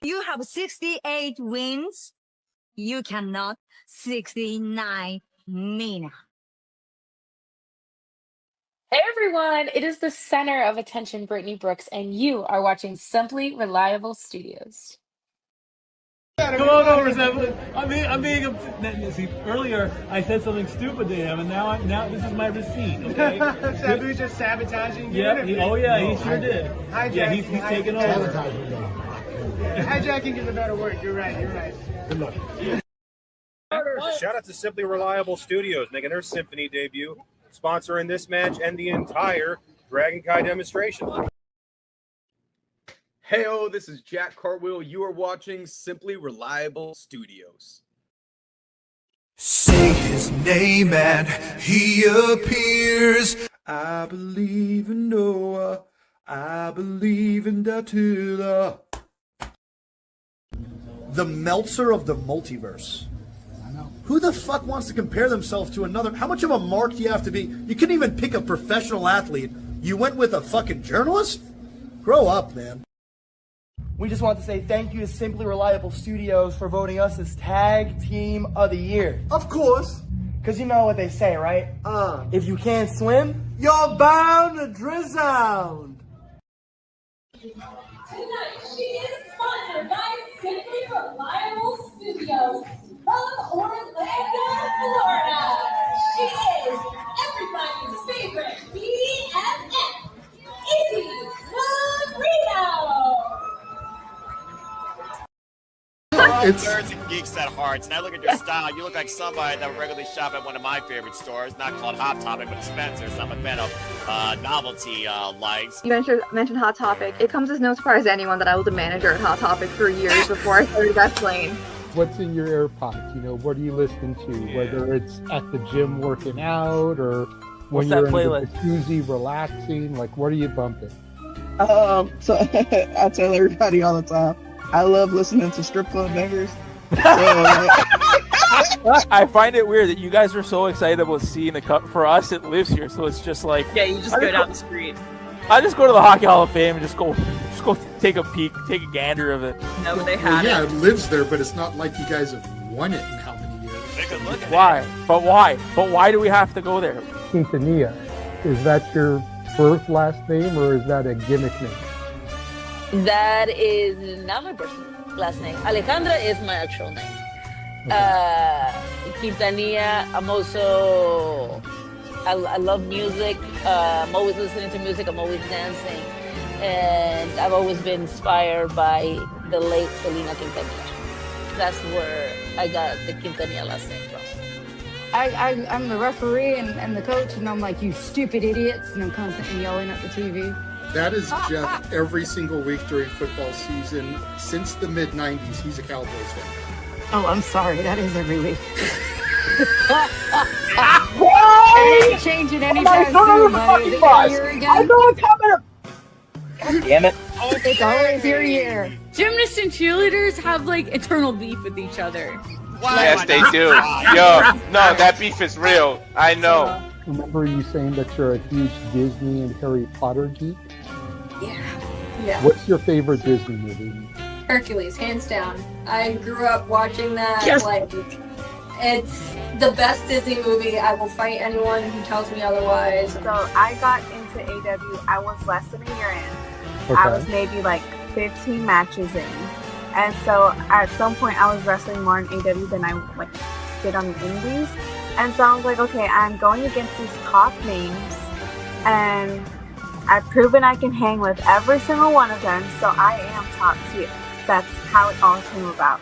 You have 68 wins. You cannot 69 Mina. Hey everyone, it is the center of attention, Brittany Brooks, and you are watching Simply Reliable Studios. Come on over, Simply. I'm being see, earlier I said something stupid to him, and now this is my receipt. Okay. Sabu's just sabotaging you. Yeah. He sure did. Hijacking. Yeah, he's taking over. Hijacking is a better word. You're right. Good luck. Shout out to Simply Reliable Studios making their Symphony debut, sponsoring this match and the entire Dragon Kai demonstration. Heyo, this is Jack Cartwheel. You are watching Simply Reliable Studios. Say his name and he appears. I believe in Noah. I believe in Datula. The Meltzer of the multiverse. Who the fuck wants to compare themselves to another? How much of a mark do you have to be? You couldn't even pick a professional athlete. You went with a fucking journalist? Grow up, man. We just want to say thank you to Simply Reliable Studios for voting us as Tag Team of the Year. Of course. Because you know what they say, right? If you can't swim, you're bound to drown. Tonight, she is sponsored by Simply Reliable Studios from Orlando, Florida. She is everybody's favorite BFF, Izzy Marino. Nerds and geeks at heart, and I look at your style. You look like somebody that would regularly shop at one of my favorite stores, not called Hot Topic, but Spencer's. I'm a fan of novelty lights. You mentioned Hot Topic. It comes as no surprise to anyone that I was a manager at Hot Topic for years before I started wrestling. What's in your AirPods? You know, what are you listening to? Whether it's at the gym working out or when you're in the jacuzzi relaxing, like what are you bumping? So I tell everybody all the time, I love listening to strip club bangers. I find it weird that you guys are so excited about seeing the cup. For us, it lives here, so it's just like you just go down the street. I just go to the Hockey Hall of Fame and just go take a peek, take a gander of it. No, but they had it lives there, but it's not like you guys have won it in how many years. Take a look at Why? But why? But why do we have to go there? Quintanilla. Is that your birth last name or is that a gimmick name? That is not my birth last name. Alejandra is my actual name. Quintanilla, I'm also, I love music. I'm always listening to music. I'm always dancing. And I've always been inspired by the late Selena Quintanilla. That's where I got the Quintanilla last name from. I'm the referee and the coach, and I'm like, you stupid idiots, and I'm constantly yelling at the TV. That is Jeff every single week during football season. Since the mid-90s, he's a Cowboys fan. Oh, I'm sorry. That is every week. It ain't changing anytime soon, buddy. Is it your year again? I know it's coming up. God damn it. It's always your year. Gymnasts and cheerleaders have like eternal beef with each other. Yes, they do. Yo, no, that beef is real. I know. Remember you saying that you're a huge Disney and Harry Potter geek? Yeah. What's your favorite Disney movie? Hercules, hands down. I grew up watching that. Yes. Like, it's the best Disney movie. I will fight anyone who tells me otherwise. So I got into AW, I was less than a year in. Okay. I was maybe like 15 matches in. And so at some point I was wrestling more in AW than I like did on the indies. And so I was like, okay, I'm going against these top names and I've proven I can hang with every single one of them, so I am top tier. That's how it all came about.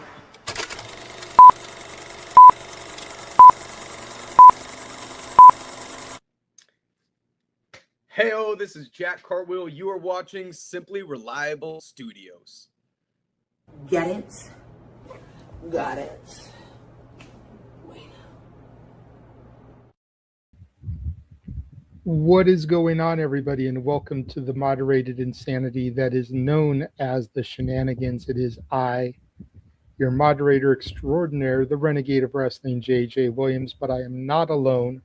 Heyo, this is Jack Cartwheel. You are watching Simply Reliable Studios. Get it? Got it. What is going on, everybody, and welcome to the moderated insanity that is known as the Shenanigans. It is I, your moderator extraordinaire, the Renegade of Wrestling, JJ Williams, but I am not alone.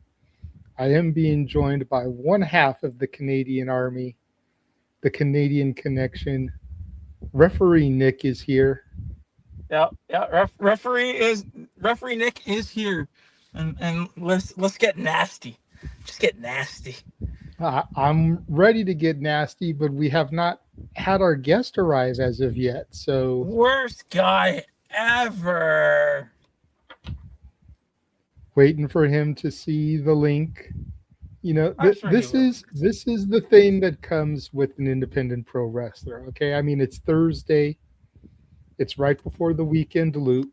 I am being joined by one half of the Canadian Army, the Canadian Connection. Referee Nick is here. Yeah. Referee Nick is here, and let's get nasty. Just get nasty. I'm ready to get nasty, but we have not had our guest arrive as of yet. So Worst guy ever. Waiting for him to see the link. You know, Sure this is the thing that comes with an independent pro wrestler. Okay, I mean, it's Thursday. It's right before the weekend loop.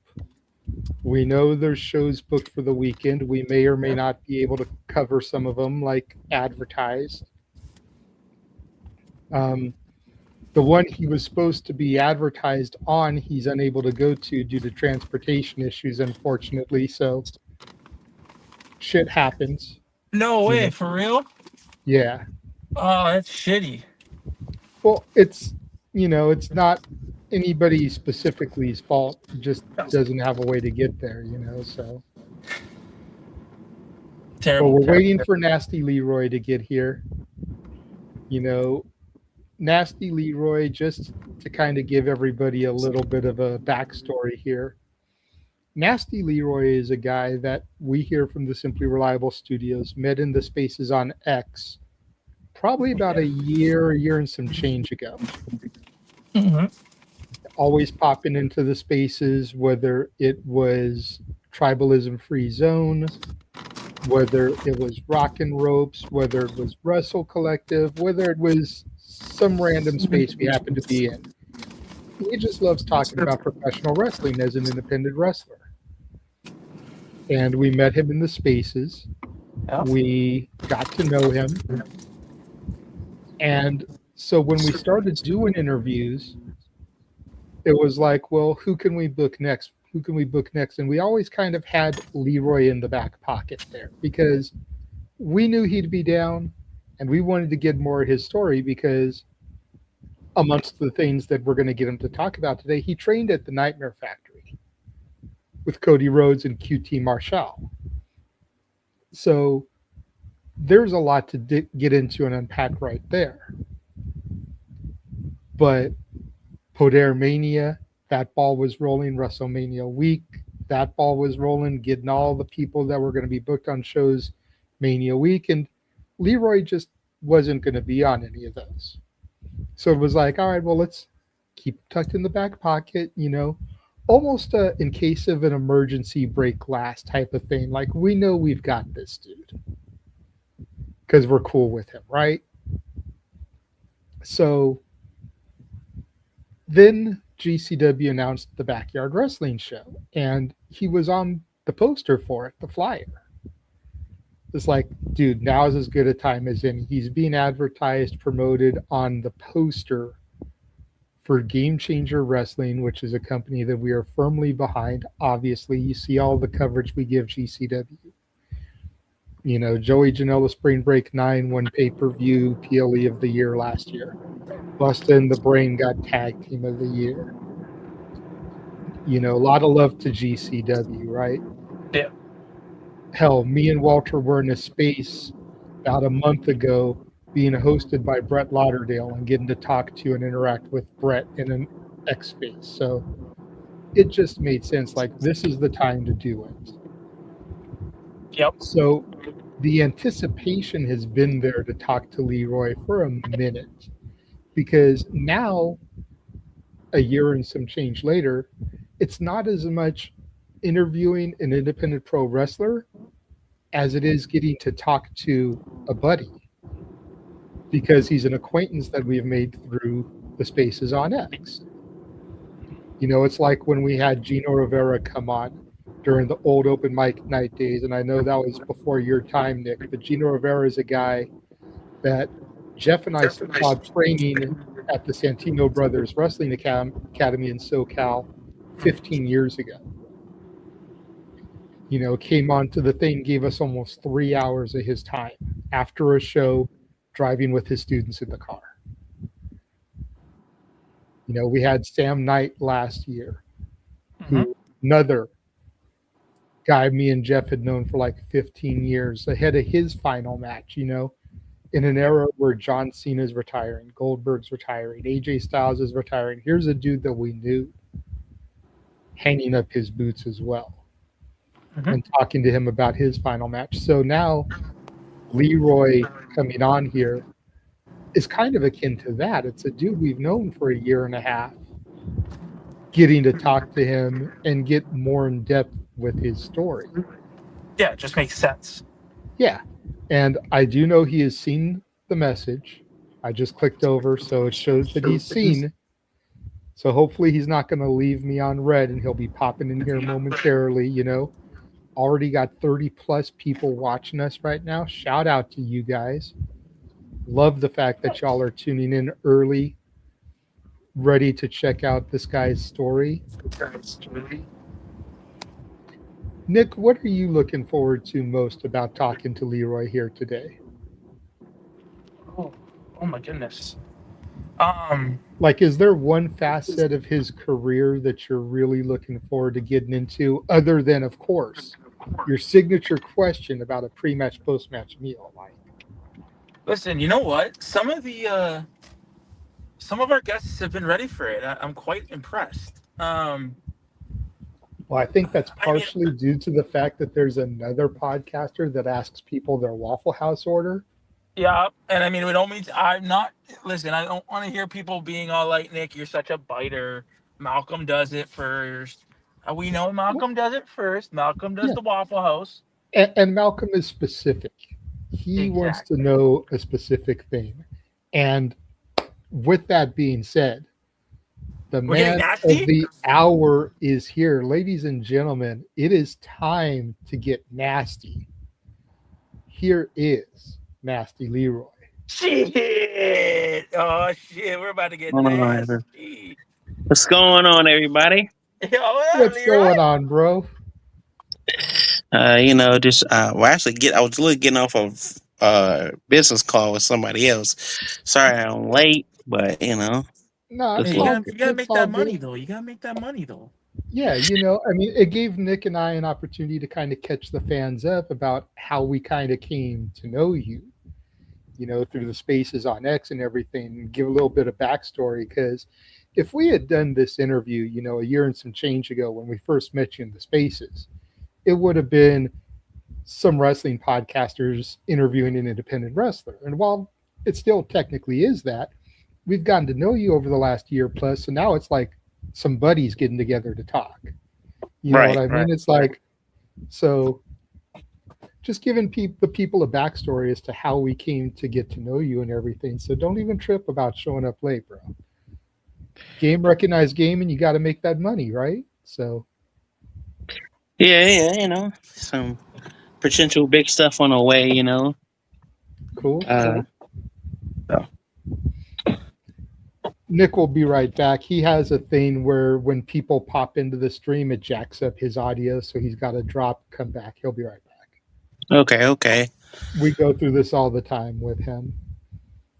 We know there's shows booked for the weekend. We may or may not be able to cover some of them, like advertised. The one he was supposed to be advertised on, he's unable to go to due to transportation issues, unfortunately. So shit happens. No way, for real? Yeah. Oh, that's shitty. Well, it's it's not anybody specifically's fault. It just doesn't have a way to get there, so. Terrible. But we're waiting for Nasty Leroy to get here. Nasty Leroy, just to kind of give everybody a little bit of a backstory here. Nasty Leroy is a guy that we here from the Simply Reliable Studios met in the spaces on X probably about a year and some change ago. Mm-hmm. Always popping into the spaces, whether it was Tribalism Free Zone, whether it was Rock and Ropes, whether it was Wrestle Collective, whether it was some random space we happen to be in. He just loves talking about professional wrestling as an independent wrestler. And we met him in the spaces. We got to know him. And so when we started doing interviews, it was like, well, who can we book next? Who can we book next? And we always kind of had Leroy in the back pocket there because we knew he'd be down and we wanted to get more of his story because amongst the things that we're going to get him to talk about today, he trained at the Nightmare Factory with Cody Rhodes and QT Marshall. So there's a lot to get into and unpack right there. But Poder Mania, that ball was rolling. WrestleMania week, that ball was rolling, getting all the people that were going to be booked on shows Mania week. And Leroy just wasn't going to be on any of those. So it was like, all right, well, let's keep tucked in the back pocket, almost in case of an emergency break glass type of thing. Like, we know we've got this dude because we're cool with him, right? So then GCW announced the Backyard Wrestling Show, and he was on the poster for it, the flyer. It's like, dude, now is as good a time as any. He's being advertised, promoted on the poster for Game Changer Wrestling, which is a company that we are firmly behind. Obviously, you see all the coverage we give GCW. Joey Janela Spring Break 9 won pay-per-view PLE of the year last year. Busta and the Brain got tag team of the year. A lot of love to GCW, right? Yeah. Hell, me and Walter were in a space about a month ago being hosted by Brett Lauderdale and getting to talk to and interact with Brett in an X space. So it just made sense. Like, this is the time to do it. Yep. So the anticipation has been there to talk to Leroy for a minute because now, a year and some change later, it's not as much interviewing an independent pro wrestler as it is getting to talk to a buddy because he's an acquaintance that we've made through the spaces on X. It's like when we had Gino Rivera come on during the old open mic night days, and I know that was before your time, Nick, but Gino Rivera is a guy that Jeff and I saw training at the Santino Brothers Wrestling Academy in SoCal 15 years ago. Came onto the thing, gave us almost 3 hours of his time after a show, driving with his students in the car. We had Sam Knight last year, who another guy me and Jeff had known for like 15 years, ahead of his final match, in an era where John Cena's retiring, Goldberg's retiring, AJ Styles is retiring. Here's a dude that we knew. hanging up his boots as well and talking to him about his final match. So now Leroy coming on here is kind of akin to that. It's a dude we've known for a year and a half, getting to talk to him and get more in depth with his story. Yeah, it just makes sense. Yeah. And I do know he has seen the message. I just clicked over, so it shows that he's seen. So hopefully he's not going to leave me on red, and he'll be popping in here momentarily, you know. Already got 30 plus people watching us right now. Shout out to you guys. Love the fact that y'all are tuning in early, ready to check out this guy's story. Nick, what are you looking forward to most about talking to Leroy here today? Oh my goodness. Like, is there one facet of his career that you're really looking forward to getting into, other than, of course, your signature question about a pre-match, post-match meal? Like, listen, you know what? Some of our guests have been ready for it. I'm quite impressed. Well, I think that's partially due to the fact that there's another podcaster that asks people their Waffle House order. Yeah, and I mean, we don't mean I'm not. Listen, I don't want to hear people being all like, Nick, you're such a biter. Malcolm does it first. We know Malcolm does it first. Malcolm does the Waffle House. And Malcolm is specific. He wants to know a specific thing. And with that being said, the man of the hour is here. Ladies and gentlemen, it is time to get nasty. Here is Nasty Leroy. Shit! Oh shit, we're about to get nasty. What's going on, everybody? What's going on, bro? You know, just I was literally getting off of business call with somebody else. Sorry I'm late, but you know. No, you gotta make that money though. You gotta make that money though. Yeah, you know, I mean, it gave Nick and I an opportunity to kind of catch the fans up about how we kind of came to know you, you know, through the spaces on X and everything, and give a little bit of backstory. Because if we had done this interview, you know, a year and some change ago when we first met you in the spaces, it would have been some wrestling podcasters interviewing an independent wrestler. And while it still technically is that, we've gotten to know you over the last year plus, so now it's like some buddies getting together to talk. You know what I mean? It's like, so just giving the people a backstory as to how we came to get to know you and everything. So don't even trip about showing up late, bro. Game recognized game, and you got to make that money, right? So yeah, you know, some potential big stuff on the way, you know. Cool. Nick will be right back. He has a thing where when people pop into the stream, it jacks up his audio, so he's got to drop, come back. He'll be right back. Okay. We go through this all the time with him.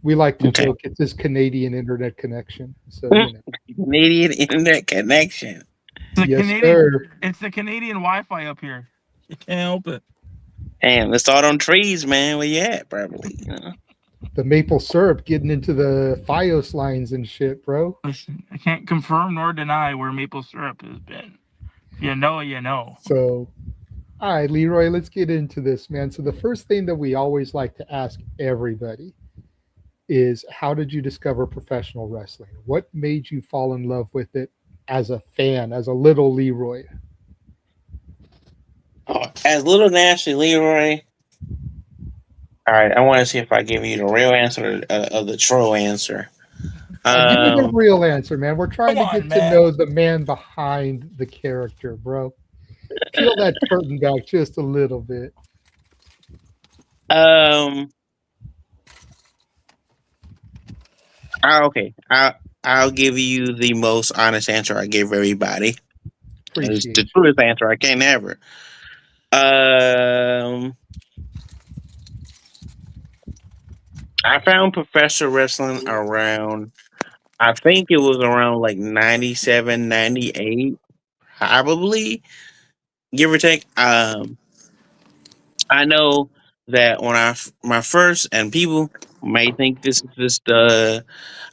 We like to joke it's his Canadian internet connection. So, you know. Canadian internet connection. It's the Canadian Wi-Fi up here. You can't help it. Damn, let's start on trees, man. Where you at, probably? You know. The maple syrup getting into the Fios lines and shit, bro. Listen, I can't confirm nor deny where maple syrup has been. You know, you know. So, all right, Leroy, let's get into this, man. So the first thing that we always like to ask everybody is, how did you discover professional wrestling? What made you fall in love with it as a fan, as a little Leroy? As little Nasty Leroy. All right, I want to see if I give you the real answer or the troll answer. Give me the real answer, man. We're trying to get to know the man behind the character, bro. Peel that curtain back just a little bit. Okay. I'll give you the most honest answer I give everybody. It's the truest answer. I can't ever. I found professional wrestling around, I think it was around like 97, 98, probably, give or take. I know that when my first, and people may think this is just,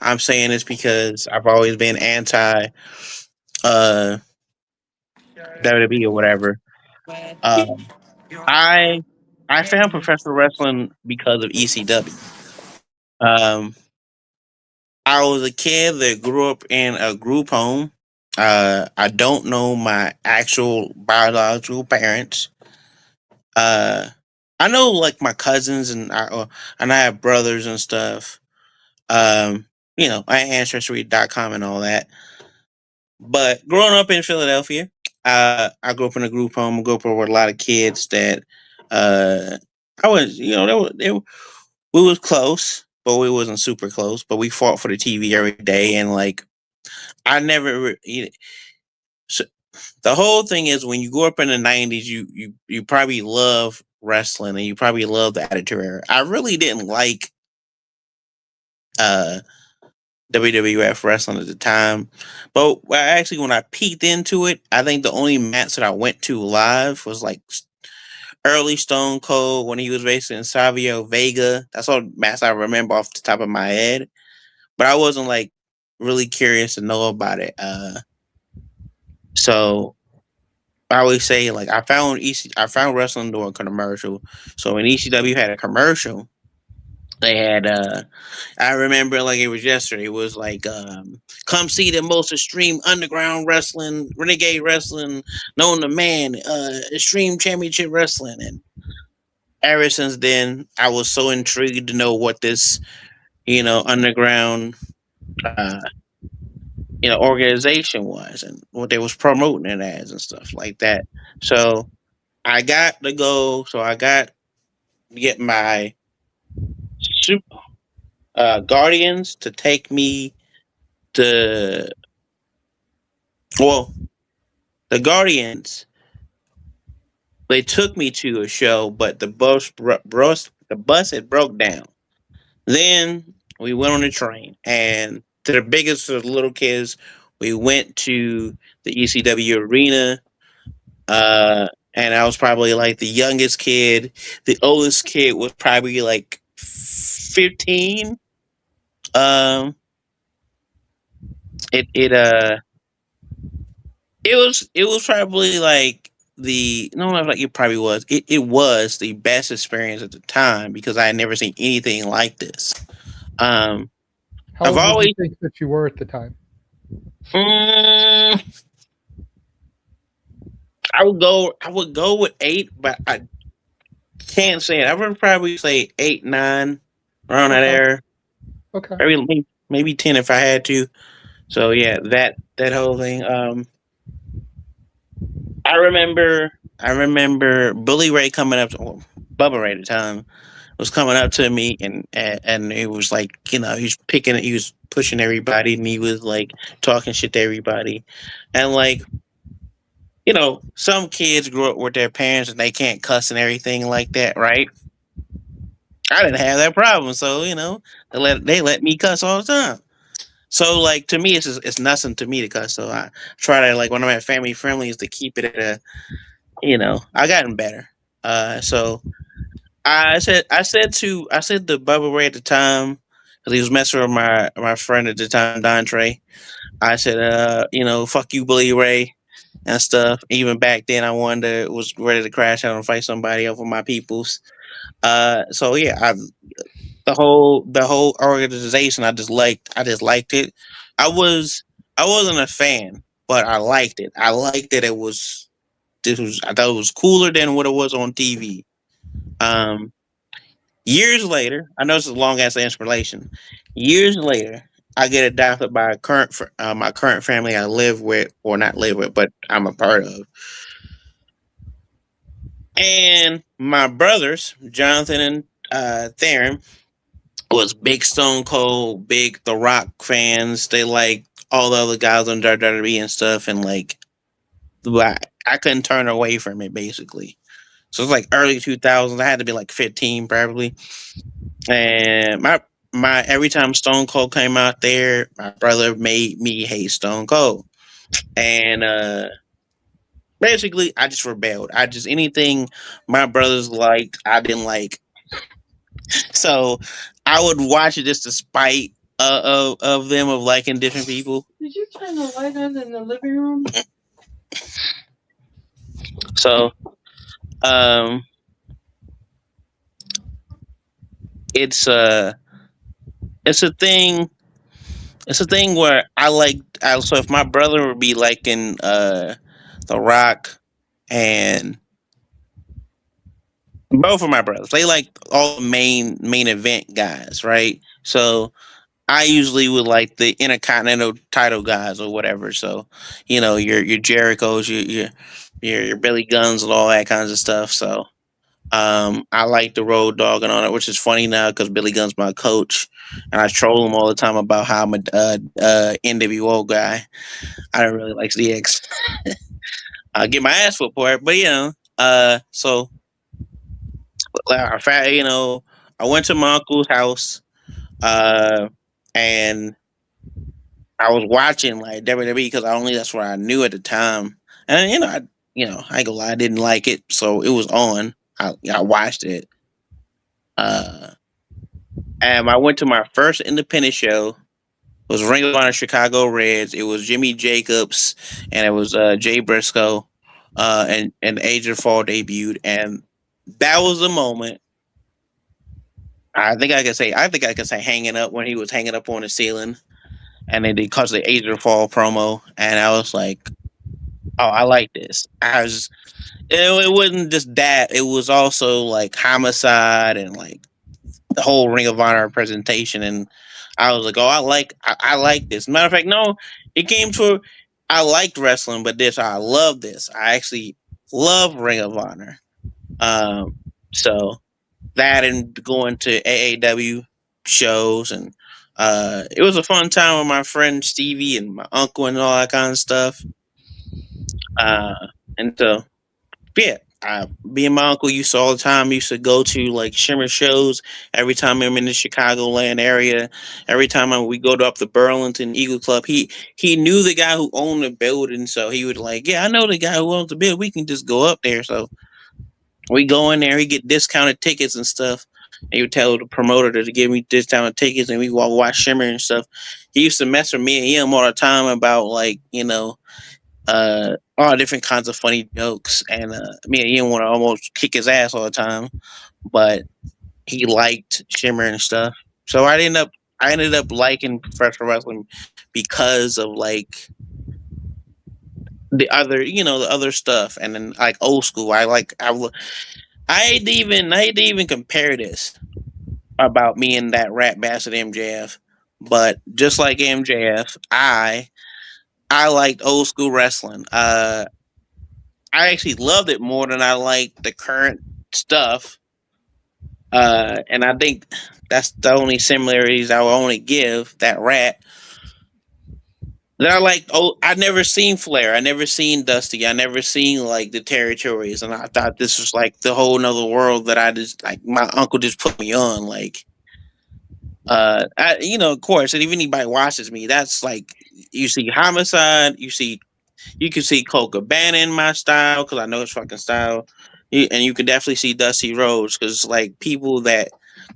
I'm saying this because I've always been anti WWE or whatever. I found professional wrestling because of ECW. Um, I was a kid that grew up in a group home. I don't know my actual biological parents. I know like my cousins and I have brothers and stuff. I ancestry.com and all that. But growing up in Philadelphia, I grew up in a group home. I grew up with a lot of kids that I was, we was close, but we wasn't super close. But we fought for the TV every day, and like I never. So the whole thing is when you grew up in the '90s, you probably love wrestling and you probably love the Attitude Era. I really didn't like uh WWF wrestling at the time. But actually, when I peeked into it, I think the only match that I went to live was like early Stone Cold when he was racing Savio Vega. That's all match I remember off the top of my head. But I wasn't like really curious to know about it. So I always say like I found wrestling during a commercial. So when ECW had a commercial, they had I remember like it was yesterday. It was like come see the most extreme underground wrestling, renegade wrestling, known to man, extreme championship wrestling. And ever since then I was so intrigued to know what this, underground organization was and what they was promoting it as and stuff like that. So I got to go. So I got to get my Guardians to take me to. Well, the Guardians. They took me to a show, but the bus had broke down. Then we went on a train, and to the biggest of the little kids, we went to the ECW arena. And I was probably like the youngest kid. The oldest kid was probably like 15. It was probably like it probably was. It was the best experience at the time because I had never seen anything like this. How I've old always did you think that you were at the time? I would go with 8, but I can't say it. I would probably say 8, 9, around that area. Okay. Maybe 10 if I had to. So yeah, that whole thing. I remember Bully Ray coming up to Bubba Ray at the time was coming up to me and it was like, he was pushing everybody and he was like talking shit to everybody. And like, some kids grew up with their parents and they can't cuss and everything like that, right? I didn't have that problem, so they let me cuss all the time. So like to me, it's nothing to me to cuss. So I try to like when I'm at family friendlies to keep it at a, I gotten better. So I said to Bubba Ray at the time because he was messing with my friend at the time, Don Trey. I said, fuck you, Bully Ray, and stuff. Even back then, I was ready to crash out and fight somebody over my peoples. So yeah, the whole organization, I just liked it. I wasn't a fan, but I liked it. I liked that I thought it was cooler than what it was on TV. Years later, I know it's a long ass explanation. Years later, I get adopted by my current family I live with, or not live with, but I'm a part of. And my brothers, Jonathan and Theron, was big Stone Cold, big The Rock fans. They like all the other guys on WWE and stuff, and like I couldn't turn away from it basically. So it's like early 2000s. I had to be like 15 probably. And my every time Stone Cold came out there, my brother made me hate Stone Cold. And basically I just rebelled. Anything my brothers liked, I didn't like. So I would watch it just to spite of them of liking different people. Did you turn the light on in the living room? So, um, it's a it's a thing. It's a thing where so if my brother would be liking The Rock and both of my brothers, they like all the main event guys, right? So I usually would like the Intercontinental title guys or whatever. So, your Jericho's, your Billy Guns and all that kinds of stuff. So, I like the Road Dogg and all that, which is funny now because Billy Gunn's my coach, and I troll him all the time about how I'm a NWO guy. I don't really like DX. I get my ass whooped for it, but so I went to my uncle's house, and I was watching like WWE because that's what I knew at the time, and I ain't gonna lie, I didn't like it, so it was on. I watched it. And I went to my first independent show. It was Ring of Honor Chicago Reds. It was Jimmy Jacobs and it was Jay Briscoe, and Agent Fall debuted, and that was the moment. I think I could say hanging up when he was hanging up on the ceiling, and then because the Agent Fall promo, and I was like, "Oh, I like this." It wasn't just that; it was also like Homicide and like the whole Ring of Honor presentation, and I was like, "Oh, I like this." Matter of fact, no, it came to I liked wrestling, but I love this. I actually love Ring of Honor. So that and going to AAW shows, and it was a fun time with my friend Stevie and my uncle and all that kind of stuff. And so yeah, me and my uncle used to all the time used to go to like Shimmer shows every time I'm in the Chicagoland area. Every time we go to up the Burlington Eagle Club, he knew the guy who owned the building, so he would like, yeah, I know the guy who owns the building. We can just go up there. So we go in there, he get discounted tickets and stuff. And he would tell the promoter to give me discounted tickets, and we watch Shimmer and stuff. He used to mess with me and him all the time about like all different kinds of funny jokes, and me and him want to almost kick his ass all the time, but he liked Shimmer and stuff. So I ended up liking professional wrestling because of like the other stuff, and then like old school. I hate to even compare this about me and that rat bastard MJF, but just like MJF, I liked old school wrestling. I actually loved it more than I liked the current stuff. And I think that's the only similarities I will only give that rat. That I like. Oh, I never seen Flair. I never seen Dusty. I never seen like the territories, and I thought this was like the whole nother world that I just like. My uncle just put me on. Like, of course, and if anybody watches me, that's like you see Homicide, you can see Cole Cabana in my style because I know his fucking style, and you can definitely see Dusty Rhodes because like people that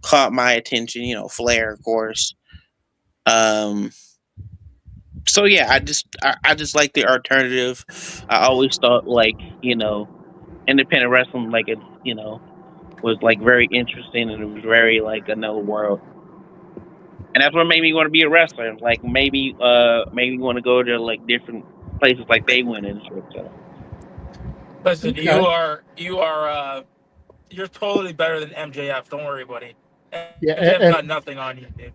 caught my attention, Flair, of course. So yeah, I just like the alternative. I always thought like independent wrestling like it was like very interesting, and it was very like another world. And that's what made me want to be a wrestler. Like maybe want to go to like different places like they went and shit. So. Listen, Okay. You're totally better than MJF. Don't worry, buddy. Yeah, MJF got nothing on you, dude.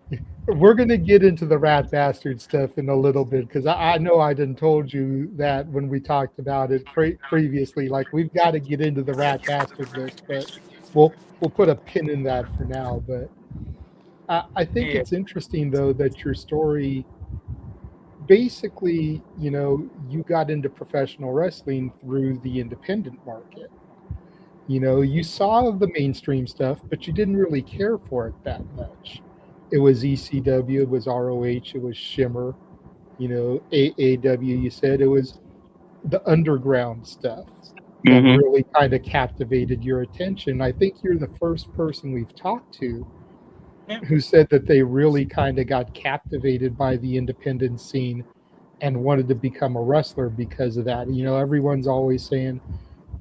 We're going to get into the rat bastard stuff in a little bit because I know I didn't told you that when we talked about it previously. Like we've got to get into the rat bastard list, but we'll put a pin in that for now. But I think it's interesting though that your story basically, you got into professional wrestling through the independent market. You saw the mainstream stuff, but you didn't really care for it that much. It was ECW, it was ROH, it was Shimmer, AAW. You said it was the underground stuff that really kind of captivated your attention. I think you're the first person we've talked to who said that they really kind of got captivated by the independent scene and wanted to become a wrestler because of that. Everyone's always saying,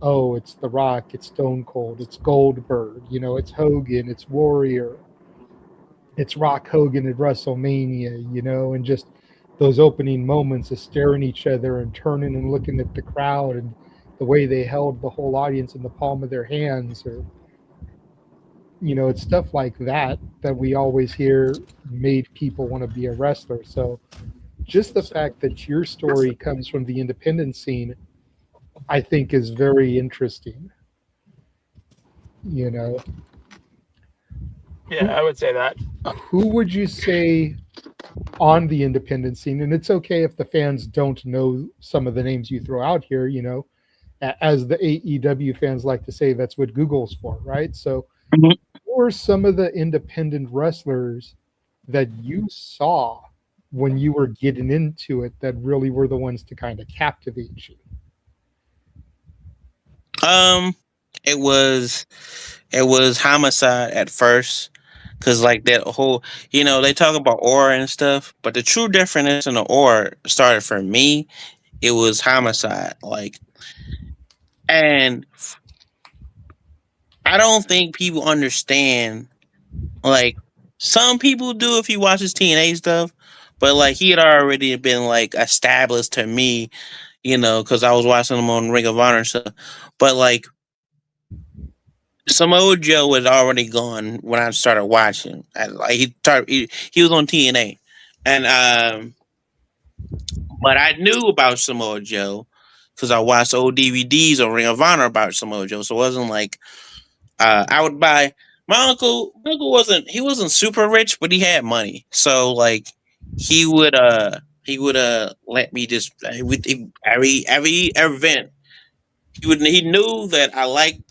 oh, it's The Rock, it's Stone Cold, it's Goldberg, it's Hogan, it's Warrior, it's Rock Hogan at WrestleMania, and just those opening moments of staring at each other and turning and looking at the crowd and the way they held the whole audience in the palm of their hands, or it's stuff like that that we always hear made people want to be a wrestler. So just the fact that your story comes from the independent scene, I think is very interesting. Yeah, I would say that. Who would you say on the independent scene, and it's okay if the fans don't know some of the names you throw out here, as the AEW fans like to say, that's what Google's for, right? So who are some of the independent wrestlers that you saw when you were getting into it that really were the ones to kind of captivate you? It was Homicide at first, because like that whole, they talk about aura and stuff, but the true definition of aura started for me. It was Homicide, and I don't think people understand. Like, some people do if you watch his TNA stuff, but he had already been established to me, because I was watching him on Ring of Honor and stuff. But Samoa Joe was already gone when I started watching. He was on TNA, and but I knew about Samoa Joe because I watched old DVDs on Ring of Honor about Samoa Joe. So it wasn't like I would buy. My uncle wasn't super rich, but he had money. So he would let me just every event he knew that I liked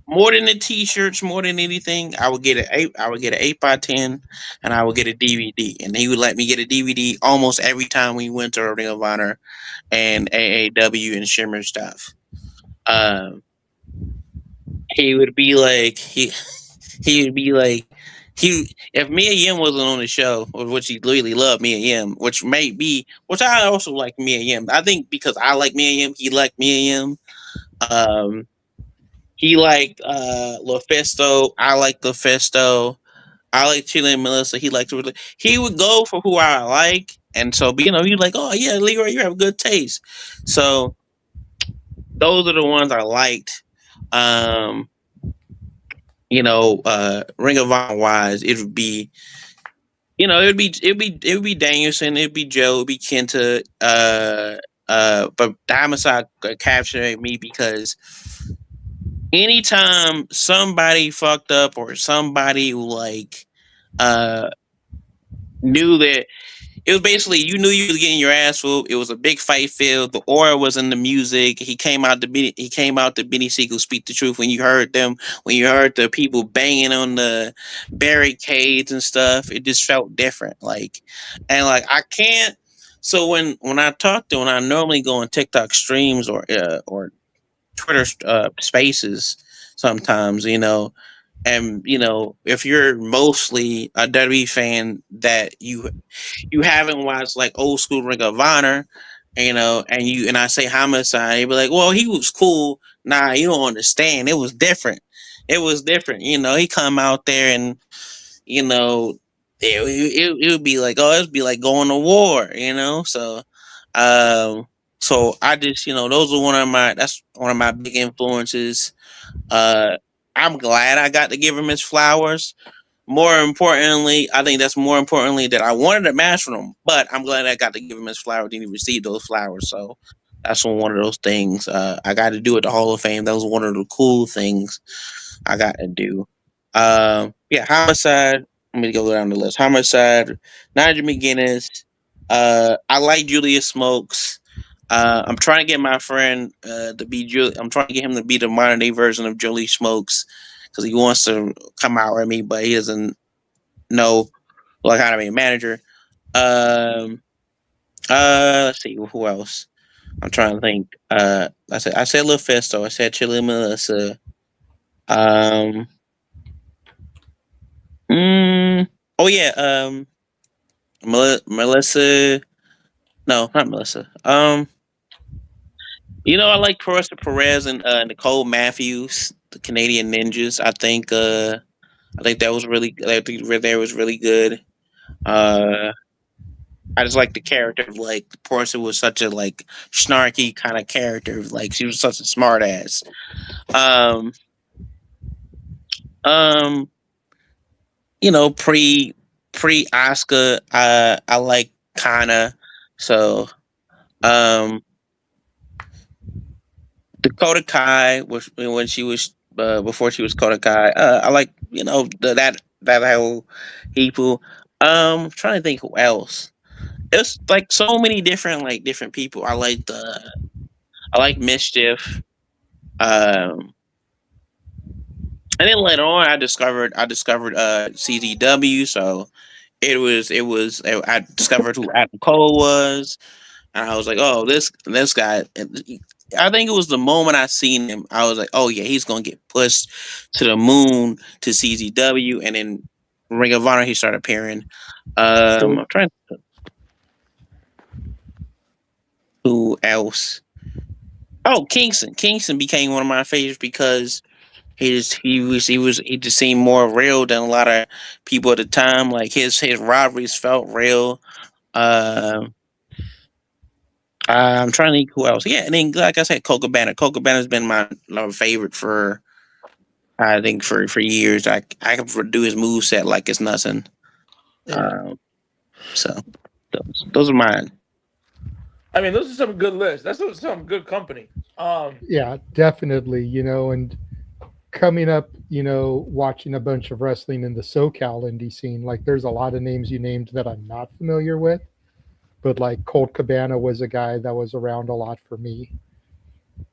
more than the t-shirts, more than anything. I would get an 8x10, and I would get a DVD, and he would let me get a DVD almost every time we went to Ring of Honor and AAW and Shimmer stuff. He would be like he would be like if Mia Yim wasn't on the show, which he really loved Mia Yim, which I also like Mia Yim. I think because I like Mia Yim, he liked Mia Yim. He liked LaFesto. I like LaFesto. I like Chile and Melissa. He liked. He would go for who I like, and so he's like, oh yeah, Leroy, you have good taste. So those are the ones I liked. Ring of Honor wise, it would be, it would be Danielson, it'd be Joe, it'd be Kenta. But Homicide captured me because anytime somebody fucked up or somebody knew that it was basically, you knew you was getting your ass whooped. It was a big fight field. The aura was in the music. He came out to Benny Siegel Speak the Truth. When you heard the people banging on the barricades and stuff, it just felt different. I can't. So when I normally go on TikTok streams or Twitter spaces sometimes, and if you're mostly a WWE fan that you haven't watched old school Ring of Honor, and I say Homicide, you'd be like, well, he was cool. Nah, you don't understand. It was different. He come out there and it would be like, oh, it'd be like going to war. So I just those are that's one of my big influences. I'm glad I got to give him his flowers. More importantly, I think that's more importantly that I wanted a match from him, but I'm glad I got to give him his flowers and he received those flowers. So that's one of those things. I got to do at the Hall of Fame. That was one of the cool things I got to do. Homicide. Let me go down the list. Homicide, Nigel McGuinness. I like Julius Smokes. I'm trying to get my friend to be I'm trying to get him to be the modern day version of Julie Smokes because he wants to come out with me, but he doesn't know how to be a manager. Let's see who else. I'm trying to think. I said LaFesto. I said Chili Melissa. Oh yeah. Melissa. No, not Melissa. I like Carissa Perez and Nicole Matthews, the Canadian Ninjas. I think that was really. I think there was really good. I just like the character of like Portia was such a like snarky kind of character. Like she was such a smart ass. Um, um, pre Oscar, I like Kana. So um, Dakota Kai was when she was before she was Dakota Kai. I like that whole people. Trying to think who else. It's like so many different people. I like Mischief. Um, and then later on, I discovered CZW. So I discovered who Adam Cole was, and I was like, oh, this guy. I think it was the moment I seen him, I was like, oh yeah, he's gonna get pushed to the moon to CZW, and then Ring of Honor he started appearing. I'm trying to who else. Oh, Kingston. Kingston became one of my favorites because he just seemed more real than a lot of people at the time. Like his rivalries felt real. Uh, I'm trying to think who else. Yeah, and then like I said, Coca Banner. Coca Banner's been my favorite for I think for years. I can do his move set like it's nothing. Um, so those are mine. I mean, those are some good lists. That's some good company. Yeah, definitely. And coming up, watching a bunch of wrestling in the SoCal indie scene, like there's a lot of names you named that I'm not familiar with, but like Colt Cabana was a guy that was around a lot for me.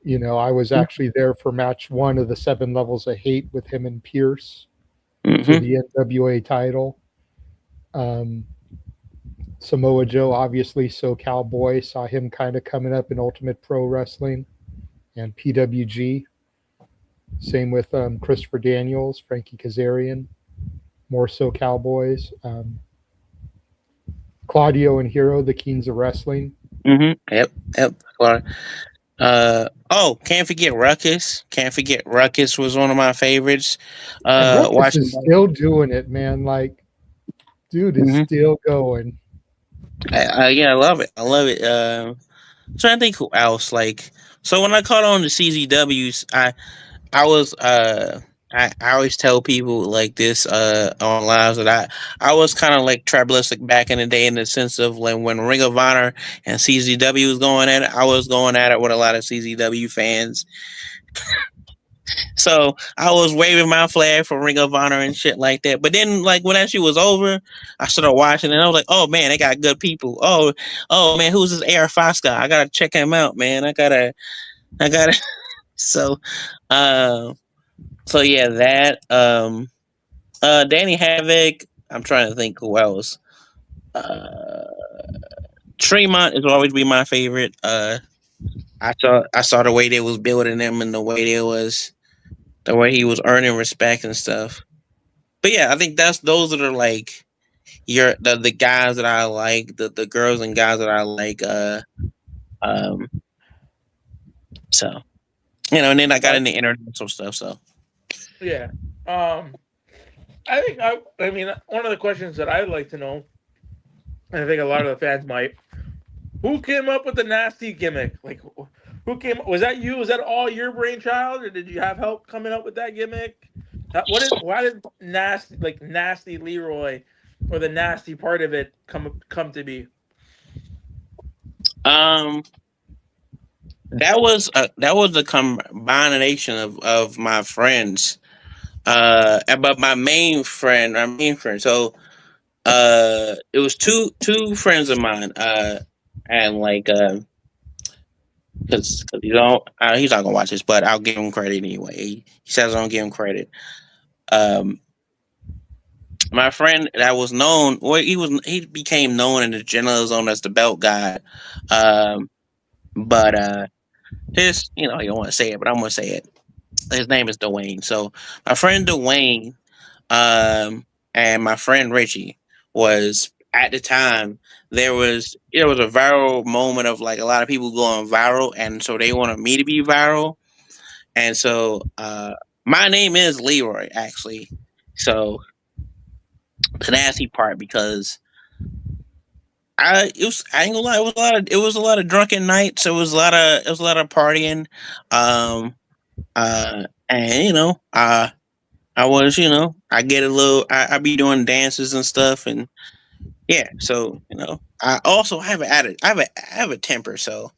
I was actually there for match 1 of the 7 Levels of Hate with him and Pierce for the NWA title. Samoa Joe, obviously, SoCal boy, saw him kind of coming up in Ultimate Pro Wrestling and PWG. Same with Christopher Daniels, Frankie Kazarian, more SoCal boys. Claudio and Hero, the Kings of Wrestling. Yep. Can't forget Ruckus. Can't forget Ruckus was one of my favorites. Ruckus is still doing it, man. Like, dude is still going. I love it. I love it. I'm trying to think who else. Like, so when I caught on the CZWs, I was I always tell people like this on lives that I was kind of like tribalistic back in the day in the sense of like when Ring of Honor and CZW was going at it, I was going at it with a lot of CZW fans. So I was waving my flag for Ring of Honor and shit like that. But then, like when that shit was over, I started watching and I was like, "Oh man, they got good people. Oh man, who's this AR Fox guy? I gotta check him out, man. I gotta." So, so yeah, that Danny Havoc. I'm trying to think who else. Tremont is always be my favorite. I saw the way they was building him and the way he was earning respect and stuff. But yeah, I think those are like the guys that I like, the girls and guys that I like. So and then I got into international stuff. So yeah, I think I mean one of the questions that I'd like to know, and I think a lot of the fans might. Who came up with the nasty gimmick? Like, was that you? Was that all your brainchild, or did you have help coming up with that gimmick? Why did Nasty Leroy, or the nasty part of it come to be? That was a combination of my friends, but my main friend. So, it was two friends of mine, and like, because he's not gonna watch this, but I'll give him credit anyway. He says I don't give him credit. My friend that was known, well, he became known in the general zone as the belt guy, but his, you don't want to say it, but I'm gonna say it. His name is Dwayne. So my friend Dwayne, and my friend Richie was at the time there was a viral moment of like a lot of people going viral, and so they wanted me to be viral, and so my name is Leroy actually. So the nasty part, because I ain't gonna lie, it was a lot of drunken nights. It was a lot of partying, and I was, I get a little, I be doing dances and stuff, and yeah. So I also have I have a temper, so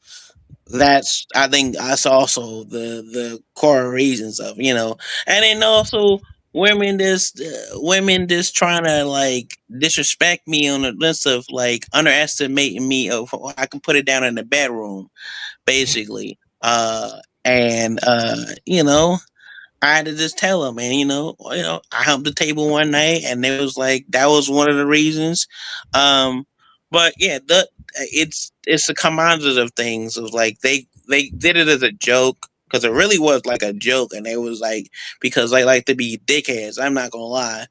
I think that's also the core reasons of, and then also women just trying to like disrespect me on the list of like underestimating me of I can put it down in the bedroom, basically. And I had to just tell them, and I humped the table one night, and it was like that was one of the reasons. But yeah, it's a commanders of things. It was like they did it as a joke, because it really was like a joke, and it was like because they like to be dickheads. I'm not gonna lie.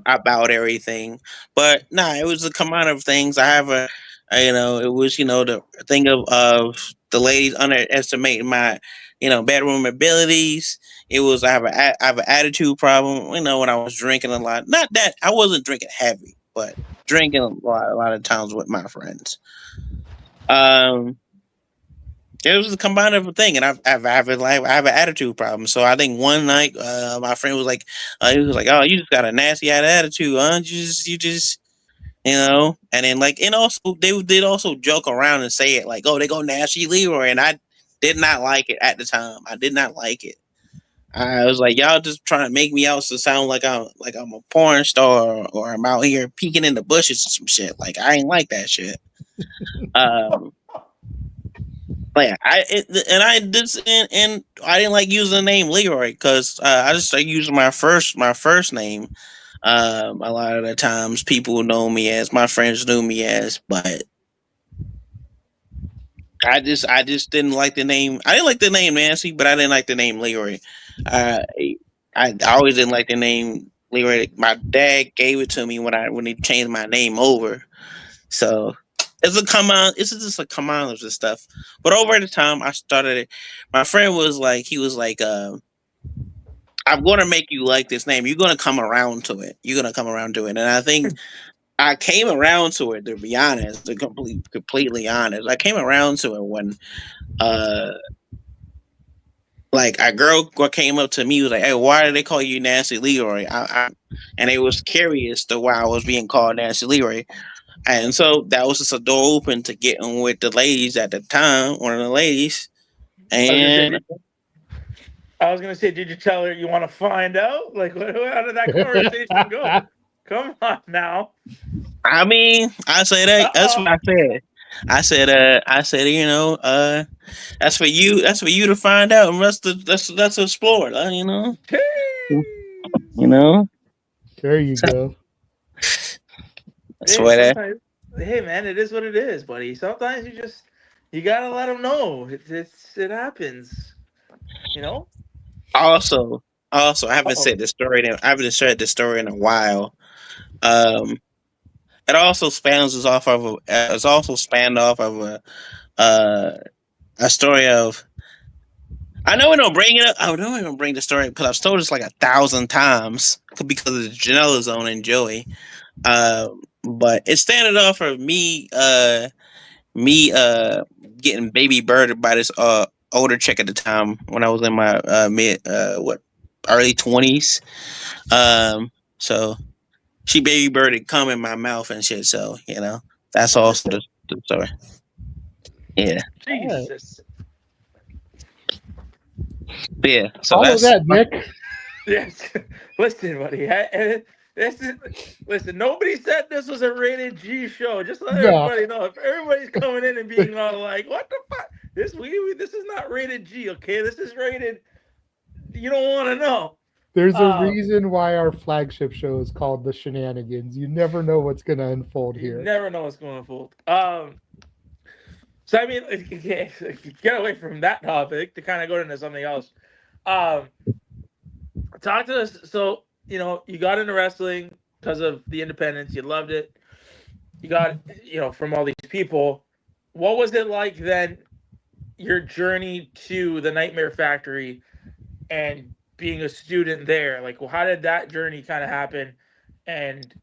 About everything, but nah, it was a command of things. I have it was the thing of the ladies underestimating my bedroom abilities. It was I have an attitude problem. When I was drinking a lot, not that I wasn't drinking heavy, but drinking a lot of times with my friends. It was a combined of a thing, and I have an attitude problem. So I think one night, my friend was like, he was like, "Oh, you just got a nasty attitude, huh? You just, And then and also they did also joke around and say it like, "Oh, they go Nasty Leroy," and I did not like it at the time. I did not like it. I was like, y'all just trying to make me out to sound like I'm a porn star, or I'm out here peeking in the bushes and some shit. Like I ain't like that shit. But yeah, I didn't like using the name Leroy, because I just started using my first name. A lot of the times people know me as, my friends knew me as, but I just didn't like the name. I didn't like the name Nancy, but I didn't like the name Leroy. I always didn't like the name Leroy. My dad gave it to me when he changed my name over. So it's just a command of this stuff. But over the time I started it, my friend was like, I'm gonna make you like this name. You're gonna come around to it. And I think I came around to it, to be honest, to completely honest. I came around to it when like a girl came up to me, was like, "Hey, why do they call you Nasty Leroy?" And it was curious to why I was being called Nasty Leroy. And so that was just a door open to getting with the ladies at the time, one of the ladies. And I was gonna say, did you tell her you want to find out? Like, how did that conversation go? Come on now. I mean, I say that. That's what I said. I said, that's for you. That's for you to find out, and let's explore it. There you go. That's what hey man, it is what it is, buddy. Sometimes you gotta let them know it happens. Also, I haven't said this story. I haven't shared this story in a while. It also spans off of a story of. I know we don't bring it up. I know we don't bring the story because I've told this like 1,000 times because of the Janela Zone and Joey. But it started off of me getting baby birded by this older chick at the time when I was in my early 20s. So she baby birded cum in my mouth and shit. So that's also the story. Yeah. Jesus. Yeah. So all of that, Nick. Yes. Listen, buddy. Listen, nobody said this was a rated G show. Just let everybody know. If everybody's coming in and being all like, what the fuck? This is not rated G, okay? This is rated, you don't want to know. There's a reason why our flagship show is called The Shenanigans. You never know what's going to unfold here. You never know what's going to unfold. So, I mean, get away from that topic to kind of go into something else. Talk to us. So, you got into wrestling, because of the independence. You loved it. You got, from all these people. What was it like then, your journey to the Nightmare Factory and being a student there? Like, well, how did that journey kind of happen? And,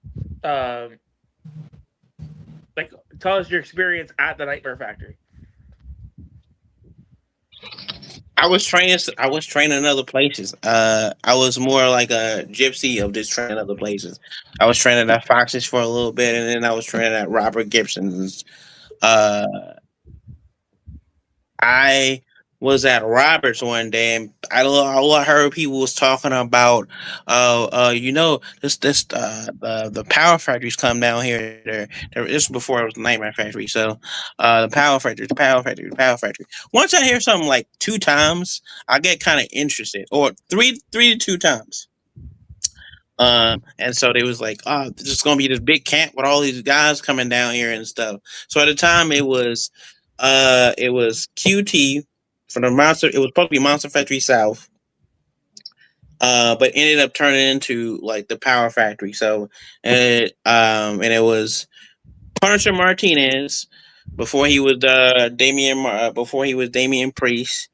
like, tell us your experience at the Nightmare Factory. I was training. I was training in other places. I was more like a gypsy of just training other places. I was training at Fox's for a little bit, and then I was training at Robert Gibson's. Uh, I was at Roberts one day, and I heard people was talking about, the Power Factories come down here. This was before it was the Nightmare Factory. So, the Power Factory, the Power Factory, the Power Factory. Once I hear something like 2 times, I get kind of interested, or three to 2 times. And so they was like, oh, this is gonna be this big camp with all these guys coming down here and stuff. So at the time it was QT for the Monster. It was supposed to be Monster Factory South, but ended up turning into like the Power Factory. So and it was Punisher Martinez before he was Damian Priest,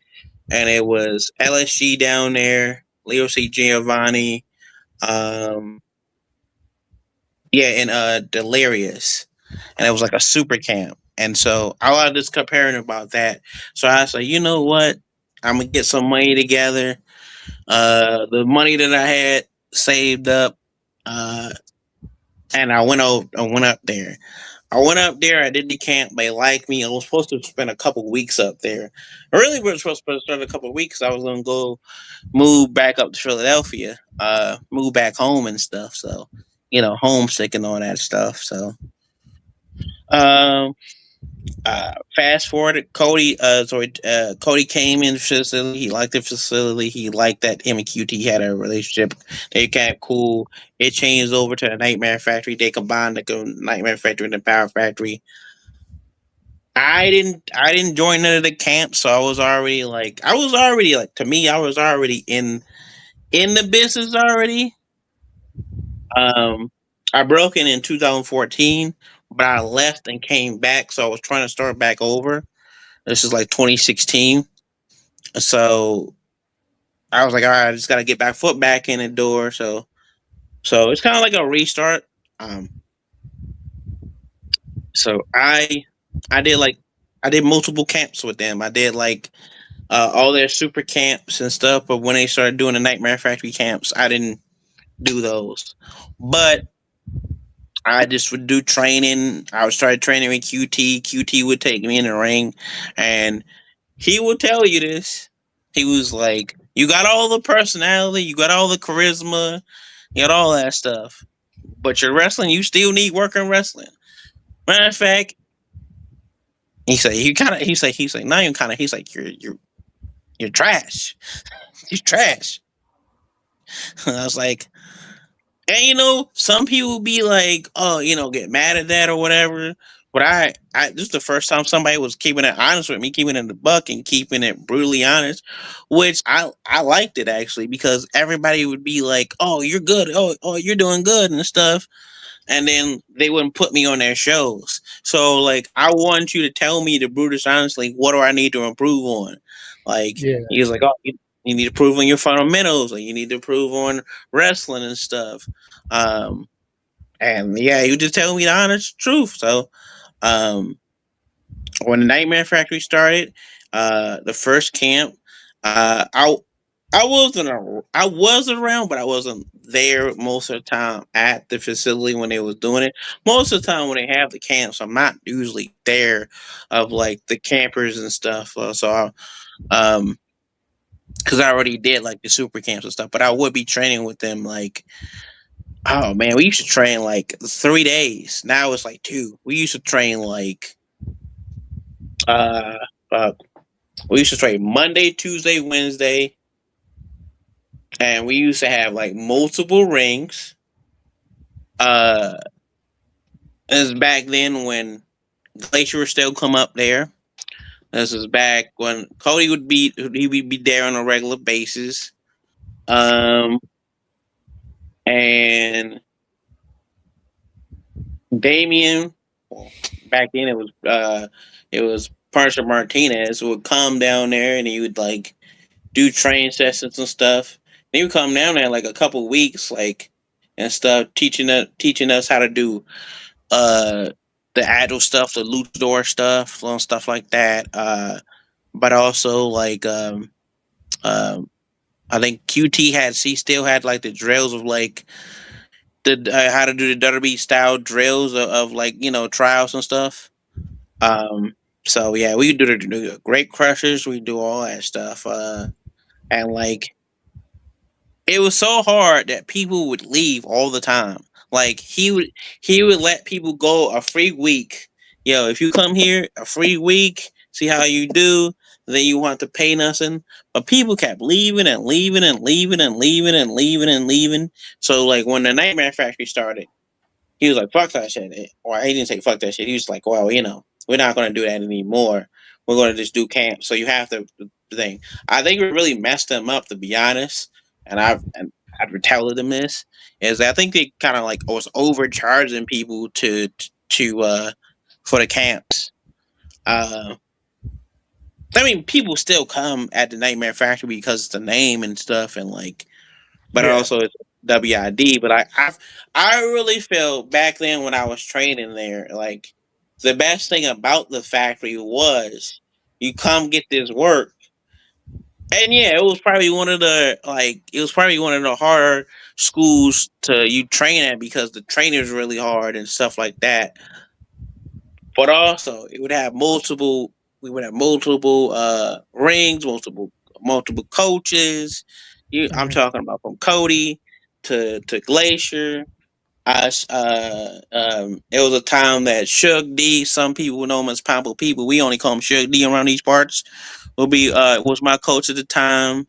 and it was LSG down there, Leo C. Giovanni. And Delirious, and it was like a super camp. And so I was just comparing about that. So I said, you know what? I'm gonna get some money together. The money that I had saved up, and I went up there. I went up there. I did the camp. They liked me. I was supposed to spend a couple weeks up there. I really was supposed to spend a couple weeks. I was gonna go move back up to Philadelphia, move back home and stuff. So, homesick and all that stuff. So, fast forward, Cody came in the facility. He liked the facility. He liked that him and QT had a relationship. They got cool. It changed over to the Nightmare Factory. They combined the Nightmare Factory and the Power Factory. I didn't join none of the camps, so I was already to me, I was already in the business already. I broke in 2014, but I left and came back, so I was trying to start back over. This is like 2016. So I was like, all right, I just gotta get foot back in the door. So it's kind of like a restart. So I did multiple camps with them. I did like all their super camps and stuff, but when they started doing the Nightmare Factory camps, I didn't do those. But I just would do training. I would start training with QT. QT would take me in the ring, and he would tell you this. He was like, you got all the personality, you got all the charisma, you got all that stuff, but your wrestling, you still need work in wrestling. Matter of fact, he's like, you're trash. You're trash. I was like, and some people be like, oh, get mad at that or whatever. But I this is the first time somebody was keeping it honest with me, keeping it in the buck and keeping it brutally honest, which I liked it actually, because everybody would be like, oh, you're good. Oh, you're doing good and stuff. And then they wouldn't put me on their shows. So like, I want you to tell me the brutish honestly, what do I need to improve on? Like, he was like, oh, you need to improve on your fundamentals, or you need to improve on wrestling and stuff. And yeah, you just tell me the honest truth. So, when the Nightmare Factory started, the first camp, I was around, but I wasn't there most of the time at the facility when they was doing it. Most of the time when they have the camps, I'm not usually there of like the campers and stuff. So, because I already did like the super camps and stuff, but I would be training with them. Like, oh man, we used to train like 3 days. Now it's like 2. We used to train like, we used to train Monday, Tuesday, Wednesday. And we used to have like multiple rings. It was back then when Glacier would still come up there. This is back when Cody would be there on a regular basis. And Damien, well, back then it was Parker Martinez would come down there and he would like do train sessions and stuff. And he would come down there like a couple weeks, like and stuff, teaching us how to do uh the agile stuff, the luchador stuff, and stuff like that. But also like um I think QT he still had like the drills of like the how to do the WWE style drills of like trials and stuff. Um, so yeah, we do the great crushers, we do all that stuff, and like it was so hard that people would leave all the time. Like he would let people go a free week. Yo, if you come here a free week, see how you do, then you want to pay nothing. But people kept leaving and leaving and leaving and leaving and leaving and leaving. So like when the Nightmare Factory started, he was like, fuck that shit. Or he didn't say fuck that shit. He was like, well, we're not going to do that anymore. We're going to just do camp. So you have to thing. I think it really messed them up, to be honest. And I've telling them this is that I think they kind of like was overcharging people for the camps. I mean, people still come at the Nightmare Factory because it's the name and stuff, and like, but also it's WID. But I really feel back then when I was training there, like the best thing about the factory was you come get this work. And yeah, it was probably one of the harder schools to you train at because the training's really hard and stuff like that. But also, we would have multiple rings, multiple coaches. I'm talking about from Cody to Glacier. It was a time that Shug D, some people know him as Pample People. We only call him Shug D around these parts. Was my coach at the time.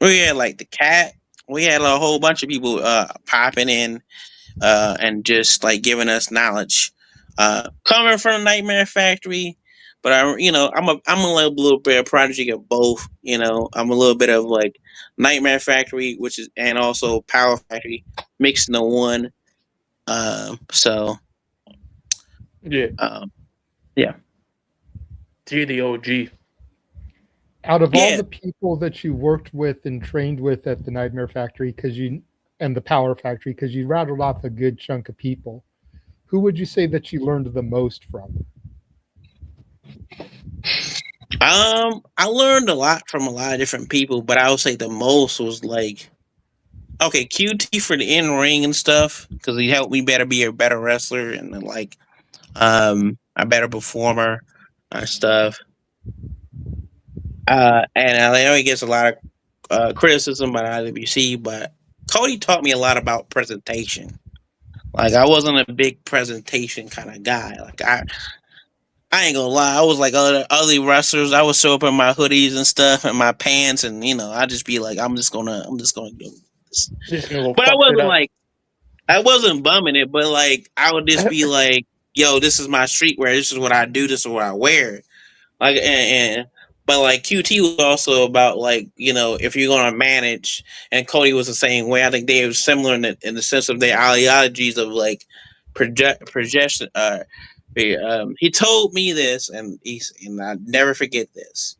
We had like the cat. We had a whole bunch of people popping in and just like giving us knowledge. Coming from Nightmare Factory, but I'm a little bit of prodigy of both. I'm a little bit of like Nightmare Factory, and also Power Factory mixed into one. So yeah, yeah. So you're the OG. Out of all the people that you worked with and trained with at the Nightmare Factory, and the Power Factory, because you rattled off a good chunk of people, who would you say that you learned the most from? I learned a lot from a lot of different people, but I would say the most was like, okay, QT for the in ring and stuff, because he helped me be a better wrestler and like a better performer and stuff. And I know he gets a lot of criticism by IWC, but Cody taught me a lot about presentation. Like I wasn't a big presentation kind of guy. Like I ain't gonna lie, I was like other wrestlers. I would show up in my hoodies and stuff and my pants, and I just be like, I'm just gonna do this. But I wasn't bumming it, but like I would just be like, yo, this is my streetwear. This is what I do. This is what I wear. Like but like QT was also about like if you're gonna manage, and Cody was the same way. I think they were similar in the sense of their ideologies of like projection. He told me this, and I never forget this.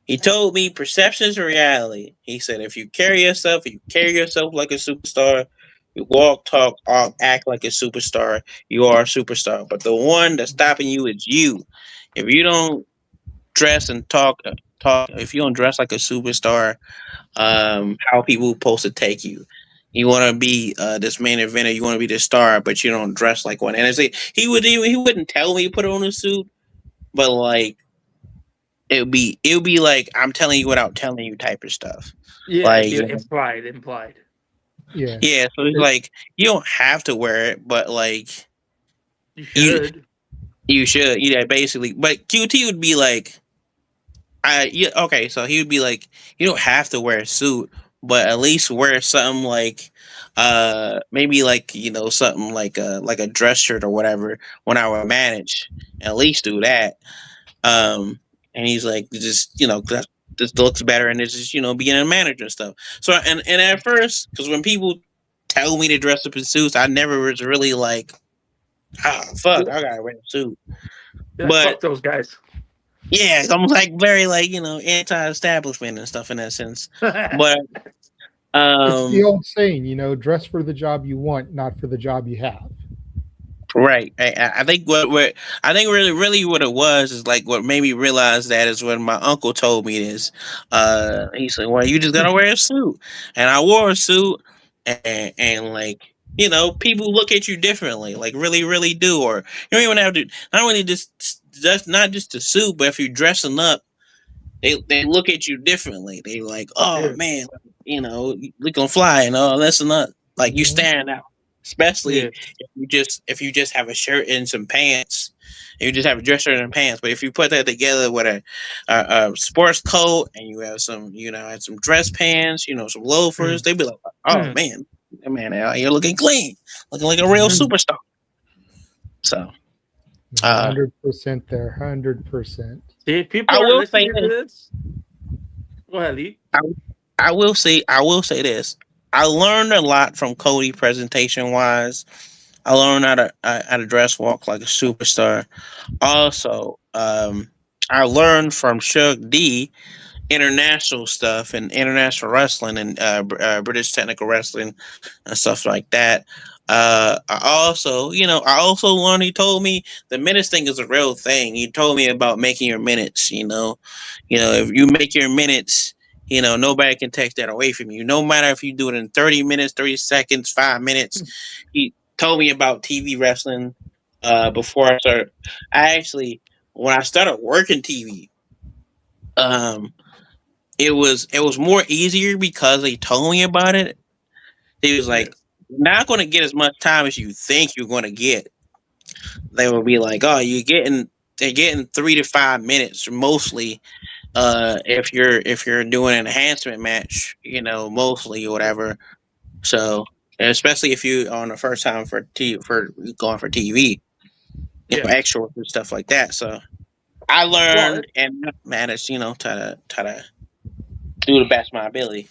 He told me perception is reality. He said if you carry yourself like a superstar, you walk, talk, act like a superstar, you are a superstar. But the one that's stopping you is you. If you don't dress and talk, if you don't dress like a superstar, how people supposed to take you? You want to be this main eventer, you want to be this star, but you don't dress like one. And I say he wouldn't tell me to put on a suit, but like it would be like I'm telling you without telling you type of stuff. Yeah, like implied. Yeah. So it's like you don't have to wear it, but like you should. You should. Yeah, basically. But QT would be like, okay. So he would be like, you don't have to wear a suit, but at least wear something like, maybe like something like a dress shirt or whatever when I would manage. At least do that. And he's like, just this looks better, and it's just being a manager and stuff. So and at first, because when people tell me to dress up in suits. I never was really like, fuck, I gotta wear a suit. Yeah, But fuck those guys. yeah, I'm like very like anti-establishment and stuff in that sense. But It's the old saying, dress for the job you want, not for the job you have. right. I think what I think really what it was is like what made me realize that is when my uncle told me this. He said, "Well, you just gotta wear a suit," and I wore a suit, and like people look at you differently, like really do, or you don't even have to. Not really just not just the suit, but if you're dressing up, they look at you differently. They like, oh man, looking fly, that's not like you standing out. Especially if you just have a shirt and some pants, you just have a dress shirt and pants. But if you put that together with a sports coat and you have some and some dress pants, some loafers, they'd be like, oh man, you're looking clean, looking like a real superstar. So, 100% there, 100%. See, if people I are will say listening to this. Go ahead, Lee. I will say this. I learned a lot from Cody presentation wise. I learned how to dress walk like a superstar. Also, I learned from Shug D international stuff and international wrestling and British technical wrestling and stuff like that. I also learned. He told me the minutes thing is a real thing. He told me about making your minutes. If you make your minutes, nobody can take that away from you. No matter if you do it in 30 minutes, 30 seconds, 5 minutes. He told me about TV wrestling before I started. When I started working TV, it was more easier because they told me about it. He was like, "You're not going to get as much time as you think you're going to get." They would be like, "Oh, they're getting 3 to 5 minutes mostly. If you're doing an enhancement match, mostly or whatever. So, especially if you on the first time for going for TV, extra and stuff like that. So, I learned and managed, to do the best of my ability.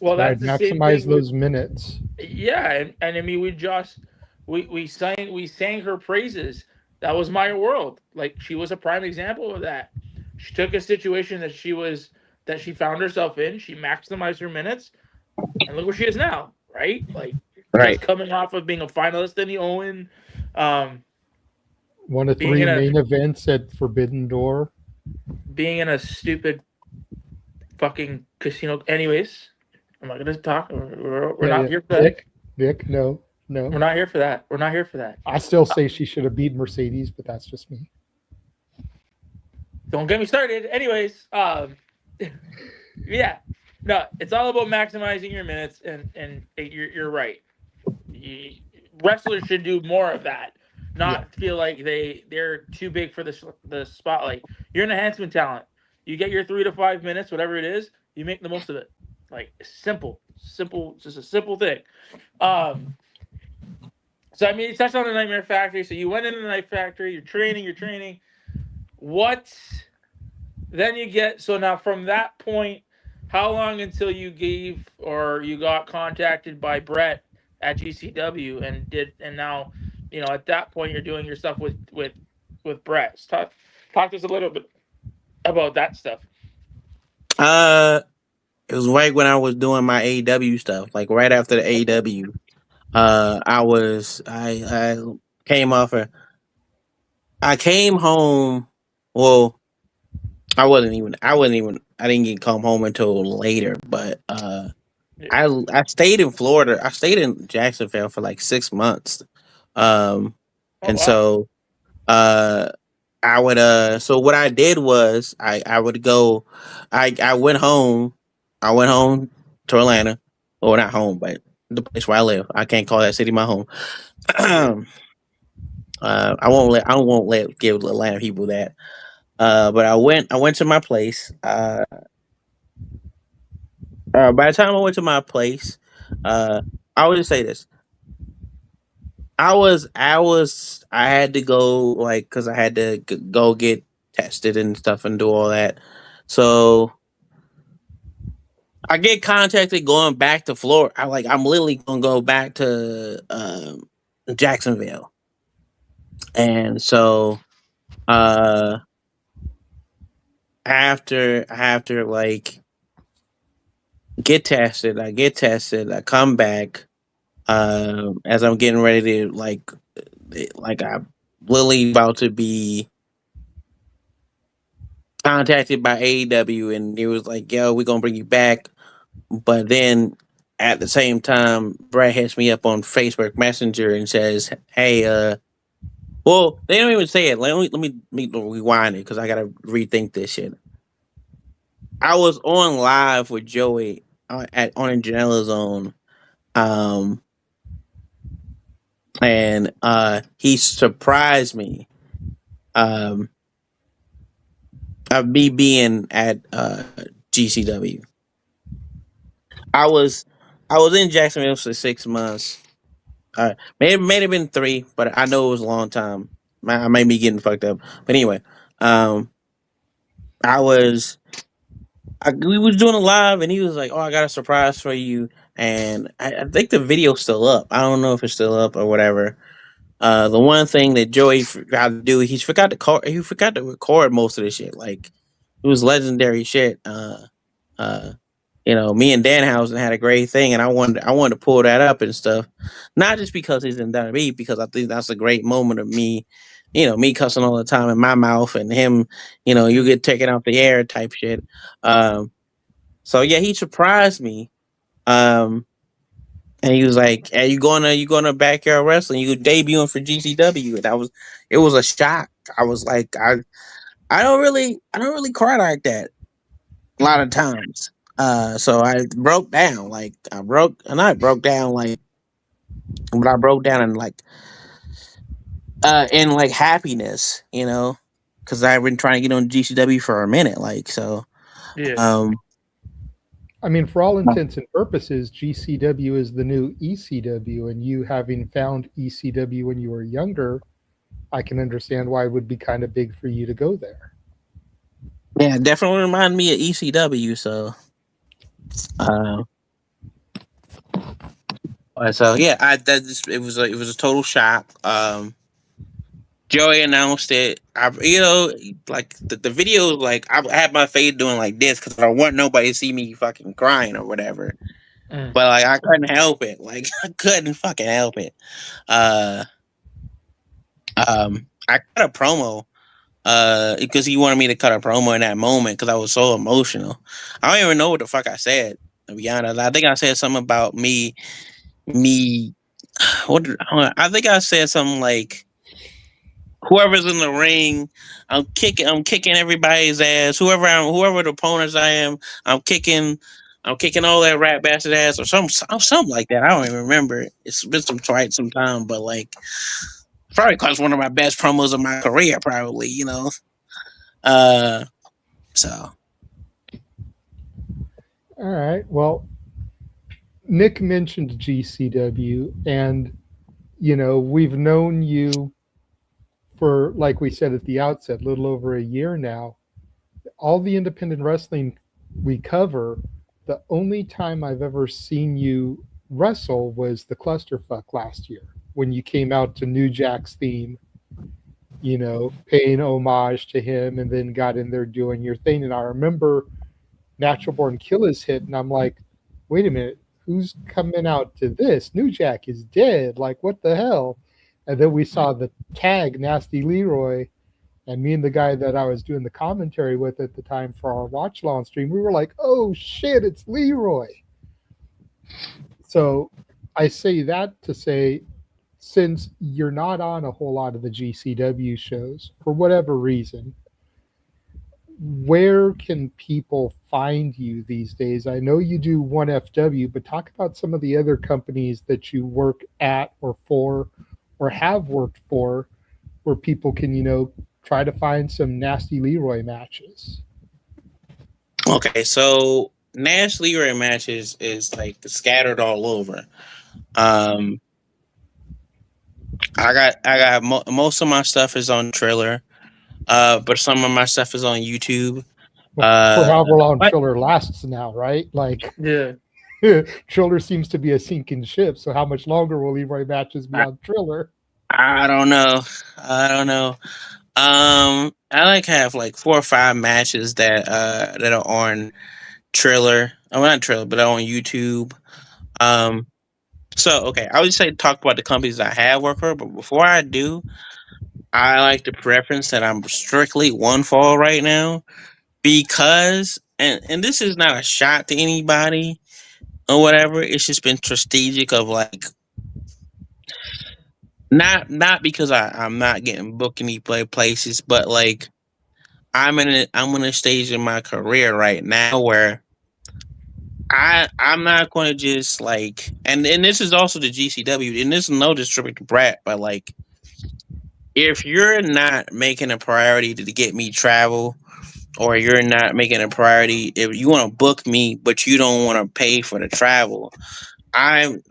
Well, Right, that's the same maximize thing those minutes. Yeah, and I mean, we sang her praises. That was my world. Like, she was a prime example of that. She took a situation that she found herself in. She maximized her minutes, and look where she is now. Right, like just coming off of being a finalist in the Owen. One of 3 main events at Forbidden Door. Being in a stupid fucking casino. Anyways, I'm not gonna talk. We're not here for that. Vic, no. We're not here for that. We're not here for that. I still say she should have beat Mercedes, but that's just me. Don't get me started. Anyways, yeah, no, it's all about maximizing your minutes, and you're right. Wrestlers should do more of that. Not feel like they're too big for the spotlight. You're an enhancement talent. You get your 3 to 5 minutes, whatever it is. You make the most of it. Like simple, just a simple thing. So I mean, you touched on the Nightmare Factory. So you went into the Night Factory. You're training. What? Then you get so now from that point, how long until you gave or you got contacted by Brett at GCW and now, at that point you're doing your stuff with Brett. Talk to us a little bit about that stuff. It was right when I was doing my AEW stuff, like right after the AEW. I came off I came home. Well, I didn't get come home until later, but I stayed in Florida. I stayed in Jacksonville for like 6 months. So I would so what I did was I would go I went home to Atlanta. Or not home, but the place where I live. I can't call that city my home. I won't give Atlanta people that. But I went to my place. By the time I went to my place, I would just say this. I had to go because I had to go get tested and stuff and do all that. So I get contacted going back to Florida. I'm literally gonna go back to Jacksonville, and so after like get tested, I come back as I'm getting ready to like I'm literally about to be contacted by AEW, and it was like, yo, we're gonna bring you back. But then at the same time, Brad hits me up on Facebook Messenger and says, hey, well, they don't even say it. Let me rewind it because I gotta rethink this shit. I was on live with Joey on Janela's Zone, and he surprised me of me being at GCW. I was in Jacksonville for 6 months. May have been 3, but I know it was a long time. I may be getting fucked up, but anyway, we was doing a live, and he was like, "Oh, I got a surprise for you," and I think the video's still up. I don't know if it's still up or whatever. The one thing that Joey forgot to do, he forgot to record most of the shit. Like it was legendary shit. Me and Danhausen had a great thing, and I wanted to pull that up and stuff. Not just because he's in WWE, because I think that's a great moment of me, me cussing all the time in my mouth, and him, you get taken off the air type shit. So yeah, he surprised me. And he was like, "Hey, you going to Backyard Wrestling? You debuting for GCW?" And it was a shock. I was like, I don't really cry like that a lot of times. So I broke down. I broke down but I broke down in happiness, because I've been trying to get on GCW for a minute, so. Yeah. I mean, for all intents and purposes, GCW is the new ECW, and you having found ECW when you were younger, I can understand why it would be kind of big for you to go there. Yeah, definitely remind me of ECW. So, so yeah, it was a total shock. Joey announced it. The video, I had my face doing like this because I don't want nobody to see me fucking crying or whatever. But I couldn't help it. I couldn't fucking help it. I cut a promo because he wanted me to cut a promo in that moment because I was so emotional. I don't even know what the fuck I said, to be honest. I think I said something about me. I think I said something like, whoever's in the ring, I'm kicking everybody's ass. Whoever the opponents I am, I'm kicking all that rat bastard ass or something like that. I don't even remember. It's been some time, but probably because one of my best promos of my career, probably, So. All right. Well, Nick mentioned GCW, and we've known you for, like we said at the outset, a little over a year now. All the independent wrestling we cover, the only time I've ever seen you wrestle was the Clusterfuck last year when you came out to New Jack's theme, paying homage to him, and then got in there doing your thing. And I remember Natural Born Killers hit, and I'm like, wait a minute, who's coming out to this? New Jack is dead. Like, what the hell? And then we saw the tag Nasty Leroy, and me and the guy that I was doing the commentary with at the time for our watch along stream, we were like, oh shit, it's Leroy. So I say that to say, since you're not on a whole lot of the GCW shows, for whatever reason, where can people find you these days? I know you do 1FW, but talk about some of the other companies that you work at or for or have worked for, where people can, try to find some Nasty Leroy matches. Okay, so Nasty Leroy matches is scattered all over. I got most of my stuff is on Triller, but some of my stuff is on YouTube. For however long But- Triller lasts now, right? Like, Yeah. Triller seems to be a sinking ship. So how much longer will Leroy matches be on Triller? I don't know. I like have like 4 or 5 matches that are on Triller. Oh, not Triller, but on YouTube. So okay, I would say talk about the companies I have worked for, but before I do, I like to preference that I'm strictly one fall right now because, and this is not a shot to anybody or whatever. It's just been strategic of like not because I'm not getting booked any places, but like I'm in a stage in my career right now where I'm not going to just like, and this is also the GCW, and this is no disrespect to Brat, but like if you're not making a priority to get me travel, or you're not making a priority, if you want to book me but you don't want to pay for the travel, I'm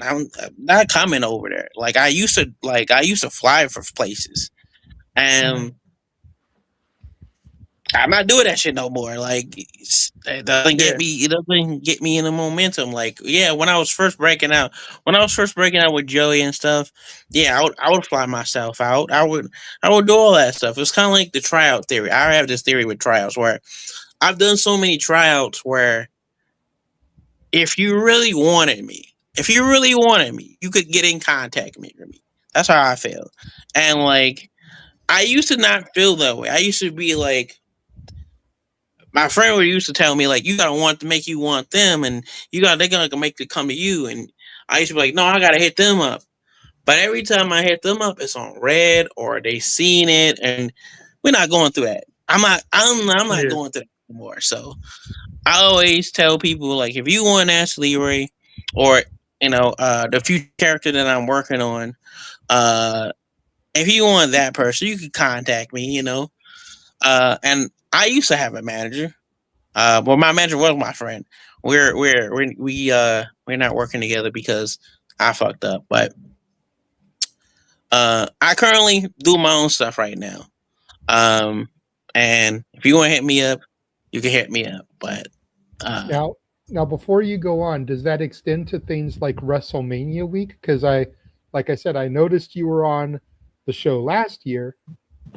not coming over there. Like I used to fly for places, and I'm not doing that shit no more. Like it doesn't get me. It doesn't get me in the momentum. Like when I was first breaking out, with Joey and stuff, I would fly myself out. I would do all that stuff. It's kind of like the tryout theory. I have this theory with tryouts where I've done so many tryouts where if you really wanted me, you could get in contact with me. That's how I feel. And like I used to not feel that way. I used to be like, my friend would used to tell me like, you gotta want to make you want them, and they're gonna make it come to you. And I used to be like, no, I gotta hit them up. But every time I hit them up, it's on red or they seen it, and we're not going through that. I'm not going through that anymore. So I always tell people like, if you want Nasty Leroy, or the future character that I'm working on, if you want that person, you can contact me. And I used to have a manager. Well, my manager was my friend. We're not working together because I fucked up. But I currently do my own stuff right now. And if you want to hit me up, you can hit me up. But Now, before you go on, does that extend to things like WrestleMania week? Because like I said, I noticed you were on the show last year,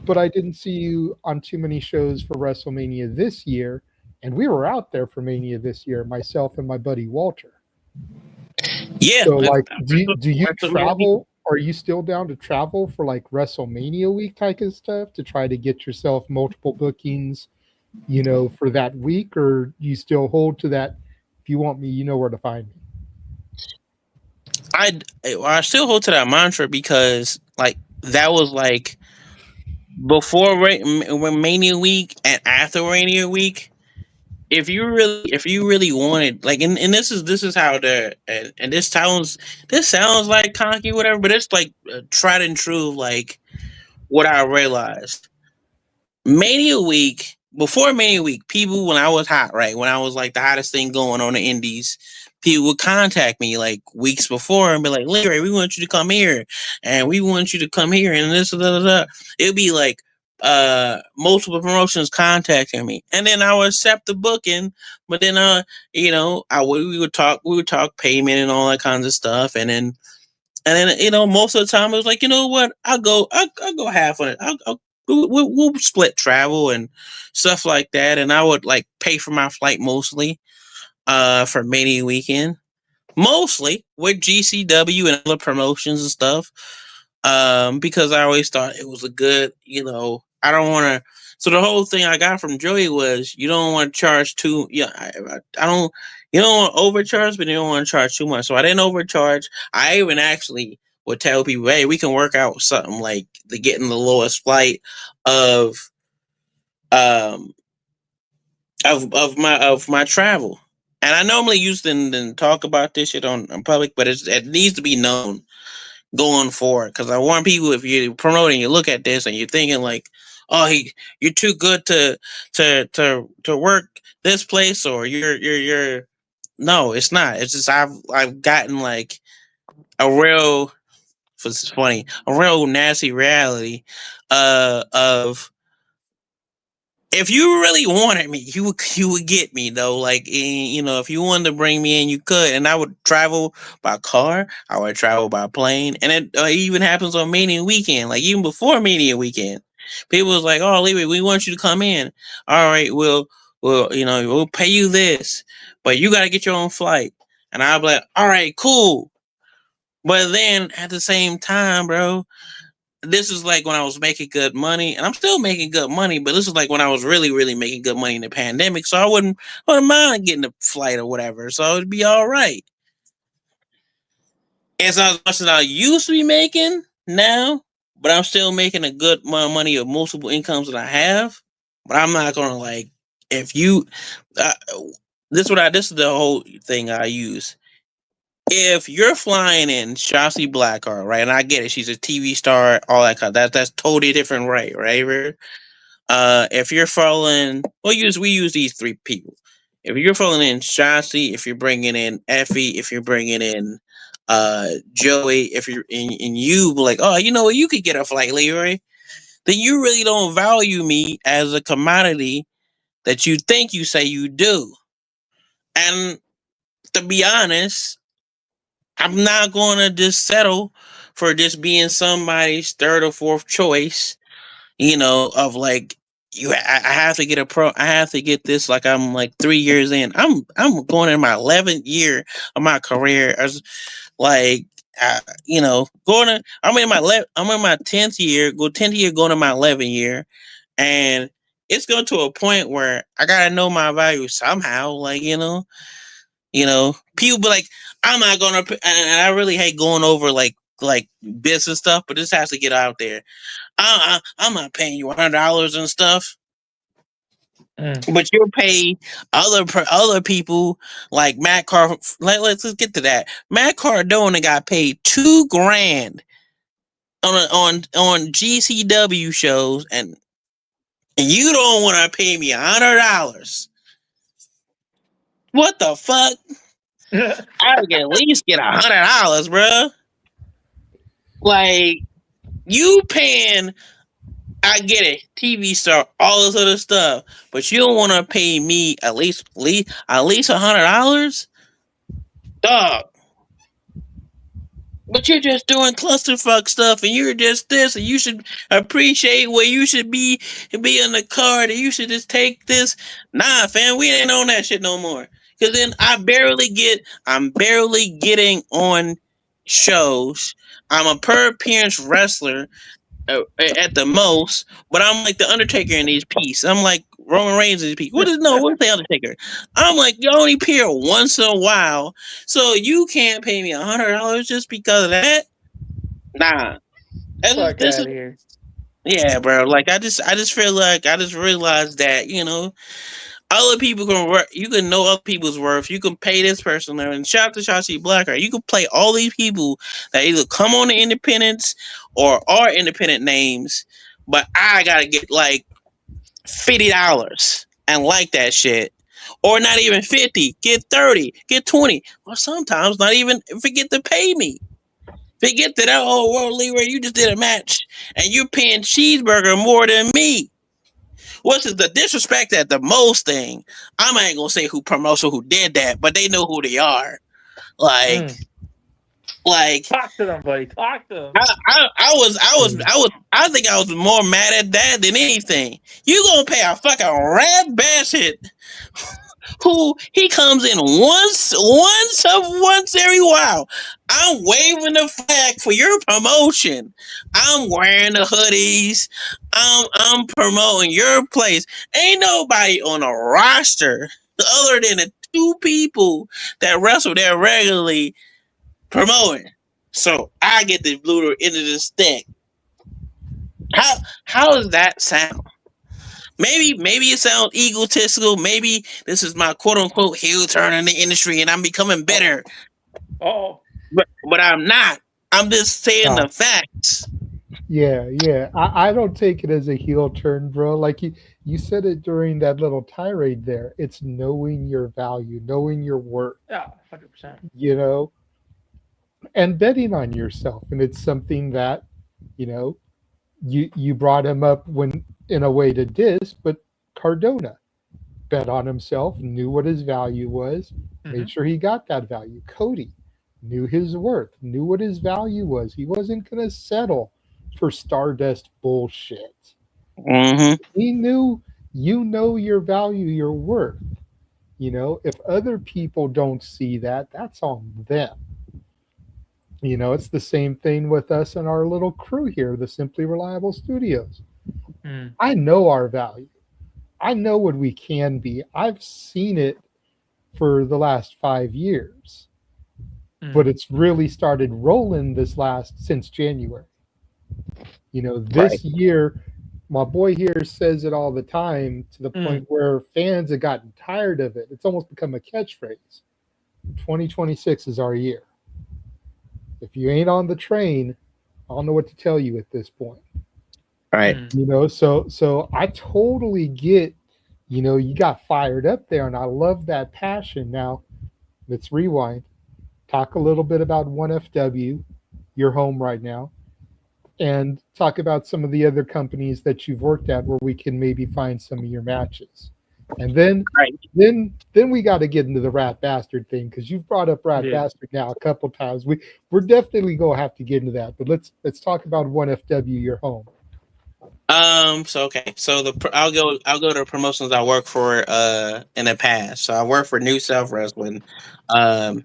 but I didn't see you on too many shows for WrestleMania this year. And we were out there for Mania this year, myself and my buddy Walter. Yeah. So, like, do you travel? Are you still down to travel for like WrestleMania week type of stuff to try to get yourself multiple bookings, for that week, or you still hold to that? If you want me, you know where to find me. I still hold to that mantra because like that was like before when Mania week and after Mania week. If you really wanted, like, and this is how and this sounds like conky whatever, but it's like tried and true, like what I realized. Mania week, before Mania week, people, when I was hot, right, when I was like the hottest thing going on the indies, people would contact me like weeks before and be like, Larry, we want you to come here, and we want you to come here, and this, it'd be like multiple promotions contacting me, and then I would accept the booking, but then we would talk payment and all that kinds of stuff, and then most of the time it was like, you know what, I'll go half on it. We'll split travel and stuff like that, and I would like pay for my flight mostly for Mania weekend, mostly with GCW and other promotions and stuff, because I always thought it was a good, I don't want to. So the whole thing I got from Joey was, you don't want to charge too. I don't. You don't want to overcharge, but you don't want to charge too much. So I didn't overcharge. I even actually would tell people, hey, we can work out something like getting the lowest flight of my travel. And I normally used to talk about this shit on public, but it needs to be known going forward, because I want people, if you're promoting, you look at this and you're thinking like, oh, you're too good to work this place, or you're no, it's not. It's just I've gotten like a real, it's funny, a real nasty reality of if you really wanted me, you would get me though. Like, if you wanted to bring me in, you could, and I would travel by car. I would travel by plane, and it even happens on Mania weekend. Like even before Mania weekend, people was like, "Oh, Leroy, we want you to come in. All right, we'll pay you this, but you got to get your own flight." And I'd be like, "All right, cool." But then at the same time, bro, this is like when I was making good money, and I'm still making good money, but this is like when I was really, really making good money in the pandemic, so I wouldn't mind getting a flight or whatever, so it'd be all right. It's not as much as I used to be making now, but I'm still making a good amount of money of multiple incomes that I have. But I'm not gonna like if you. This is the whole thing I use. If you're flying in Shotzi Blackheart, right, and I get it, she's a TV star, all that kind of, that's totally different, right? If you're following, we use these three people. If you're following in Shotzi, if you're bringing in Effie, if you're bringing in Joey, if you're in you like, oh, you know what, you could get a flight, Leroy, then you really don't value me as a commodity that you think you say you do. And to be honest, I'm not going to just settle for just being somebody's third or fourth choice, of like, I have to get I have to get this. Like I'm like 3 years in. I'm going in my 11th year of my career as like, I'm in my 10th year, 10th year going to my 11th year. And it's going to a point where I got to know my value somehow. Like, people be like, I'm not gonna, and I really hate going over like business stuff, but this has to get out there. I'm not paying you $100 and stuff, but you'll pay other people like Matt Car. Let's get to that. Matt Cardona got paid $2,000 on GCW shows, and you don't want to pay me $100. What the fuck? I would at least get $100, bro. Like, you paying, I get it, TV star, all this other stuff, but you don't want to pay me at least $100, dog. But you're just doing clusterfuck stuff, and you're just this, and you should appreciate where you should be in the card, and you should just take this. Nah, fam, we ain't on that shit no more. Because then I'm barely getting on shows. I'm a per appearance wrestler at the most, but I'm like the Undertaker in these pieces. I'm like Roman Reigns in these pieces. What's the Undertaker? I'm like, you only appear once in a while, so you can't pay me $100 just because of that. Nah, this is here. Yeah, bro. Like I just feel like I just realized that other people you can know other people's worth. You can pay this person there. And shout out to Shotzi Blackheart. You can play all these people that either come on the independents or are independent names, but I gotta get like $50 and like that shit. Or not even 50, get 30, get 20, or sometimes not even forget to pay me. Forget that, oh, well, Leroy, you just did a match and you're paying Cheeseburger more than me. Which is the disrespect at the most thing. I ain't gonna say who promotes or who did that, but they know who they are. Like talk to them, buddy. Talk to them. I think I was more mad at that than anything. You gonna pay a fucking rat bastard who he comes in once every while. I'm waving the flag for your promotion. I'm wearing the hoodies. I'm promoting your place. Ain't nobody on a roster other than the two people that wrestle there regularly promoting. So I get the blue end of the stick. How does that sound? Maybe it sounds egotistical. Maybe this is my quote unquote heel turn in the industry and I'm becoming better. But I'm not. I'm just saying the facts. Yeah. I don't take it as a heel turn, bro. Like you said it during that little tirade there. It's knowing your value, knowing your worth. Yeah, 100%. And betting on yourself. And it's something that, you brought him up when in a way to diss, but Cardona. Bet on himself, knew what his value was, made sure he got that value. Cody knew his worth, knew what his value was. He wasn't going to settle for Stardust bullshit. Mm-hmm. He knew you know your value, your worth. You know, if other people don't see that, that's on them. You know, it's the same thing with us and our little crew here, the Simply Reliable Studios. I know our value. I know what we can be. I've seen it for the last 5 years. But it's really started rolling since January. You know, this year, my boy here says it all the time to the point where fans have gotten tired of it. It's almost become a catchphrase. 2026 is our year. If you ain't on the train, I don't know what to tell you at this point. Right. You know, so I totally get, you know, you got fired up there, and I love that passion. Now, let's rewind. Talk a little bit about 1FW, your home right now, and talk about some of the other companies that you've worked at where we can maybe find some of your matches. And then we got to get into the Rat Bastard thing, because you've brought up Rat Bastard now a couple times. We're definitely gonna have to get into that. But let's talk about 1FW, your home. So I'll go to promotions I work for in the past. So I work for New South Wrestling. I'll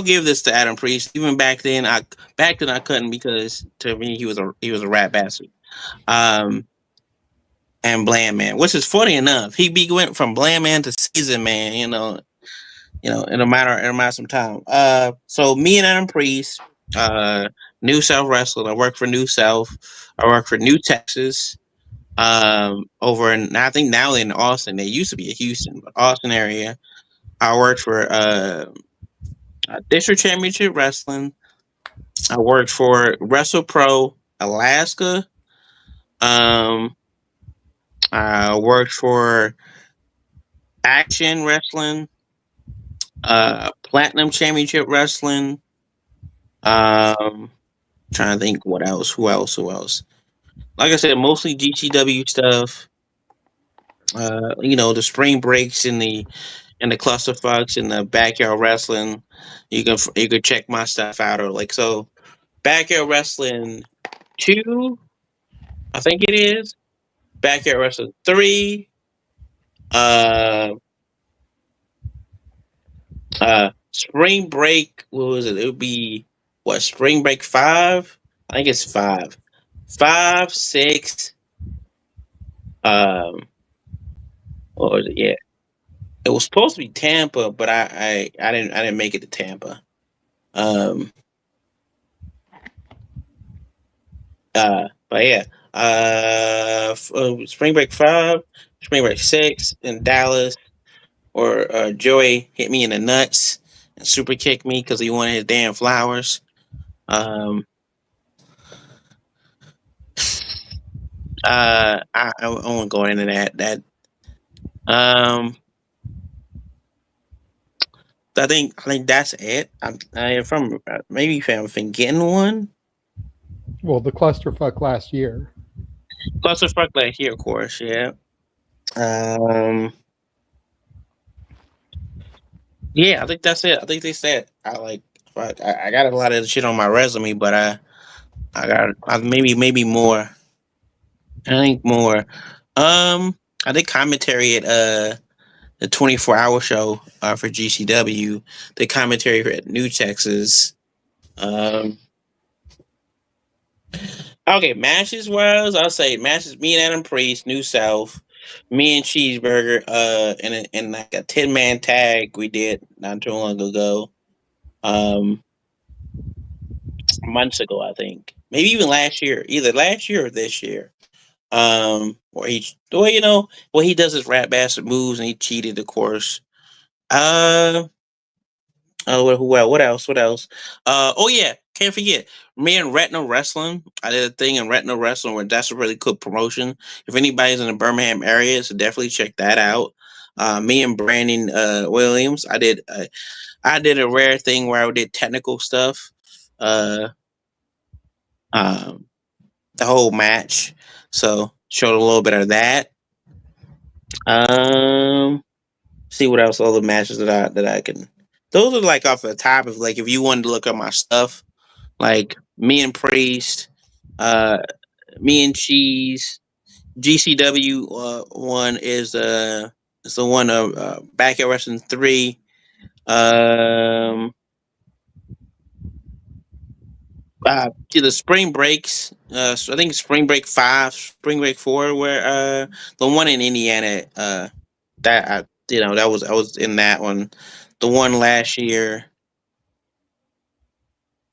give this to Adam Priest. Even back then I couldn't, because to me he was a rat bastard. And Bland Man, which is funny enough, he went from Bland Man to Season Man, in a matter of some time. So me and Adam Priest, New South Wrestling. I work for New South. I work for New Texas. Over in, I think now in Austin. They used to be a Houston, but Austin area. I worked for District Championship Wrestling. I worked for Wrestle Pro Alaska. I worked for Action Wrestling, Platinum Championship Wrestling. Trying to think what else. Who else? Like I said, mostly GCW stuff. The spring breaks in the clusterfucks and the backyard wrestling. You can check my stuff out, or Backyard Wrestling 2, I think it is. Backyard Wrestling 3. Spring Break, what was it? It would be Spring Break 5? I think it's 5. 5, 6. What was it? Yeah. It was supposed to be Tampa, but I didn't make it to Tampa. But yeah. Spring Break 5, Spring Break 6 in Dallas, or Joey hit me in the nuts and super kicked me because he wanted his damn flowers. I won't go into that. I think that's it. If I'm forgetting one. Well, the clusterfuck last year. Clusterfuck last year, of course. Yeah. Yeah, I think that's it. I think they said I got a lot of shit on my resume, but I got maybe more. I think more. I did commentary at the 24-hour show for GCW. The commentary at New Texas. Okay, matches wise, I'll say matches. Me and Adam Priest, New South. Me and Cheeseburger. In like a 10-man tag we did not too long ago. Months ago, I think. Maybe even last year. Either last year or this year. Where he does his rat bastard moves and he cheated, of course. What else? Oh yeah, can't forget me and Retinal Wrestling. I did a thing in Retinal Wrestling where that's a really cool promotion. If anybody's in the Birmingham area, so definitely check that out. Me and Brandon Williams. I did a rare thing where I did technical stuff. The whole match. So showed a little bit of that. See what else? Other matches that I can. Those are like off the top of like if you wanted to look up my stuff, like me and Priest, me and Cheese, GCW one is the one back at Wrestling 3. The spring breaks. So I think spring break 5, spring break 4, where the one in Indiana. That I was in that one. The one last year.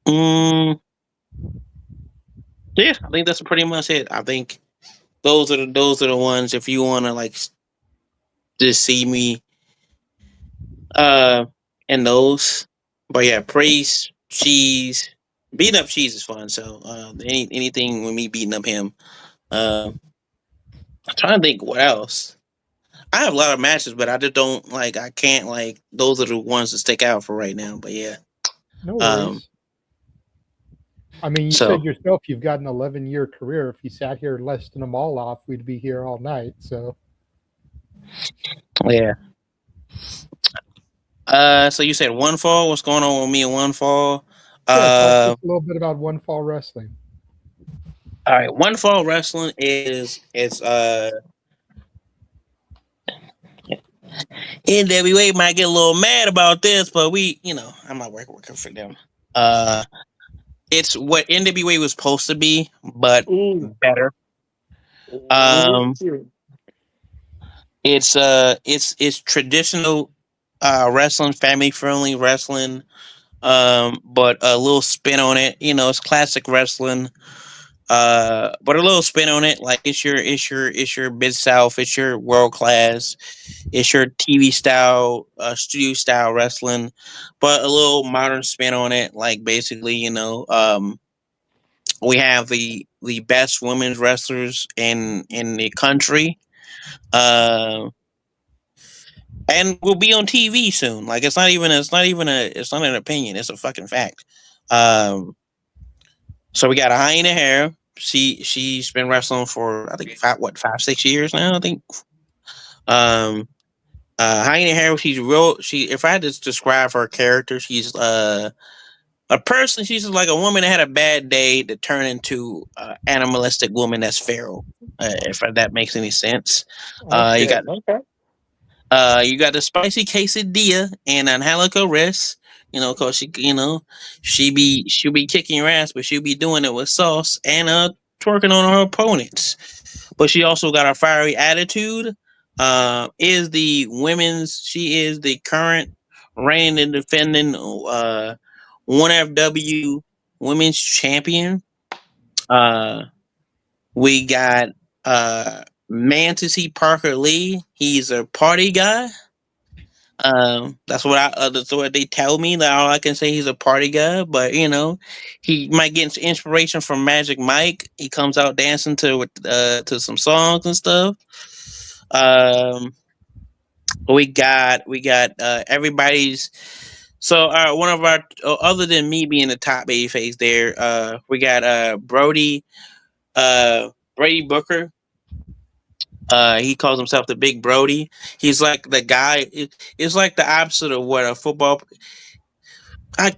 Yeah, I think that's pretty much it. I think those are the ones. If you want to like just see me, in those. But yeah, praise Cheese. Beating up Cheese is fun. So anything with me beating up him. I'm trying to think what else. I have a lot of matches, but I just don't like. I can't like. Those are the ones that stick out for right now. But yeah, No worries. I mean, you said yourself you've got an 11-year career. If you sat here listing them all off, we'd be here all night. So, yeah. So you said One Fall. What's going on with me and One Fall? Yeah, talk to us a little bit about One Fall Wrestling. All right, One Fall Wrestling it's NWA might get a little mad about this, but I'm not working for them. It's what NWA was supposed to be, but better. It's traditional wrestling, family friendly wrestling, but a little spin on it. It's classic wrestling, but a little spin on it. Like it's your Mid South, it's your world class, it's your TV style, studio style wrestling, but a little modern spin on it. Like basically, we have the best women's wrestlers in the country. And we'll be on TV soon. Like it's not an opinion. It's a fucking fact. So we got a Hyena Hair. She's been wrestling for I think 5-6 years now. I think. Hyena Hair. She's real. If I had to describe her character, she's a person. She's like a woman that had a bad day to turn into animalistic woman that's feral. If that makes any sense. You got the spicy quesadilla and Angelica Rest. Cause she'll be kicking your ass, but she'll be doing it with sauce and twerking on her opponents. But she also got a fiery attitude. She is the current reigning and defending 1FW women's champion. We got Mantis Parker Lee. He's a party guy. That's what they tell me. That all I can say, he's a party guy. But he might get inspiration from Magic Mike. He comes out dancing to some songs and stuff. We got everybody's. So one of our other than me being the top babyface there, we got Brady Booker. He calls himself the Big Brody. He's like the guy. It's like the opposite of what a football.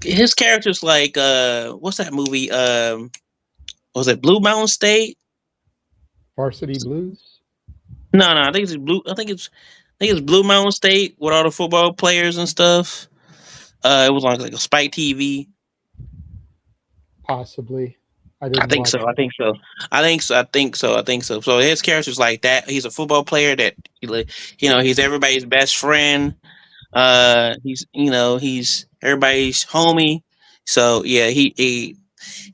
His character's like what's that movie? Was it Blue Mountain State? Varsity Blues? No, I think it's Blue. I think it's Blue Mountain State with all the football players and stuff. It was like a Spike TV. Possibly. I think so. So his character's like that. He's a football player that he's everybody's best friend. He's everybody's homie. So yeah, he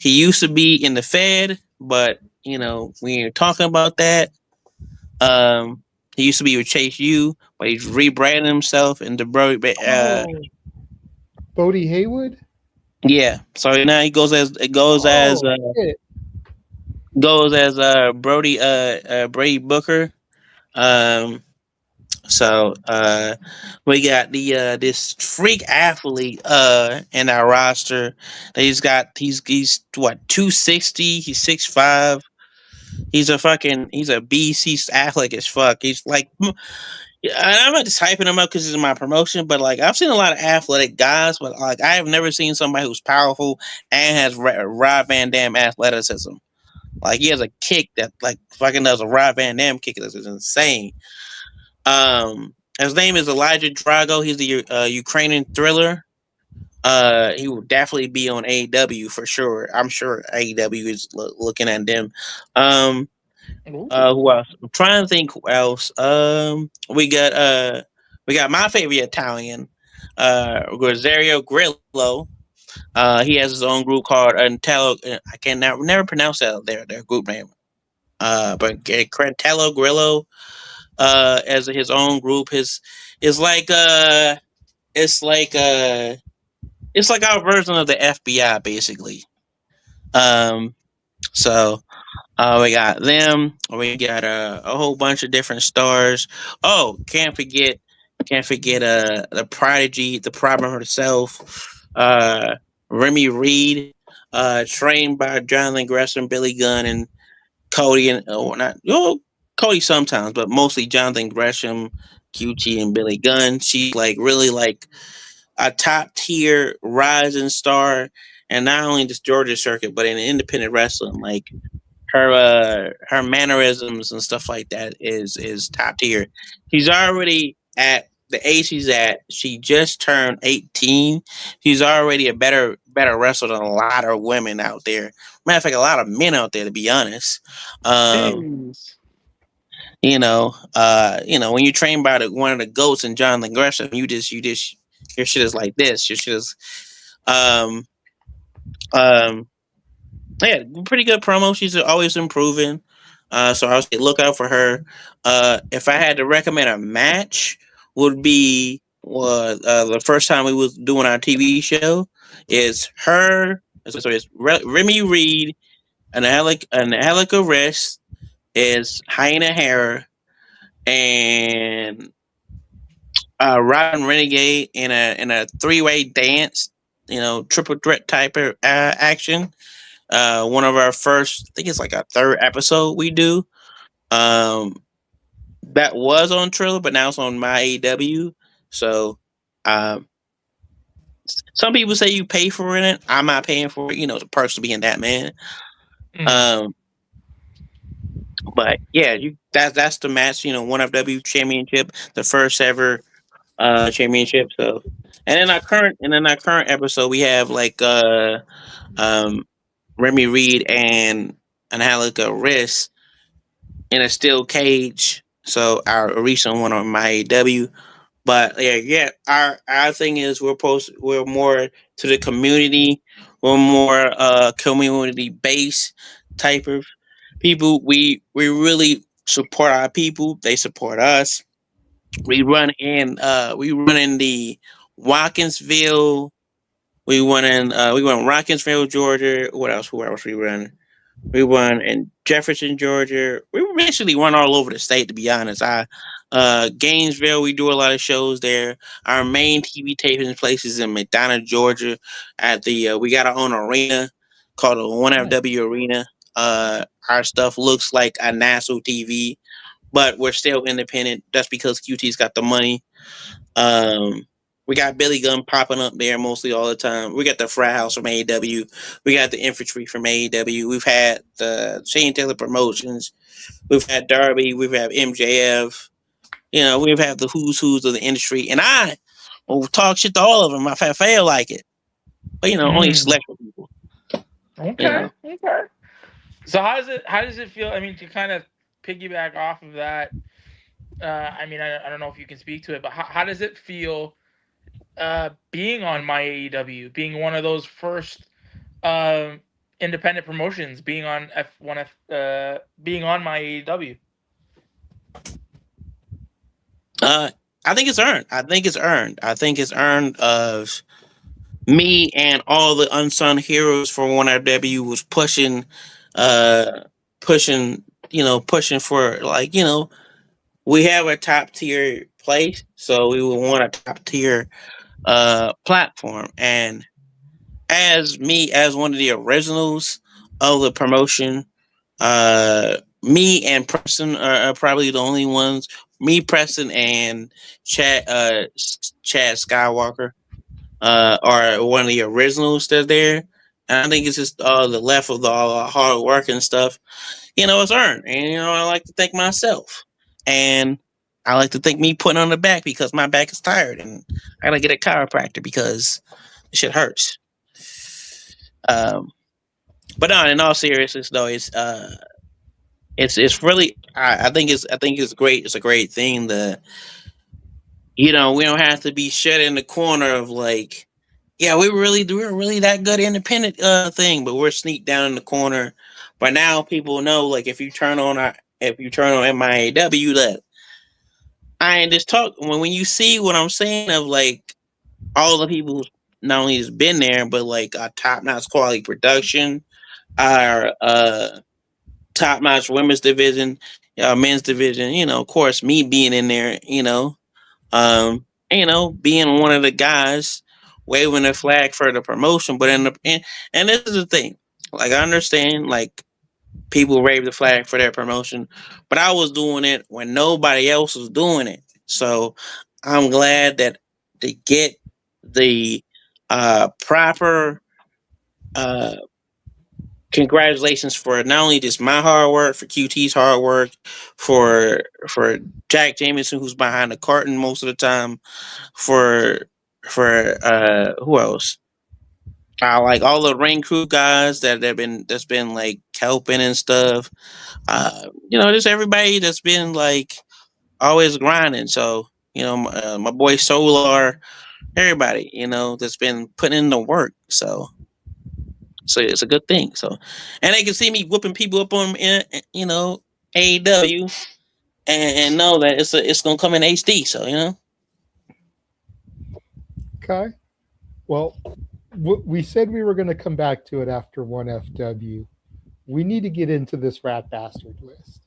used to be in the Fed, but we ain't talking about that. He used to be with Chase U, but he's rebranded himself into Bodie Haywood. Yeah, so now he goes as Brady Booker. So we got this freak athlete in our roster. He's what 260. He's 6'5". He's a BC athlete as fuck. He's like, I'm not just hyping him up because he's in my promotion, but like I've seen a lot of athletic guys, but like I have never seen somebody who's powerful and has Rob Van Dam athleticism. Like he has a kick that like fucking does a Rob Van Dam kick that is insane. His name is Elijah Drago. He's the Ukrainian Thriller. He will definitely be on AEW for sure. I'm sure AEW is looking at them. Who else? I'm trying to think who else. We got my favorite Italian, Rosario Grillo. He has his own group called Intello. I can never pronounce their group name. But Cratello Grillo, as his own group, it's like our version of the FBI, basically. So we got them. We got a whole bunch of different stars. Oh, can't forget the Prodigy, the problem herself, Remy Reed, trained by Jonathan Gresham, Billy Gunn, and Cody, and Cody sometimes, but mostly Jonathan Gresham, QT, and Billy Gunn. She's like really like a top tier rising star, and not only just Georgia circuit, but in independent wrestling, like her mannerisms and stuff like that is top tier. She's already at the age she's at. She just turned 18. She's already a better wrestler than a lot of women out there. Matter of fact, a lot of men out there, to be honest. When you train by one of the goats in Jonathan Gresham, your shit is like this. Your shit is yeah, pretty good promo. She's always improving. So I'll say look out for her. If I had to recommend a match, would be the first time we was doing our TV show. Is her. So it's Remy Reed, an Alika Rest, is Hyena Hera, and Robin Renegade in a 3-way dance, triple threat type of action. One of our first, I think it's like our third episode we do. That was on Triller, but now it's on my AEW. So, some people say you pay for it. I'm not paying for it. The perks of being that man. But yeah, that's the match. One FW championship, the first ever championship. So, and in our current episode, we have like Remy Reed and Angelica Riss in a steel cage. So our recent one on my AEW. But yeah, our thing is we're more to the community. We're more community based type of people. We really support our people. They support us. We run in the Watkinsville. We went Watkinsville, Georgia. Who else we run? We won in Jefferson, Georgia. We basically run all over the state, to be honest. Gainesville, we do a lot of shows there. Our main TV taping place is in McDonough, Georgia. We got our own arena called the 1FW Arena. Our stuff looks like a national TV, but we're still independent. That's because QT's got the money. We got Billy Gunn popping up there mostly all the time. We got the Frat House from AEW. We got the Infantry from AEW. We've had the Shane Taylor Promotions. We've had Darby. We've had MJF. We've had the who's of the industry. And I will talk shit to all of them if I feel like it. But, only select people. Okay. Okay. So how does it feel? I mean, to kind of piggyback off of that, I don't know if you can speak to it, but how does it feel being on my AEW, being one of those first independent promotions, being on being on my AEW? I think it's earned. I think it's earned of me and all the unsung heroes for 1FW was pushing for we have a top tier place, so we would want a top tier platform. And as one of the originals of the promotion, Me and Preston are probably the only ones. Me, Preston, and Chad Skywalker are one of the originals that's there. And I think it's just the left of all the hard work and stuff. It's earned. And I like to thank myself. And I like to thank me putting on the back because my back is tired and I gotta get a chiropractor because shit hurts. But no, in all seriousness though, it's really I think it's great. It's a great thing that we don't have to be shut in the corner of like, yeah, we're really that good independent thing, but we're sneaked down in the corner. But now people know, like, if you turn on MIAW, that I ain't just talk when you see what I'm saying of like all the people who not only has been there, but like top notch quality production, our top notch women's division, men's division. Of course, me being in there, being one of the guys waving the flag for the promotion. But and this is the thing, like I understand, like people wave the flag for their promotion, but I was doing it when nobody else was doing it. So I'm glad that they get the proper congratulations for not only just my hard work, for QT's hard work, for Jack Jameson, who's behind the curtain most of the time, for who else? Like all the ring crew guys that's been like helping and stuff. Just everybody that's been like always grinding. So my boy Solar, everybody that's been putting in the work. So it's a good thing. So, and they can see me whooping people up on AEW, and know that it's gonna come in HD. So Okay. Well, we said we were going to come back to it after 1FW. We need to get into this rat bastard list.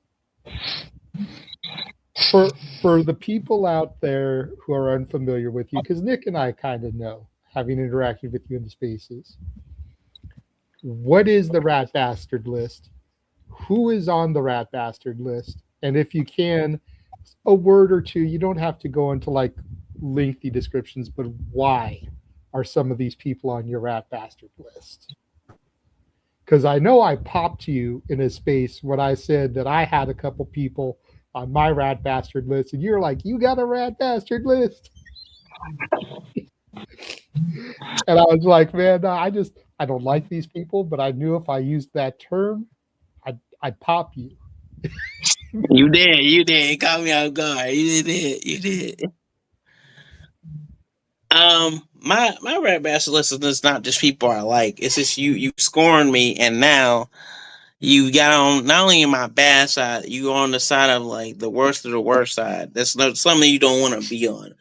For the people out there who are unfamiliar with you, because Nick and I kind of know, having interacted with you in the spaces. What is the rat bastard list? Who is on the rat bastard list? And if you can, a word or two. You don't have to go into like lengthy descriptions, but why are some of these people on your rat bastard list? Because I know I popped you in a space when I said that I had a couple people on my rat bastard list, and you're like, you got a rat bastard list? And I was like, man, no, I don't like these people, but I knew if I used that term, I'd pop you. You did. Caught me off guard. You did. My red bastard list is not just people I like. It's just you scorned me, and now you got on not only in my bad side, you on the side of like the worst of the worst side. That's something you don't want to be on.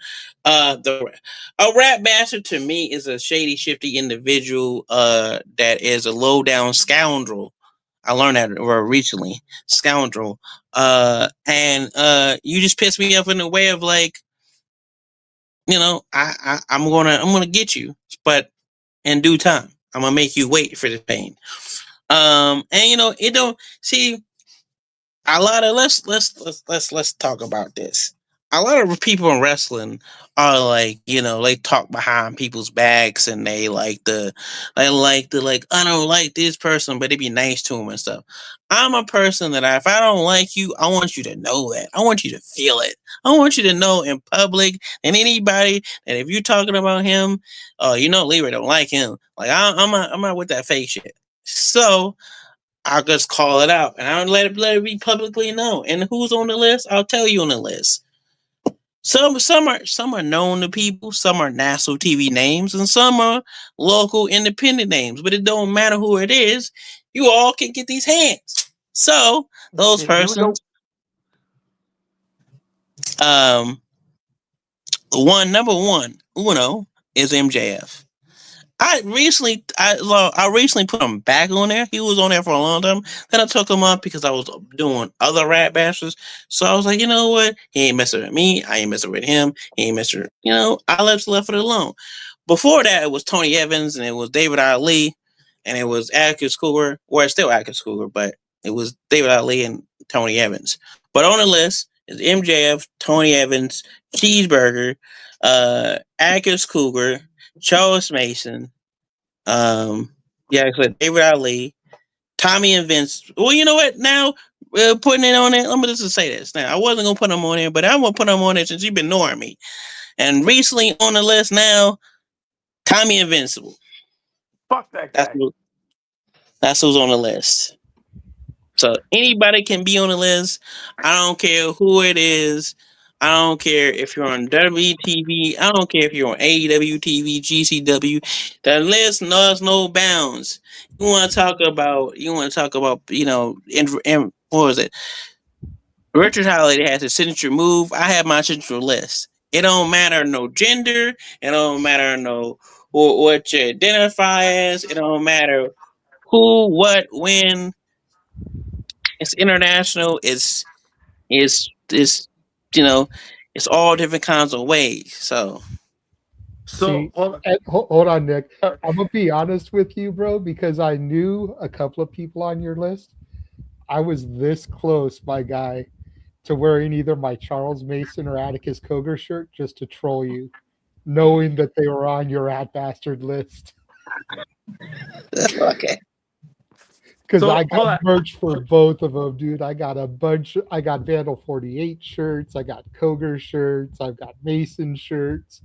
A rat bastard to me is a shady, shifty individual that is a low down scoundrel. I learned that recently, scoundrel. And you just pissed me off in a way of like, I'm gonna get you, but in due time, I'm gonna make you wait for the pain. And it don't see a lot of let's talk about this. A lot of people in wrestling are like, they talk behind people's backs and they like I don't like this person, but they be nice to them and stuff. I'm a person that if I don't like you, I want you to know that. I want you to feel it. I want you to know in public and anybody that if you're talking about him, Leroy don't like him. Like I'm not with that fake shit. So I'll just call it out and I'll let it be publicly known. And who's on the list? I'll tell you on the list. Some are known to people, some are national TV names, and some are local independent names. But it don't matter who it is, you all can get these hands. So those persons, number one, Uno is MJF. I recently put him back on there. He was on there for a long time. Then I took him up because I was doing other rat bastards. So I was like, you know what? He ain't messing with me. I ain't messing with him. He ain't messing with, I left it alone. Before that, it was Tony Evans and it was David Ali and it was Atticus Cougar. Well, it's still Atticus Cougar, but It was David Ali and Tony Evans. But on the list is MJF, Tony Evans, Cheeseburger, Agus Cougar, Charles Mason, David Ali, Tommy and Vince. Well, you know what? Now putting it on there, let me just say this. Now I wasn't gonna put them on there, but I'm gonna put them on there since you've been ignoring me. And recently on the list now, Tommy Invincible. Fuck that guy. That's who's on the list. So anybody can be on the list. I don't care who it is. I don't care if you're on WTV. I don't care if you're on AEW TV, GCW. The list knows no bounds. You want to talk about, and what was it? Richard Holiday has his signature move. I have my signature list. It don't matter no gender. It don't matter no what you identify as. It don't matter who, what, when. It's international. It's all different kinds of ways. So See, hold on, Nick. I'm gonna be honest with you, bro, because I knew a couple of people on your list. I was this close, my guy, to wearing either my Charles Mason or Atticus Cogar shirt just to troll you, knowing that they were on your Rat Bastard list. Okay. Because I got merch for both of them, dude. I got a bunch. I got Vandal 48 shirts. I got Cogar shirts. I've got Mason shirts.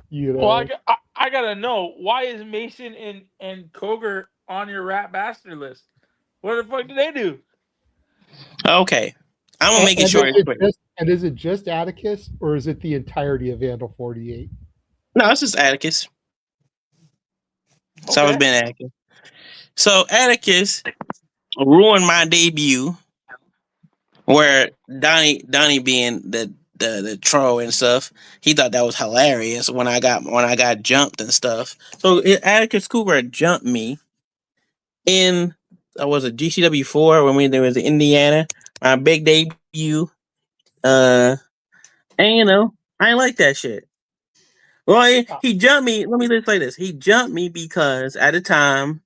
You know. Well, I gotta know, why is Mason and Cogar on your Rat Bastard list? What the fuck did they do? Okay, I'm gonna make it short and quick. And is it just Atticus, or is it the entirety of Vandal 48? No, it's just Atticus. It's always been Atticus. So Atticus ruined my debut, where Donnie being the troll and stuff, he thought that was hilarious when I got jumped and stuff. So Atticus Cooper jumped me in was it GCW 4 when there was in Indiana, my big debut. And I ain't like that shit. Well, he jumped me. Let me just say this: he jumped me because at the time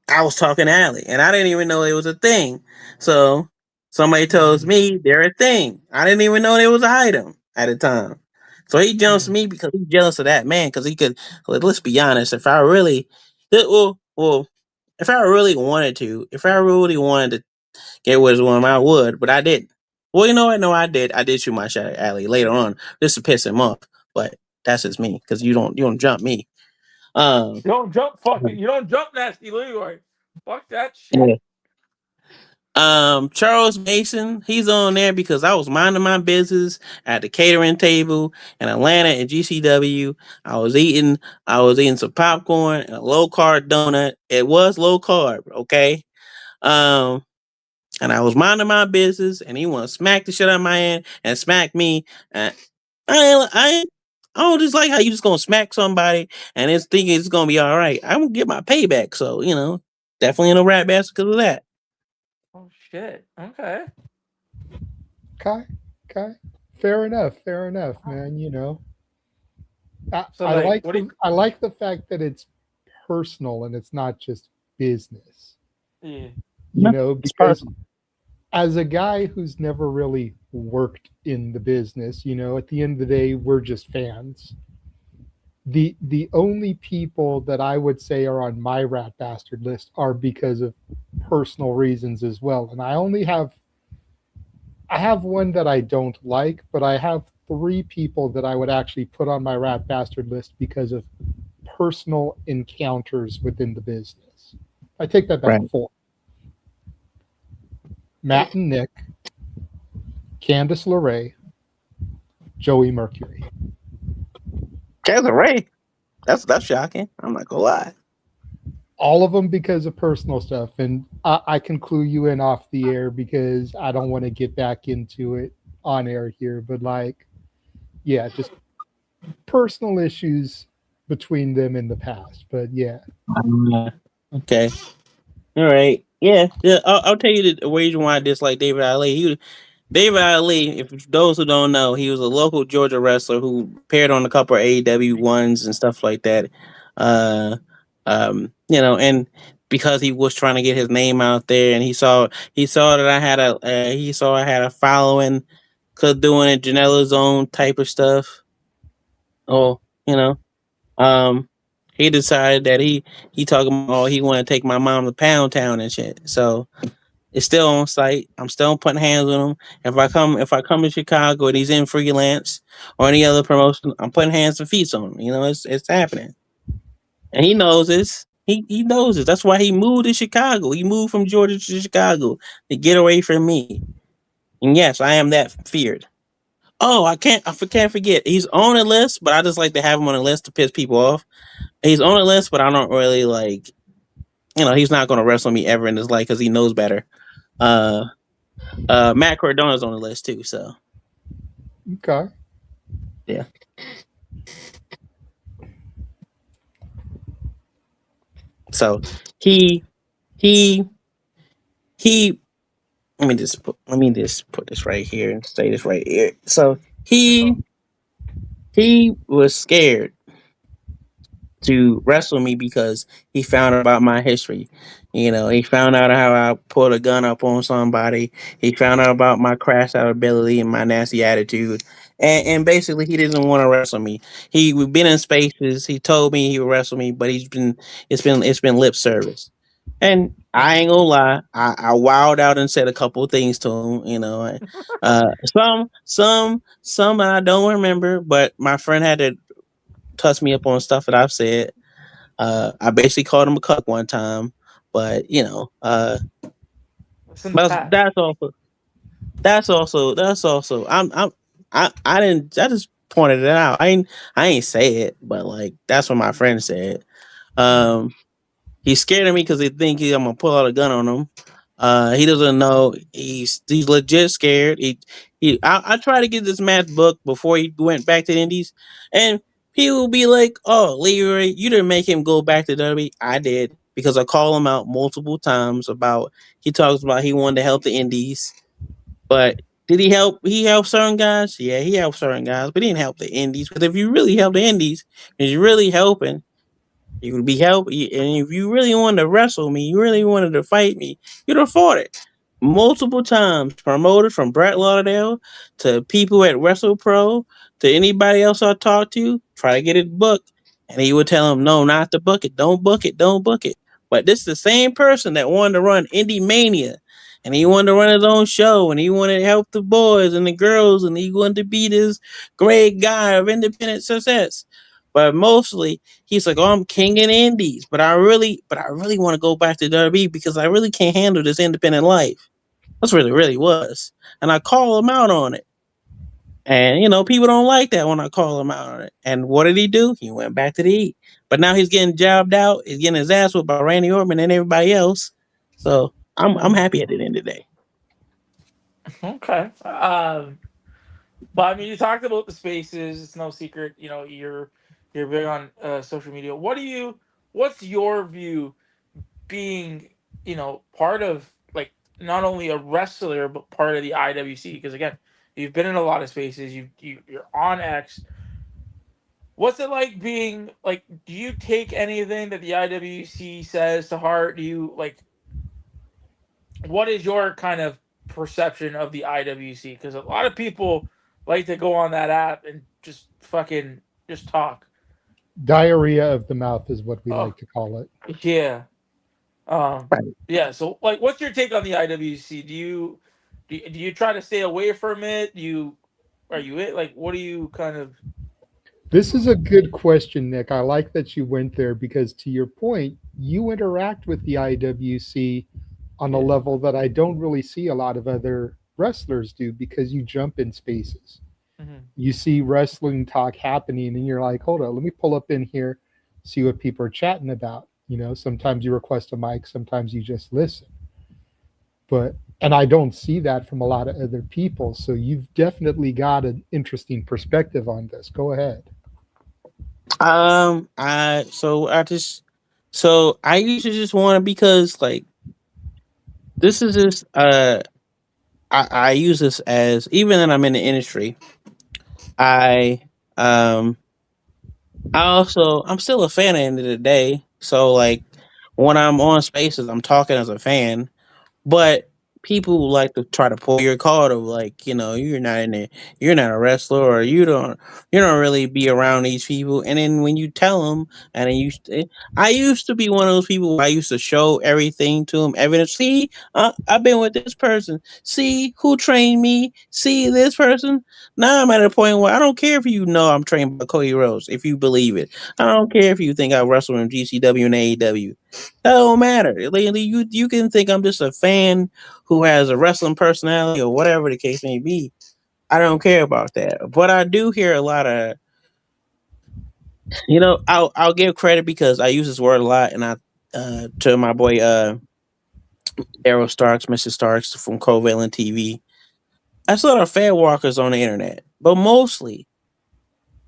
I was talking to Allie, and I didn't even know it was a thing. So somebody tells me they're a thing. I didn't even know there was an item at the time. So he jumps me because he's jealous of that man. Because he could. Let's be honest. If I really, if I really wanted to get with one, I would, but I didn't. Well, you know what? No, I did. I did shoot my shot at Allie later on just to piss him off. But that's just me because you don't jump me. You don't jump Nasty Leroy. Fuck that shit. Yeah. Charles Mason, he's on there because I was minding my business at the catering table in Atlanta at GCW. I was eating some popcorn and a low carb donut. It was low carb, okay? And I was minding my business, and he want to smack the shit out of my hand and smack me. And I don't just like how you just gonna smack somebody and it's thinking it's gonna be all right. I'm gonna get my payback. So definitely in a rat basket because of that. Oh shit. Okay. Okay. Fair enough, man. I like the fact that it's personal and it's not just business. Yeah. Because as a guy who's never really worked in the business, at the end of the day, we're just fans. The only people that I would say are on my Rat Bastard list are because of personal reasons as well. And I have one that I don't like, but I have 3 people that I would actually put on my Rat Bastard list because of personal encounters within the business. I take that back 4. Matt and Nick, Candice LeRae, Joey Mercury. Candice LeRae? That's shocking. I'm not gonna lie. All of them because of personal stuff, and I can clue you in off the air because I don't want to get back into it on air here. But just personal issues between them in the past. But yeah. Okay. All right. Yeah. I'll tell you the reason why I dislike David Ali. David Ali, if those who don't know, he was a local Georgia wrestler who appeared on a couple of AEW ones and stuff like that. And because he was trying to get his name out there, and he saw that I had a following, cause doing a Janela Zone type of stuff. Oh, you know, um, he decided that he talking about, oh, he want to take my mom to Pound Town and shit. So it's still on site. I'm still putting hands on him. If I come to Chicago and he's in freelance or any other promotion, I'm putting hands and feet on him. It's happening, and he knows this. He knows this. That's why he moved to Chicago. He moved from Georgia to Chicago to get away from me. And yes, I am that feared. Oh, can't forget. He's on a list, but I just like to have him on a list to piss people off. He's on a list, but I don't really like. He's not going to wrestle me ever in his life because he knows better. Uh, Matt Cardona's on the list too, so Okay. yeah. So he. Let me just put this right here and say this right here. So he was scared to wrestle me because he found out about my history. He found out how I pulled a gun up on somebody. He found out about my crash out ability and my nasty attitude. And basically he didn't want to wrestle me. We've been in spaces. He told me he would wrestle me, but it's been lip service. And I ain't gonna lie, I wowed out and said a couple of things to him, some I don't remember, but my friend had to touch me up on stuff that I've said. I basically called him a cuck one time, but that's also I just pointed it out. I ain't say it, but like that's what my friend said. He's scared of me because he think I'm gonna pull out a gun on him. He doesn't know he's legit scared. I tried to get this match booked before he went back to the Indies, and he will be like, "Oh, Leroy, you didn't make him go back to WWE." I did because I call him out multiple times about. He talks about he wanted to help the Indies, but did he help? He helped certain guys. Yeah, he helped certain guys, but he didn't help the Indies. Because if you really help the Indies, and you're really helping. You would be helping, and if you really wanted to wrestle me, you really wanted to fight me, you'd have fought it multiple times. Promoted from Brett Lauderdale to people at WrestlePro to anybody else I talked to, try to get it booked, and he would tell him, "No, not to book it. Don't book it. Don't book it." But this is the same person that wanted to run Indie Mania, and he wanted to run his own show, and he wanted to help the boys and the girls, and he wanted to be this great guy of independent success. But mostly, he's like, "Oh, I'm king in indies, but I really want to go back to WWE because I really can't handle this independent life." That's really was, and I call him out on it. And people don't like that when I call him out on it. And what did he do? He went back to the E. But now he's getting jobbed out. He's getting his ass whipped by Randy Orton and everybody else. So I'm happy at the end of the day. Okay. But I mean, you talked about the spaces. It's no secret. You're big on social media. What's your view being, part of like not only a wrestler but part of the IWC? Because again, you've been in a lot of spaces. You're on X. What's it like being like? Do you take anything that the IWC says to heart? Do you like? What is your kind of perception of the IWC? Because a lot of people like to go on that app and just fucking just talk. Diarrhea of the mouth is what we like to call it. Yeah. Yeah. So, like, what's your take on the IWC? Do you try to stay away from it? Are you it? Like, what do you kind of? This is a good question, Nick. I like that you went there because, to your point, you interact with the IWC on a level that I don't really see a lot of other wrestlers do because you jump in spaces. You see wrestling talk happening and you're like, hold on, let me pull up in here, see what people are chatting about. Sometimes you request a mic, sometimes you just listen. And I don't see that from a lot of other people. So you've definitely got an interesting perspective on this. Go ahead. I usually just want to, because like this is just I use this as, even that I'm in the industry, I'm still a fan at the end of the day. So like when I'm on spaces, I'm talking as a fan, but people like to try to pull your card of like, you're not in there, you're not a wrestler, or you don't really be around these people. And then when you tell them, and I used to be one of those people. I used to show everything to them, evidence. See, I've been with this person. See who trained me. See this person. Now I'm at a point where I don't care if you know I'm trained by Cody Rhodes. If you believe it, I don't care if you think I wrestle in GCW and AEW. That don't matter. You can think I'm just a fan who has a wrestling personality or whatever the case may be. I don't care about that. But I do hear a lot of, I'll give credit because I use this word a lot, and I to my boy Daryl Starks, Mr. Starks from Covalent TV. I saw a lot of fair walkers on the internet, but mostly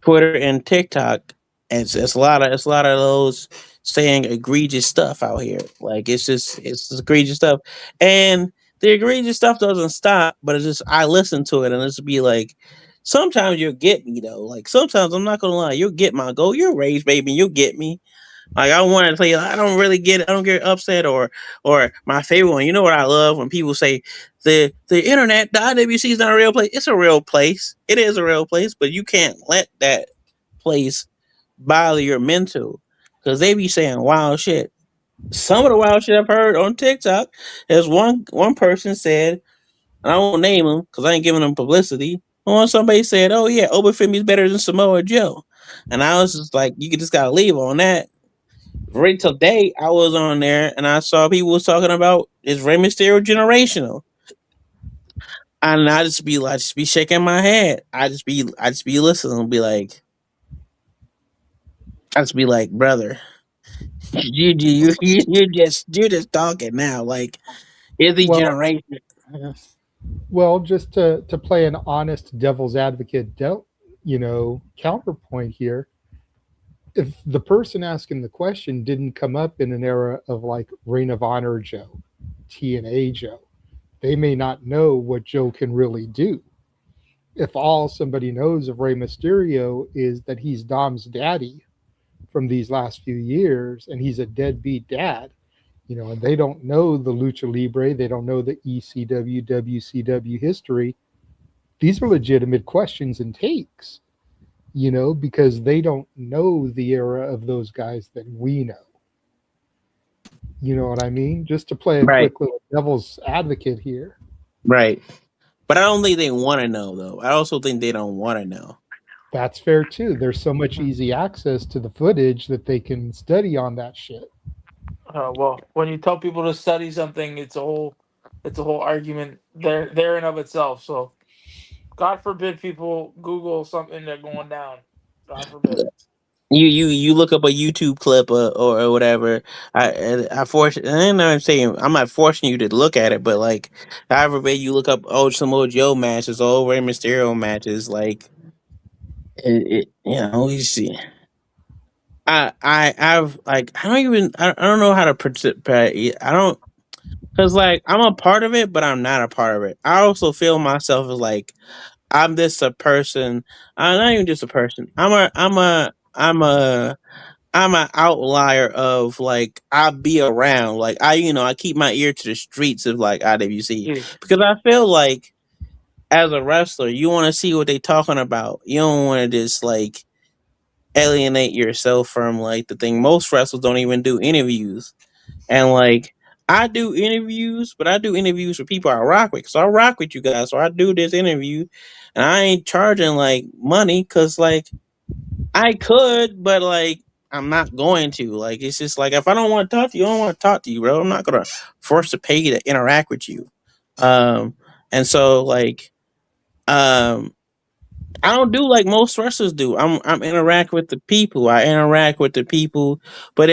Twitter and TikTok. And it's a lot of those saying egregious stuff out here. Like it's egregious stuff, and the egregious stuff doesn't stop. But it's just I listen to it, and it's be like sometimes you'll get me though. Like sometimes I'm not gonna lie, you'll get my go. You're raised, baby, and you'll get me. Like I want to tell you, I don't really get it. I don't get upset or my favorite one. You know what I love when people say the internet, the IWC is not a real place. It's a real place. It is a real place, but you can't let that place bother your mental because they be saying wild shit. Some of the wild shit I've heard on TikTok is one person said, and I won't name him because I ain't giving him publicity. When somebody said, "Oh yeah, Obafemi is better than Samoa Joe," and I was just like, "You just gotta leave on that." Right today, I was on there and I saw people was talking about is Rey Mysterio generational, and I just be shaking my head. I just be listening and be like, I just be like, brother, you're just talking now. Like, is he Well, generation? well, just to play an honest devil's advocate, counterpoint here. If the person asking the question didn't come up in an era of like Reign of Honor Joe, TNA Joe, they may not know what Joe can really do. If all somebody knows of Rey Mysterio is that he's Dom's daddy from these last few years and he's a deadbeat dad, and they don't know the Lucha Libre, they don't know the ECW, WCW history, these are legitimate questions and takes, because they don't know the era of those guys that we know. You know what I mean? Just to play a Right, quick little devil's advocate here. right. But I don't think they want to know though. I also think they don't want to know. That's fair too. There's so much easy access to the footage that they can study on that shit. Well, when you tell people to study something, it's a whole argument there in of itself. So, God forbid people Google something they're going down. God forbid. You look up a YouTube clip or whatever. I'm not forcing you to look at it, but like however way you look up some old Joe matches, old Rey Mysterio matches, like you see. I've like I don't know how to participate. I don't because like I'm a part of it, but I'm not a part of it. I also feel myself as like I'm just a person. I'm not even just a person. I'm an outlier of like I be around like I keep my ear to the streets of like IWC Yeah. because I feel like as a wrestler you want to see what they talking about. You don't want to just like alienate yourself from like the thing. Most wrestlers don't even do interviews, and like I do interviews, but I do interviews for people I rock with. So I rock with you guys, so I do this interview, and I ain't charging like money because like I could, but like I'm not going to. Like it's just like if I don't want to talk to you, I don't want to talk to you, bro. I'm not gonna force to pay you to interact with you. Um, and so like um, I don't do like most wrestlers do. I'm interact with the people. I interact with the people. But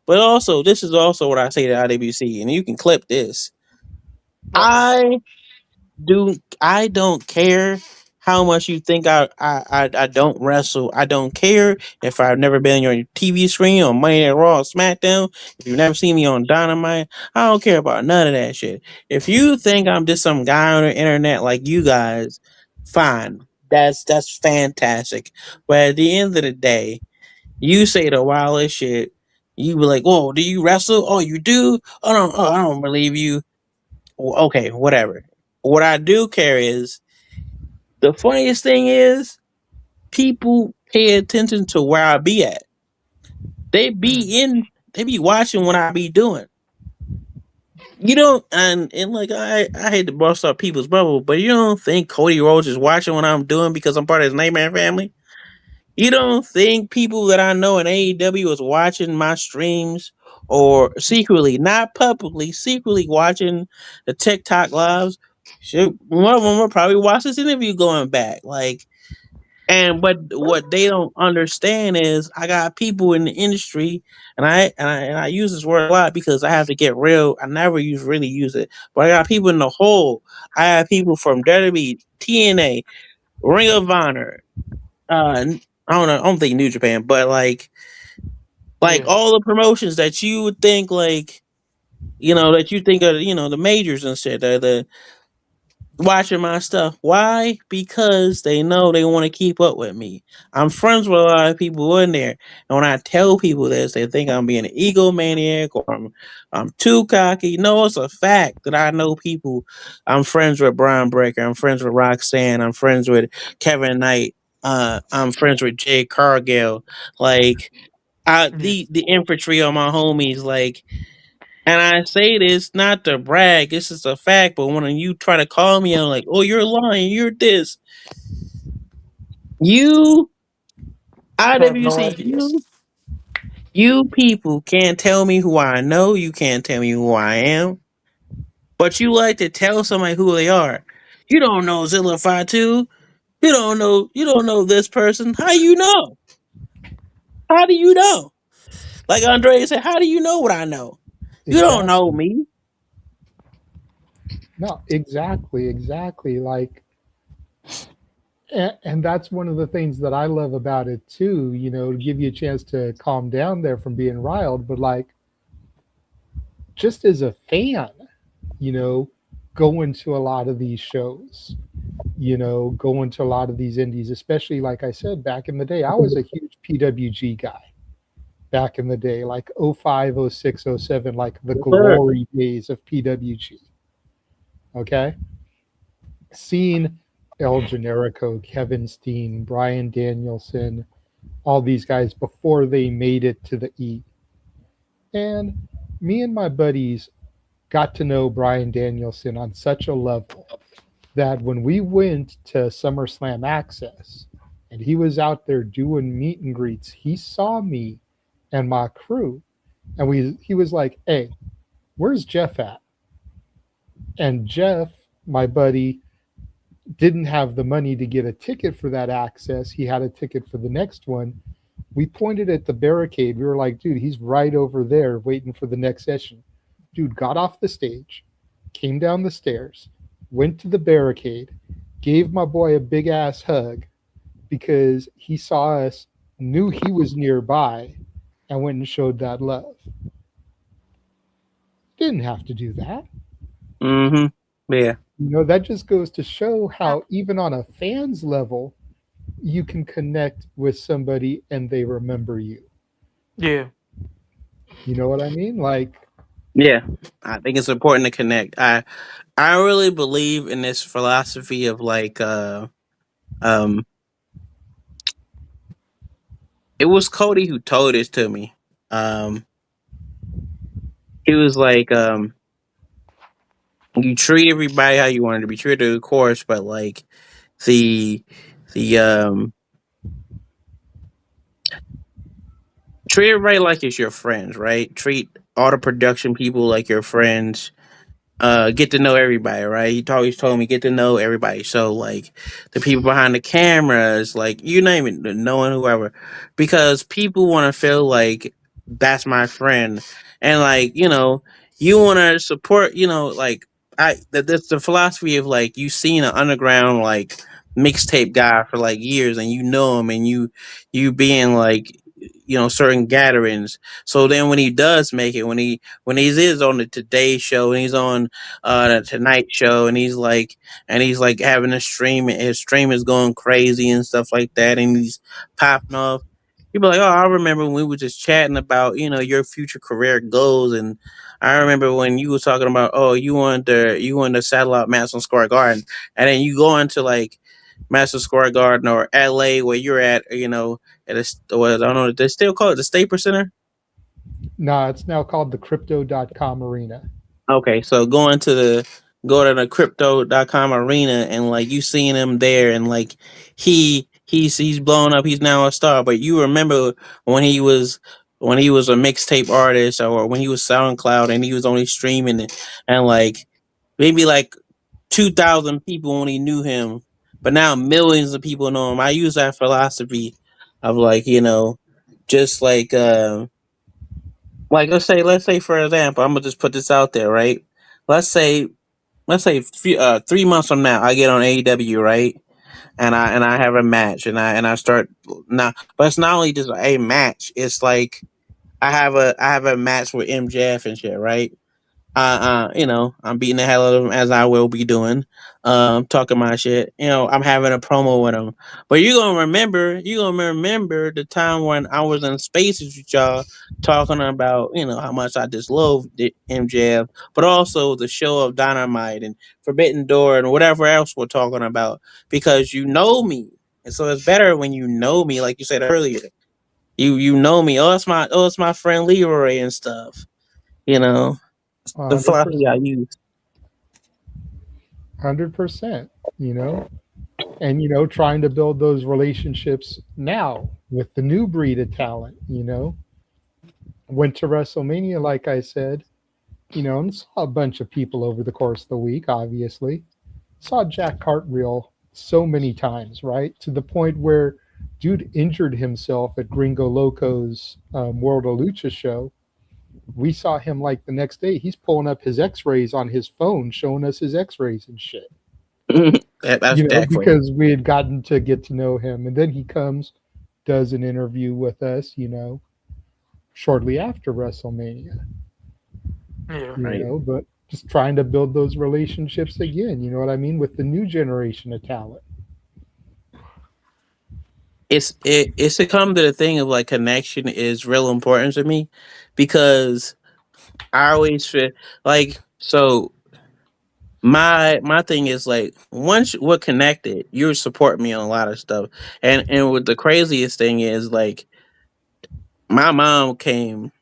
but also this is also what I say to IWC, and you can clip this. I I don't care how much you think I don't wrestle. I don't care if I've never been on your TV screen on Monday Night Raw or SmackDown. If you've never seen me on Dynamite, I don't care about none of that shit. If you think I'm just some guy on the internet like you guys, fine. That's fantastic. But at the end of the day, you say the wildest shit. You be like, "Oh, do you wrestle? Oh, you do? I don't believe you." Okay, whatever. What I do care is the funniest thing is people pay attention to where I be at. They be watching what I be doing. You don't, and like I hate to bust up people's bubble, but you don't think Cody Rhodes is watching what I'm doing because I'm part of his Nightmare family? You don't think people that I know in AEW is watching my streams or secretly, not publicly, secretly watching the TikTok lives? Shit, one of them will probably watch this interview going back. Like, but what they don't understand is I got people in the industry, and I use this word a lot because I have to get real. I never really use it, but I got people in the whole. I have people from WWE, TNA, Ring of Honor. I don't know. I don't think New Japan, but like all the promotions that you would think that you think of the majors and shit. The watching my stuff. Why? Because they know they want to keep up with me. I'm friends with a lot of people in there. And when I tell people this, they think I'm being an egomaniac or I'm too cocky. No, it's a fact that I know people. I'm friends with Brian Breaker. I'm friends with Roxanne. I'm friends with Kevin Knight. I'm friends with Jay Cargill. Like the infantry are my homies. Like, and I say this not to brag, this is a fact, but when you try to call me, I'm like, oh, you're lying, you're this. You, IWC, you people can't tell me who I know, you can't tell me who I am, but you like to tell somebody who they are. You don't know Zilla 52. You don't know this person. How you know? How do you know? Like Andre said, how do you know what I know? You don't know me. No, exactly. Like, and that's one of the things that I love about it too. To give you a chance to calm down there from being riled, but like, just as a fan, going to a lot of these shows, going to a lot of these indies, especially like I said back in the day, I was a huge PWG guy. Back in the day, like 05, 06, 07, like the glory days of PWG. Okay. Seeing El Generico, Kevin Steen, Brian Danielson, all these guys before they made it to the E. And me and my buddies got to know Brian Danielson on such a level that when we went to SummerSlam Access and he was out there doing meet and greets, he saw me and my crew, and he was like, "Hey, where's Jeff at?" And Jeff, my buddy, didn't have the money to get a ticket for that access. He had a ticket for the next one. We pointed at the barricade. We were like, "Dude, he's right over there waiting for the next session." Dude got off the stage, came down the stairs, went to the barricade, gave my boy a big ass hug because he saw us, knew he was nearby, and went and showed that love. Didn't have to do that. Mm-hmm. Yeah. That just goes to show how even on a fan's level, you can connect with somebody and they remember you. Yeah. You know what I mean? Like, yeah, I think it's important to connect. I really believe in this philosophy of like it was Cody who told this to me. He was like, you treat everybody how you wanted to be treated, of course, but like the treat everybody like it's your friends, right? Treat all the production people like your friends. Get to know everybody, right? He always told me get to know everybody. So like the people behind the cameras, like you name it, knowing whoever, because people want to feel like that's my friend, and like you want to support, like that's the philosophy of like you seen an underground like mixtape guy for like years, and you know him, and you being like certain gatherings. So then when he does make it, when he is on the Today Show and he's on the Tonight Show and he's like having a stream and his stream is going crazy and stuff like that and he's popping off, You'd be like, "Oh, I remember when we were just chatting about your future career goals, and I remember when you was talking about you wanted to saddle out Madison Square Garden, and then you go into like Madison Square Garden or L.A. where you're at, at I don't know, they still call it the Staples Center. Nah, it's now called the Crypto.com Arena. Okay, so go to the crypto.com arena and like you seeing him there and like he's blown up, he's now a star. But you remember when he was a mixtape artist or when he was SoundCloud and he was only streaming it and like maybe like 2,000 people only knew him, but now millions of people know him. I use that philosophy of like, just like let's say for example, I'm gonna just put this out there, right? Let's say let's say 3 months from now I get on AEW, right? And I have a match and I start now, but it's not only just a match. It's like I have a match with MJF and shit, right? I'm beating the hell out of him as I will be doing. Talking my shit. I'm having a promo with him. But you gonna remember the time when I was in spaces with y'all talking about, how much I just love the MJF, but also the show of Dynamite and Forbidden Door and whatever else we're talking about because you know me. And so it's better when you know me, like you said earlier. You know me. Oh, it's my friend Leroy and stuff. You know the philosophy I 100%. use. 100%. And trying to build those relationships now with the new breed of talent. Went to WrestleMania, like I said. And saw a bunch of people over the course of the week. Obviously, saw Jack Cartwheel so many times, right? To the point where dude injured himself at Gringo Loco's World of Lucha show. We saw him like the next day. He's pulling up his X-rays on his phone, showing us his X-rays and shit. That's crazy. Because we had gotten to get to know him, and then he comes, does an interview with us, shortly after WrestleMania. Yeah. But just trying to build those relationships again. You know what I mean, with the new generation of talent. It's to come to the thing of like connection is real important to me because I always feel like so my thing is like once we're connected, you support me on a lot of stuff. And what the craziest thing is like my mom came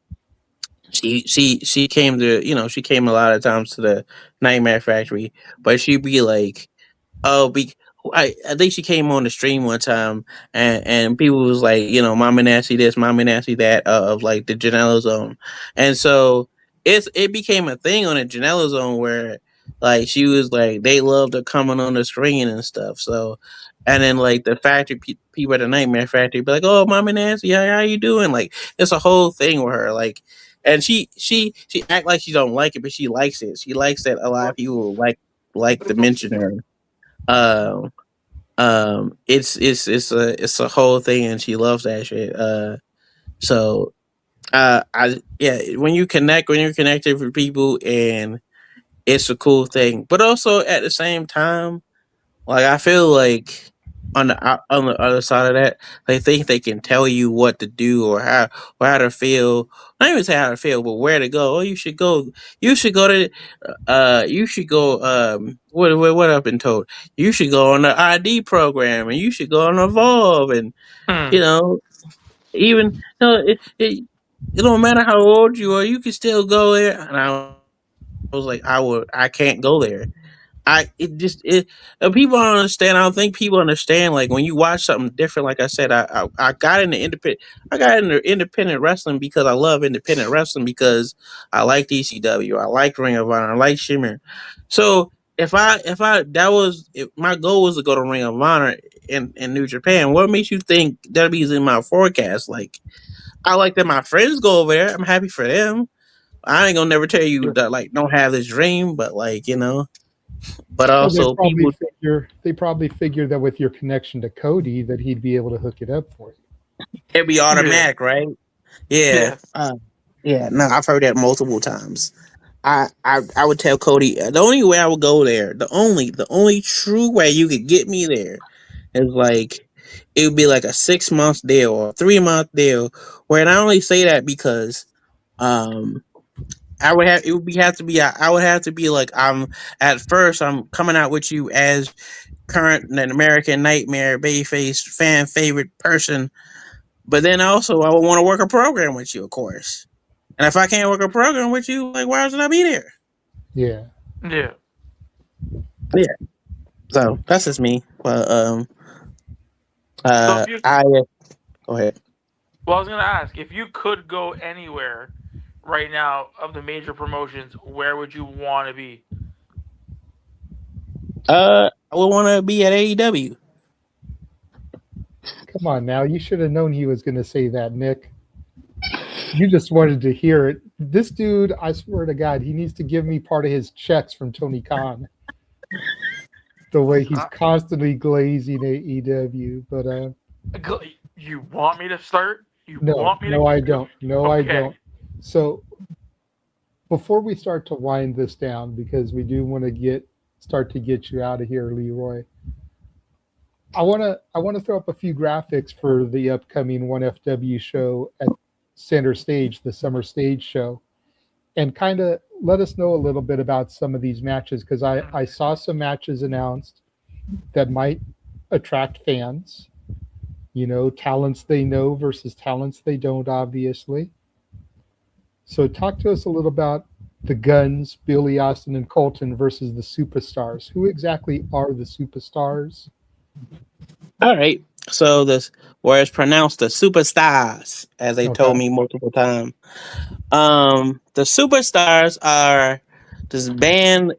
she came to she came a lot of times to the Nightmare Factory, but she'd be like, "Oh, I think she came on the stream one time, and people was like, Mama Nasty this, Mama Nasty that, of like the Janela Zone, and so it became a thing on the Janela Zone where like she was like they loved her coming on the screen and stuff. So, and then like the factory people at the Nightmare Factory be like, "Oh, Mama Nancy, how you doing?" Like it's a whole thing with her, like. And she act like she don't like it, but she likes it. She likes that a lot of people like to mention her. Um, it's a whole thing, and she loves that shit. So I yeah, when you're connected with people, and it's a cool thing. But also at the same time, like I feel like on the other side of that, they think they can tell you what to do or how to feel. Not even say how to feel, but where to go. Oh, you should go. You should go to. You should go. What I've been told. You should go on the ID program, and you should go on Evolve, and you know, even it don't matter how old you are. You can still go there. And I was like, I can't go there. People don't understand. I don't think people understand. Like when you watch something different, like I said, I got into independent. I got into independent wrestling because I love independent wrestling because I like DCW, I like Ring of Honor, I like Shimmer. So if I that was if my goal was to go to Ring of Honor in New Japan, what makes you think that be in my forecast? Like I like that my friends go over there. I'm happy for them. I ain't gonna never tell you that like don't have this dream, but like but Well, also people they probably figure that with your connection to Cody that he'd be able to hook it up for you. it'd be automatic, right? Yeah. Yeah, no, I've heard that multiple times. I would tell Cody the only way I would go there, the only true way you could get me there is like it would be like a 6 month deal or a 3 month deal. Where and I only say that because um I would have it would be have to be I would have to be like at first I'm coming out with you as current an American Nightmare Bayface fan favorite person, but then also I would want to work a program with you, of course. And if I can't work a program with you, like why should I be there? Yeah. Yeah. Yeah. So that's just me. But So if you, I go ahead. well, I was gonna ask if you could go anywhere right now of the major promotions, where would you want to be? I would want to be at AEW. Come on now. You should have known he was going to say that, Nick. You just wanted to hear it. This dude, I swear to God, he needs to give me part of his checks from Tony Khan. The way he's constantly glazing AEW. But You want me to start? You no, want me to? no, I don't. No, I Okay. don't. So before we start to wind this down, because we do want to start to get you out of here, Leroy. I want to throw up a few graphics for the upcoming 1FW show at Center Stage, the summer stage show, and kind of let us know a little bit about some of these matches, because I saw some matches announced that might attract fans. You know, talents they know versus talents they don't, obviously. So talk to us a little about the Guns, Billy Austin and Colton versus the Superstars. Who exactly are the Superstars? All right. So this where it's pronounced the superstars, as they told me multiple times. The superstars are this band,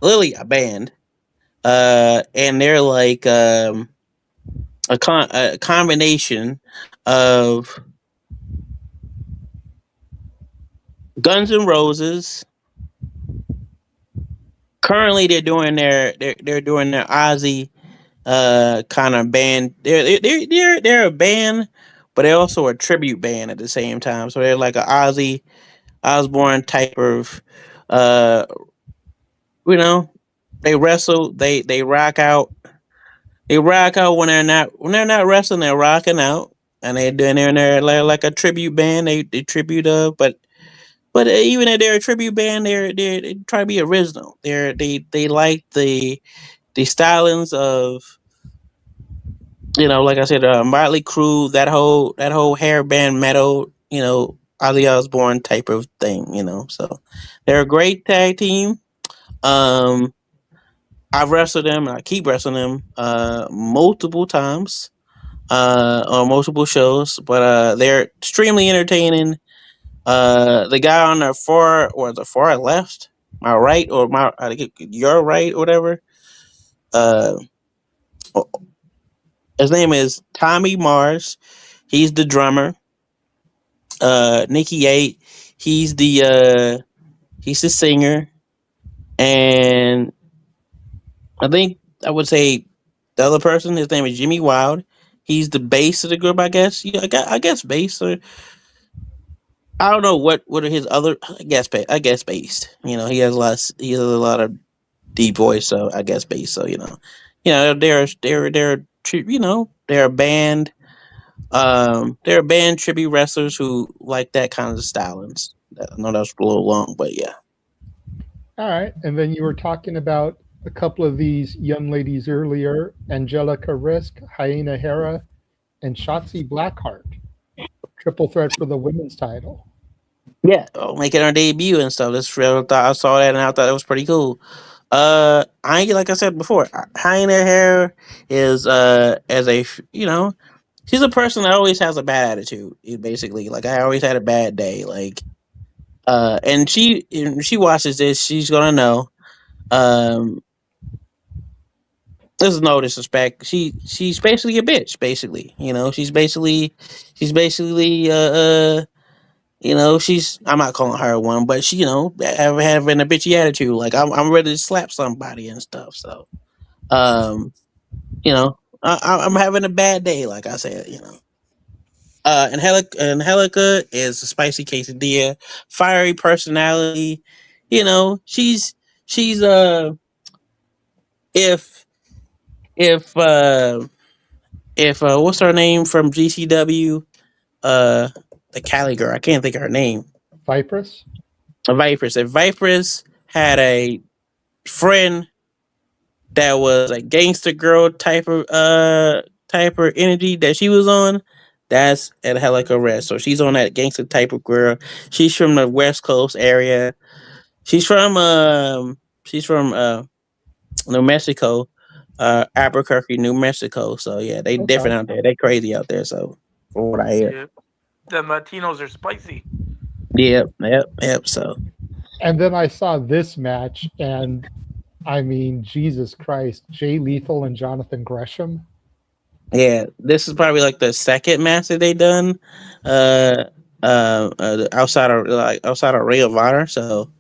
literally a band, and they're like a combination of Guns N' Roses. Currently, they're doing their Ozzy kind of band. They're a band, but they're also a tribute band at the same time. So they're like a Ozzy Osbourne type of uh you know, they wrestle, they rock out. They rock out when they're not wrestling, they're rocking out. And they're doing there like a tribute band. They tribute but even if they're a tribute band, they try to be original. They like the stylings of, like I said, Motley Crue, that whole hair band metal, Ozzy Osbourne type of thing, So they're a great tag team. I've wrestled them and I keep wrestling them multiple times on multiple shows, but they're extremely entertaining. The guy on the far left, my right or your right or whatever. Uh, his name is Tommy Mars. He's the drummer. Nikki 8, he's the singer, and I think I would say the other person, his name is Jimmy Wild. He's the bass of the group, I guess. Yeah, I guess bass. Or I don't know what are his other. I guess bass. He has a lot of deep voice, so I guess bass. So they're a band. They're a band tribute wrestlers who like that kind of stylings. I know that's a little long, but yeah. All right. And then you were talking about a couple of these young ladies earlier, Angelica Risk, Hyena Hera, and Shotzi Blackheart. Triple threat for the women's title. Yeah, making her debut and stuff. That's real. I saw that and I thought it was pretty cool. I ain't like I said before. Hyena Hera is as a she's a person that always has a bad attitude. Basically, like I always had a bad day. Like, and if she watches this, she's gonna know. There's no disrespect. She's basically a bitch. Basically, I'm not calling her one, but she having a bitchy attitude. Like I'm ready to slap somebody and stuff. So, I'm having a bad day. Like I said, and Helica is a spicy quesadilla, fiery personality. She's if if if what's her name from GCW? The Cali girl. I can't think of her name. Vipress. Vipress. If Vipress had a friend that was a gangster girl type of energy that she was on, that's at Helica Red. So she's on that gangster type of girl. She's from the West Coast area. She's from New Mexico, Albuquerque, New Mexico. So yeah, they different out there. They crazy out there. So from what I hear. Yeah. The Latinos are spicy. Yep. So And then I saw this match, and I mean, Jesus Christ, Jay Lethal and Jonathan Gresham. yeah, this is probably like the second match that they done, outside of Ring of Honor. So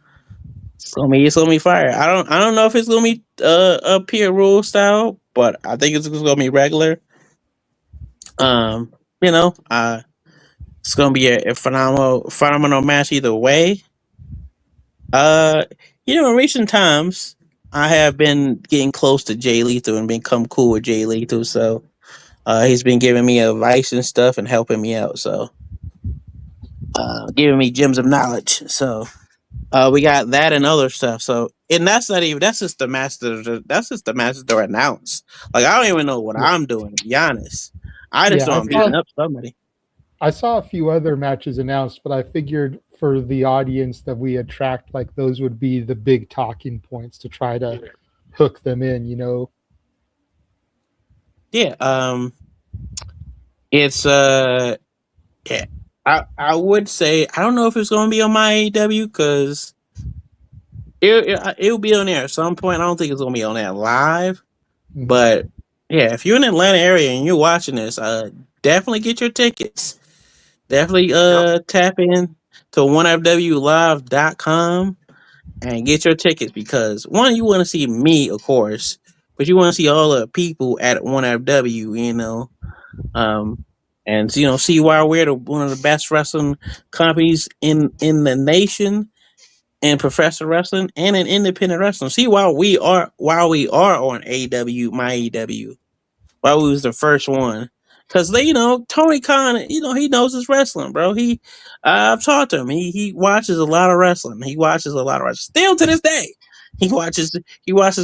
it's gonna be fire. I don't know if it's gonna be a pure rule style, but I think it's gonna be regular. You know, it's gonna be a phenomenal match either way. In recent times, I have been getting close to Jay Lethal and become cool with Jay Lethal. So he's been giving me advice and stuff and helping me out. So giving me gems of knowledge. So we got that and other stuff. So and that's not even that's just the master. That's just the master to announce. Like I don't even know what I'm doing. To be honest, I just know I'm beating up somebody. I saw a few other matches announced, but I figured for the audience that we attract, like those would be the big talking points to try to hook them in, you know? Yeah. It's yeah. I would say I don't know if it's gonna be on my AEW because it'll be on there at some point. I don't think it's gonna be on there live, but yeah, if you're in the Atlanta area and you're watching this, definitely get your tickets. Definitely tap in to onefwlive.com and get your tickets because one, you want to see me, of course, but you want to see all the people at 1FW, and see why we're one of the best wrestling companies in the nation, in professional wrestling and in independent wrestling. See why we are on AEW, my AEW, why we was the first one. Cause Tony Khan, he knows his wrestling, bro. I've talked to him. He watches a lot of wrestling. Still to this day. He watches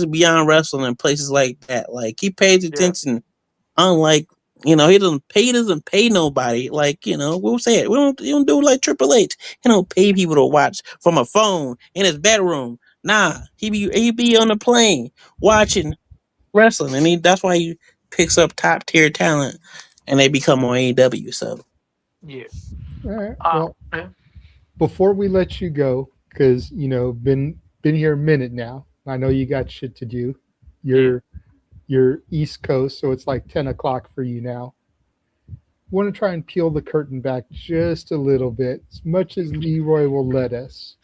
Beyond Wrestling and places like that. Like he pays attention. Unlike he doesn't pay nobody. Like we'll say it. He don't do it like Triple H. He don't pay people to watch from a phone in his bedroom. Nah, he be on the plane watching wrestling, and that's why he picks up top tier talent, and they become on AEW. So, yeah. All right. Well, before we let you go, because been here a minute now. I know you got shit to do. You're East Coast, so it's like 10 o'clock for you now. Want to try and peel the curtain back just a little bit, as much as Leroy will let us.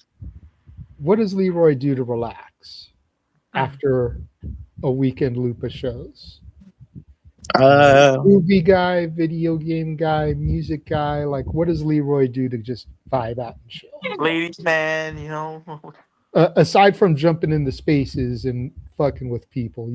What does Leroy do to relax after a weekend loop of shows? Movie guy, video game guy, music guy. Like, what does Leroy do to just vibe out and chill? Ladies, man, aside from jumping into spaces and fucking with people,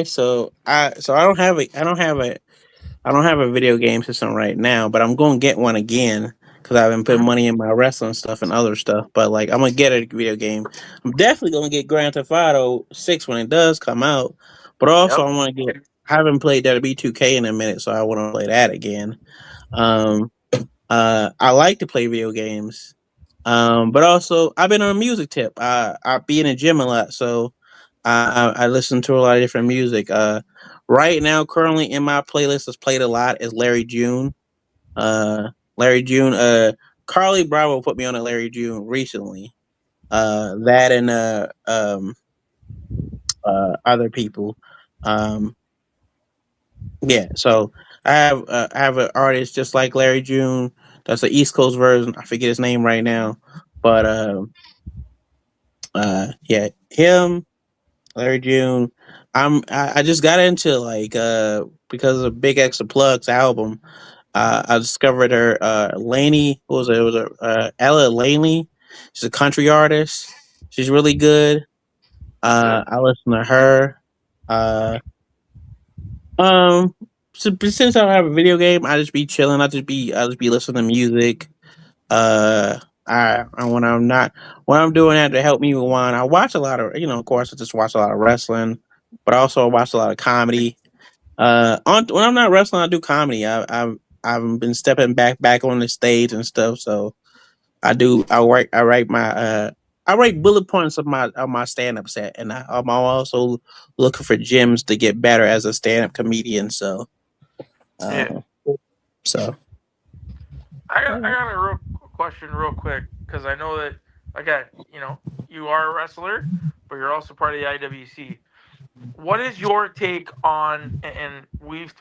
So I don't have a video game system right now, but I'm going to get one again because I've been putting money in my wrestling stuff and other stuff. But like, I'm gonna get a video game. I'm definitely gonna get Grand Theft Auto 6 when it does come out. But also, I want to get. I haven't played WWE 2K in a minute, so I want to play that again. I like to play video games, but also I've been on a music tip. I be in the gym a lot, so I listen to a lot of different music. Right now, currently in my playlist that's played a lot is Larry June. Larry June. Carly Bravo put me on a Larry June recently. That and other people. Yeah, so I have an artist just like Larry June. That's the East Coast version. I forget his name right now, but yeah, him, Larry June. I just got into because of Big X the Plug's album. I discovered her Laney. What was it? It was Ella Laney. She's a country artist. She's really good. I listen to her. So, but since I don't have a video game, I just be chilling. I just be listening to music. When I'm not when I'm doing that to help me rewind, I watch a lot of of course I just watch a lot of wrestling, but also I watch a lot of comedy. When I'm not wrestling, I do comedy. I've been stepping back on the stage and stuff. So I write bullet points of my stand up set, and I'm also looking for gems to get better as a stand up comedian. So Yeah. so I got a real question, real quick, because I know that again, you are a wrestler, but you're also part of the IWC. What is your take on? And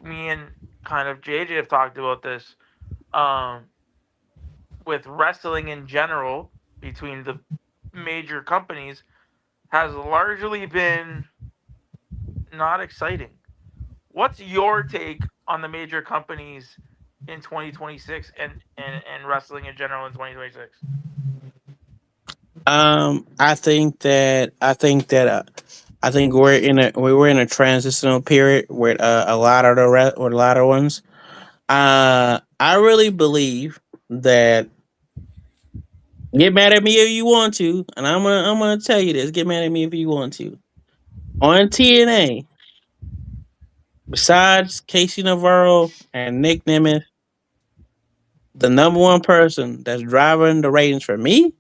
me and kind of JJ have talked about this, with wrestling in general between the major companies has largely been not exciting. What's your take on the major companies in 2026 and wrestling in general in 2026? I think we're in a transitional period with with a lot of ones. I really believe that get mad at me if you want to, and I'm gonna tell you this. Get mad at me if you want to. On TNA, besides Casey Navarro and Nick Nemeth, the number one person that's driving the ratings for me,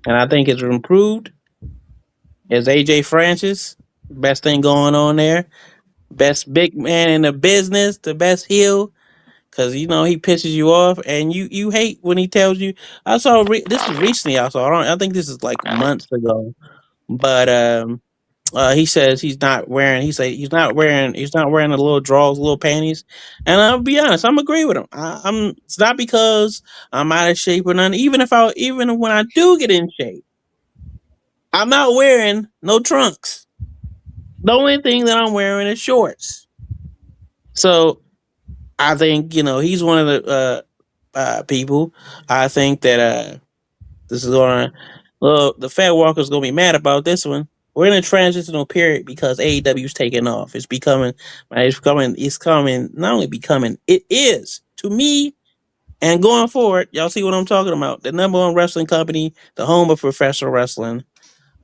and I think it's improved, is AJ Francis. Best thing going on there. Best big man in the business, the best heel, because he pisses you off, and you hate when he tells you. I saw this was recently. I think this is like months ago, but he says he's not wearing. He say he's not wearing. He's not wearing the little drawers, little panties, and I'll be honest. I'm agree with him. I'm. It's not because I'm out of shape or nothing. Even when I do get in shape, I'm not wearing no trunks. The only thing that I'm wearing is shorts. So I think he's one of the people. I think that this is going to. Well, the Fat Walker's going to be mad about this one. We're in a transitional period because AEW's taking off. It's becoming. It's coming. Not only becoming. It is to me. And going forward, y'all see what I'm talking about. The number one wrestling company, the home of professional wrestling.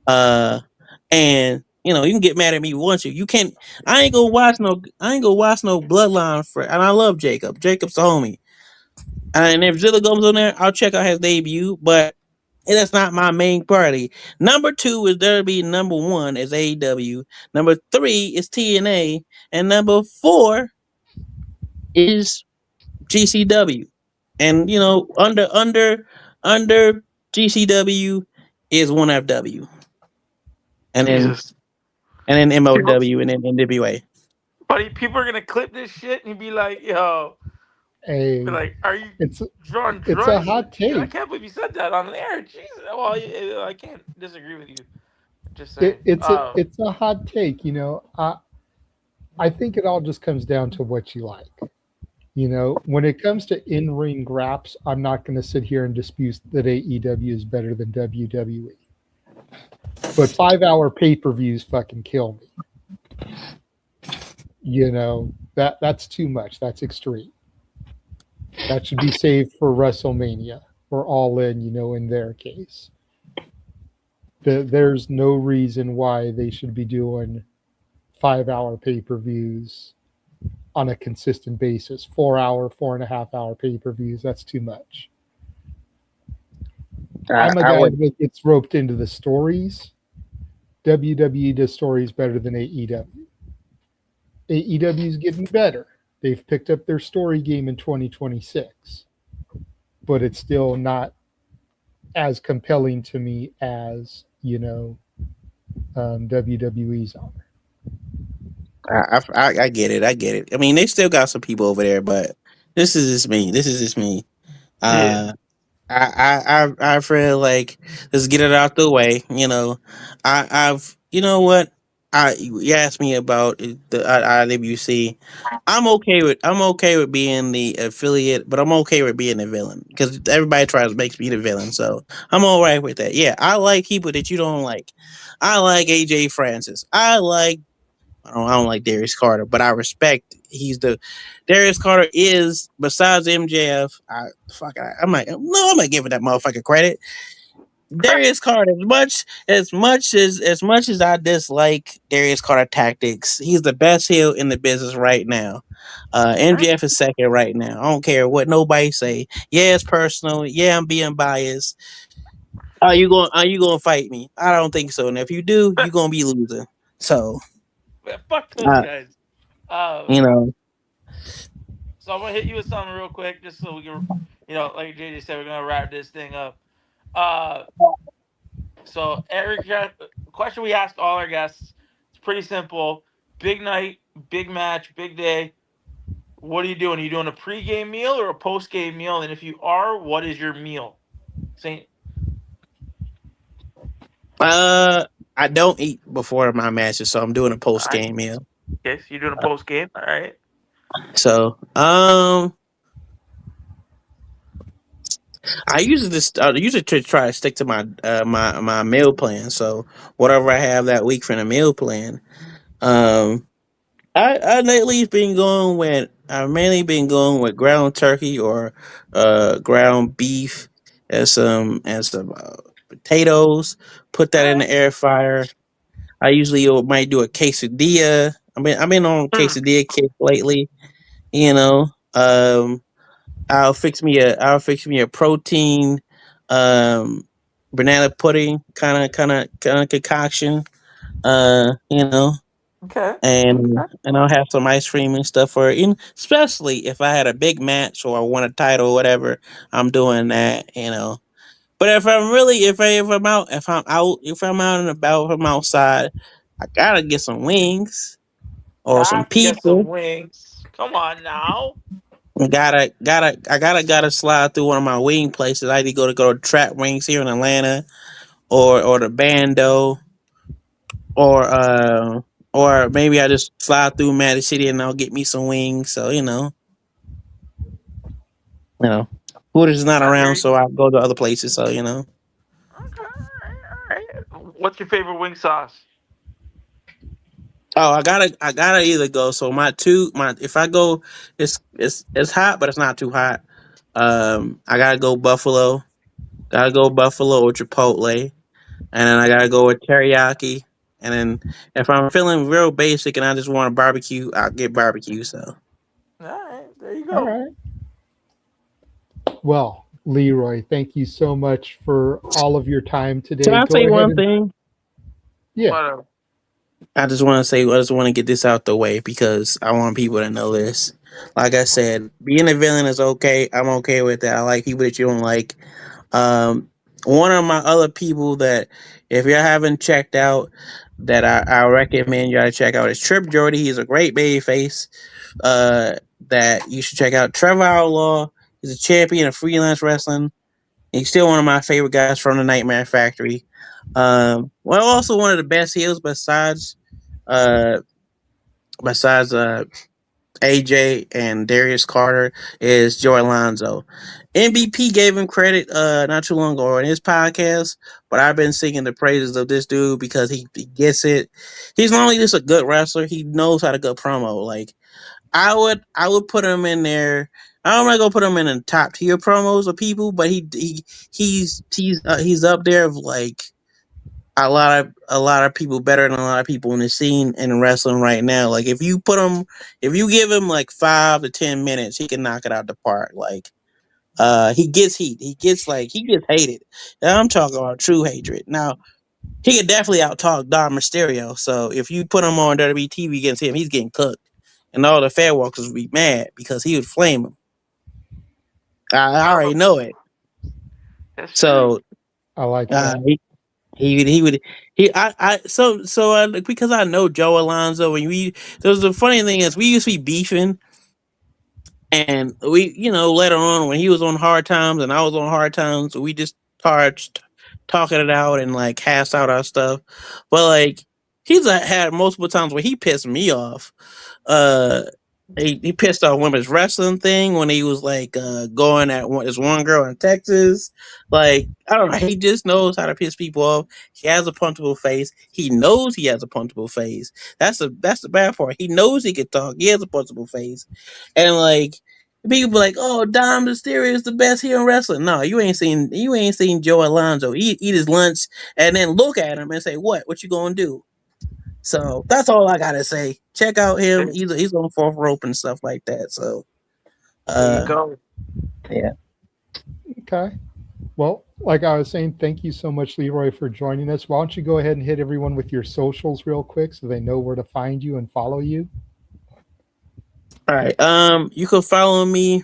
And you can get mad at me once you can't. I ain't gonna watch no. I ain't gonna watch no Bloodline for. And I love Jacob. Jacob's the homie. And if Zilla comes on there, I'll check out his debut. But that's not my main priority. Number two is there to be number one is AEW. Number three is TNA, and number four is GCW. And under GCW is one FW. And Jesus. then MOW and then NWA. But people are gonna clip this shit and be like, "Yo," Hey, be like, "Are you drawing it's drugs?" a hot take. I can't believe you said that on the air. Jesus. Well, I can't disagree with you. Just saying. It's a hot take. I think it all just comes down to what you like. When it comes to in-ring graps, I'm not going to sit here and dispute that AEW is better than WWE. But 5-hour pay-per-views fucking kill me. That's too much. That's extreme. That should be saved for WrestleMania or All In, in their case. There's no reason why they should be doing 5-hour pay-per-views on a consistent basis. 4-hour, 4.5-hour pay-per-views. That's too much. I'm a guy that gets roped into the stories. WWE does stories better than AEW. AEW is getting better. They've picked up their story game in 2026, but it's still not as compelling to me as WWE's are. I get it. I get it. I mean, they still got some people over there, but this is just me. I feel like let's get it out the way. I've what you asked me about the IWC. I'm okay with being the affiliate, but I'm okay with being the villain because everybody tries to make me the villain. So I'm all right with that. Yeah, I like people that you don't like. I like AJ Francis. I like I don't like Darius Carter, but I respect Darius Carter is, besides MJF. I'm like, no, I'm not giving that motherfucker credit. Darius Carter, as much as I dislike Darius Carter tactics, he's the best heel in the business right now. MJF is second right now. I don't care what nobody say. Yeah, it's personal. Yeah, I'm being biased. Are you going to fight me? I don't think so. And if you do, you're going to be losing. So, Man, fuck those uh, guys. you know, So I'm gonna hit you with something real quick, just so we can, like JJ said, we're gonna wrap this thing up. Uh, so Eric, question we ask all our guests. It's pretty simple. Big night, big match, big day. What are you doing? Are you doing a pre-game meal or a post-game meal? And if you are, what is your meal? Saint. I don't eat before my matches, so I'm doing a post Alright. game meal. Okay, so you're doing a post-game. All right. So, I usually try to stick to my meal plan. So whatever I have that week for the meal plan, I lately been going with I've mainly been going with ground turkey or ground beef and some potatoes. Put that in the air fryer. I usually might do a quesadilla. I've been on quesadilla kick lately. You know, I'll fix me a protein banana pudding kind of concoction. You know, Okay. and I'll have some ice cream and stuff for it. And especially if I had a big match or I won a title or whatever, I'm doing that. But if I'm out and about, if I'm outside, I gotta get some wings or some Got to get some pizza. wings. Come on now. I gotta slide through one of my wing places. I either go to Trap Wings here in Atlanta, or the Bando, or or maybe I just fly through Magic City and I'll get me some wings. So food is not around, so I go to other places. So What's your favorite wing sauce? Oh, I gotta either go. So if I go, it's hot, but it's not too hot. I gotta go buffalo. Gotta go buffalo or Chipotle, and then I gotta go with teriyaki. And then if I'm feeling real basic and I just want a barbecue, I'll get barbecue. So All right, there you All go. right. Well, Leroy, thank you so much for all of your time today. can I Go say ahead one and thing? yeah. I just want to get this out the way because I want people to know this. Like I said, being a villain is okay. I'm okay with that. I like people that you don't like. One of my other people that, if you haven't checked out, that I recommend you to check out is Trip Jordy. He's a great baby face. That you should check out. Trevor Outlaw is a champion of freelance wrestling. He's still one of my favorite guys from the Nightmare Factory. Also one of the best heels uh, besides AJ and Darius Carter is Joe Alonzo. MVP gave him credit not too long ago on his podcast, but I've been singing the praises of this dude because he gets it. He's not only just a good wrestler, he knows how to go promo. Like I would put him in there. I'm not gonna put him in the top tier promos of people, but he's up there of like a lot of people better than a lot of people in the scene in wrestling right now. Like if you give him like 5 to 10 minutes, he can knock it out the park. Like he gets heat, he gets hated. And I'm talking about true hatred. Now he could definitely out talk Dom Mysterio. So if you put him on WWE TV against him, he's getting cooked, and all the fair walkers would be mad because he would flame him. I already know it. So I like that. He would because I know Joe Alonzo and the funny thing is we used to be beefing, and we later on when he was on hard times and I was on hard times, we just started talking it out and like hash out our stuff. But like had multiple times where he pissed me off. he pissed off women's wrestling thing when he was like going at this one girl in Texas. Like, I don't know, he just knows how to piss people off. He has a punchable face. He knows he has a punchable face. That's the bad part. He knows he can talk. He has a punchable face, and like people be like, "Oh, Dom Mysterio is the best here in wrestling." No, you ain't seen Joe Alonzo eat his lunch and then look at him and say, What you gonna do?" So that's all I gotta say. Check out him. He's on fourth rope and stuff like that. So There you go. yeah. Okay. Well, like I was saying, thank you so much, Leroy, for joining us. Why don't you go ahead and hit everyone with your socials real quick so they know where to find you and follow you? All right. You can follow me.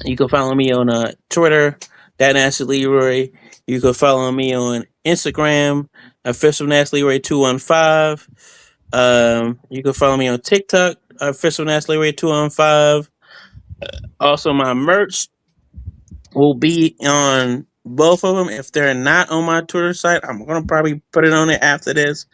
You can follow me on Twitter, that Nasty Leroy. You can follow me on Instagram, official Nasty Leroy 215. You can follow me on TikTok, official Nasty Leroy 215. Also, my merch will be on both of them. If they're not on my Twitter site, I'm gonna probably put it on it after this.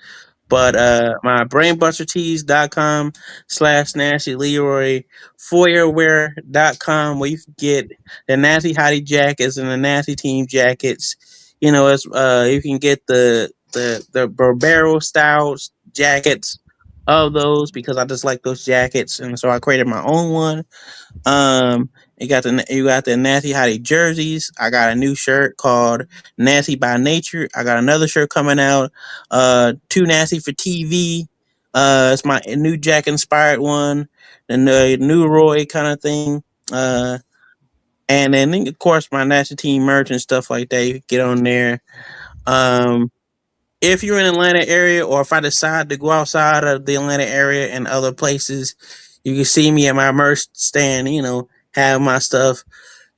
But my brainbustertees.com/Nasty Leroy, foyerwear.com, where you can get the Nasty Hottie jackets and the Nasty Team jackets. You know, it's you can get the Barbero style jackets of those because I just like those jackets, and so I created my own one. You got the Nasty Hottie jerseys. I got a new shirt called Nasty by Nature. I got another shirt coming out, Too Nasty for TV. It's my new Jack inspired one, and the new Roy kind of thing. And then of course my Nasty Team merch and stuff like that. You can get on there. If you're in Atlanta area, or if I decide to go outside of the Atlanta area and other places, you can see me at my merch stand, have my stuff,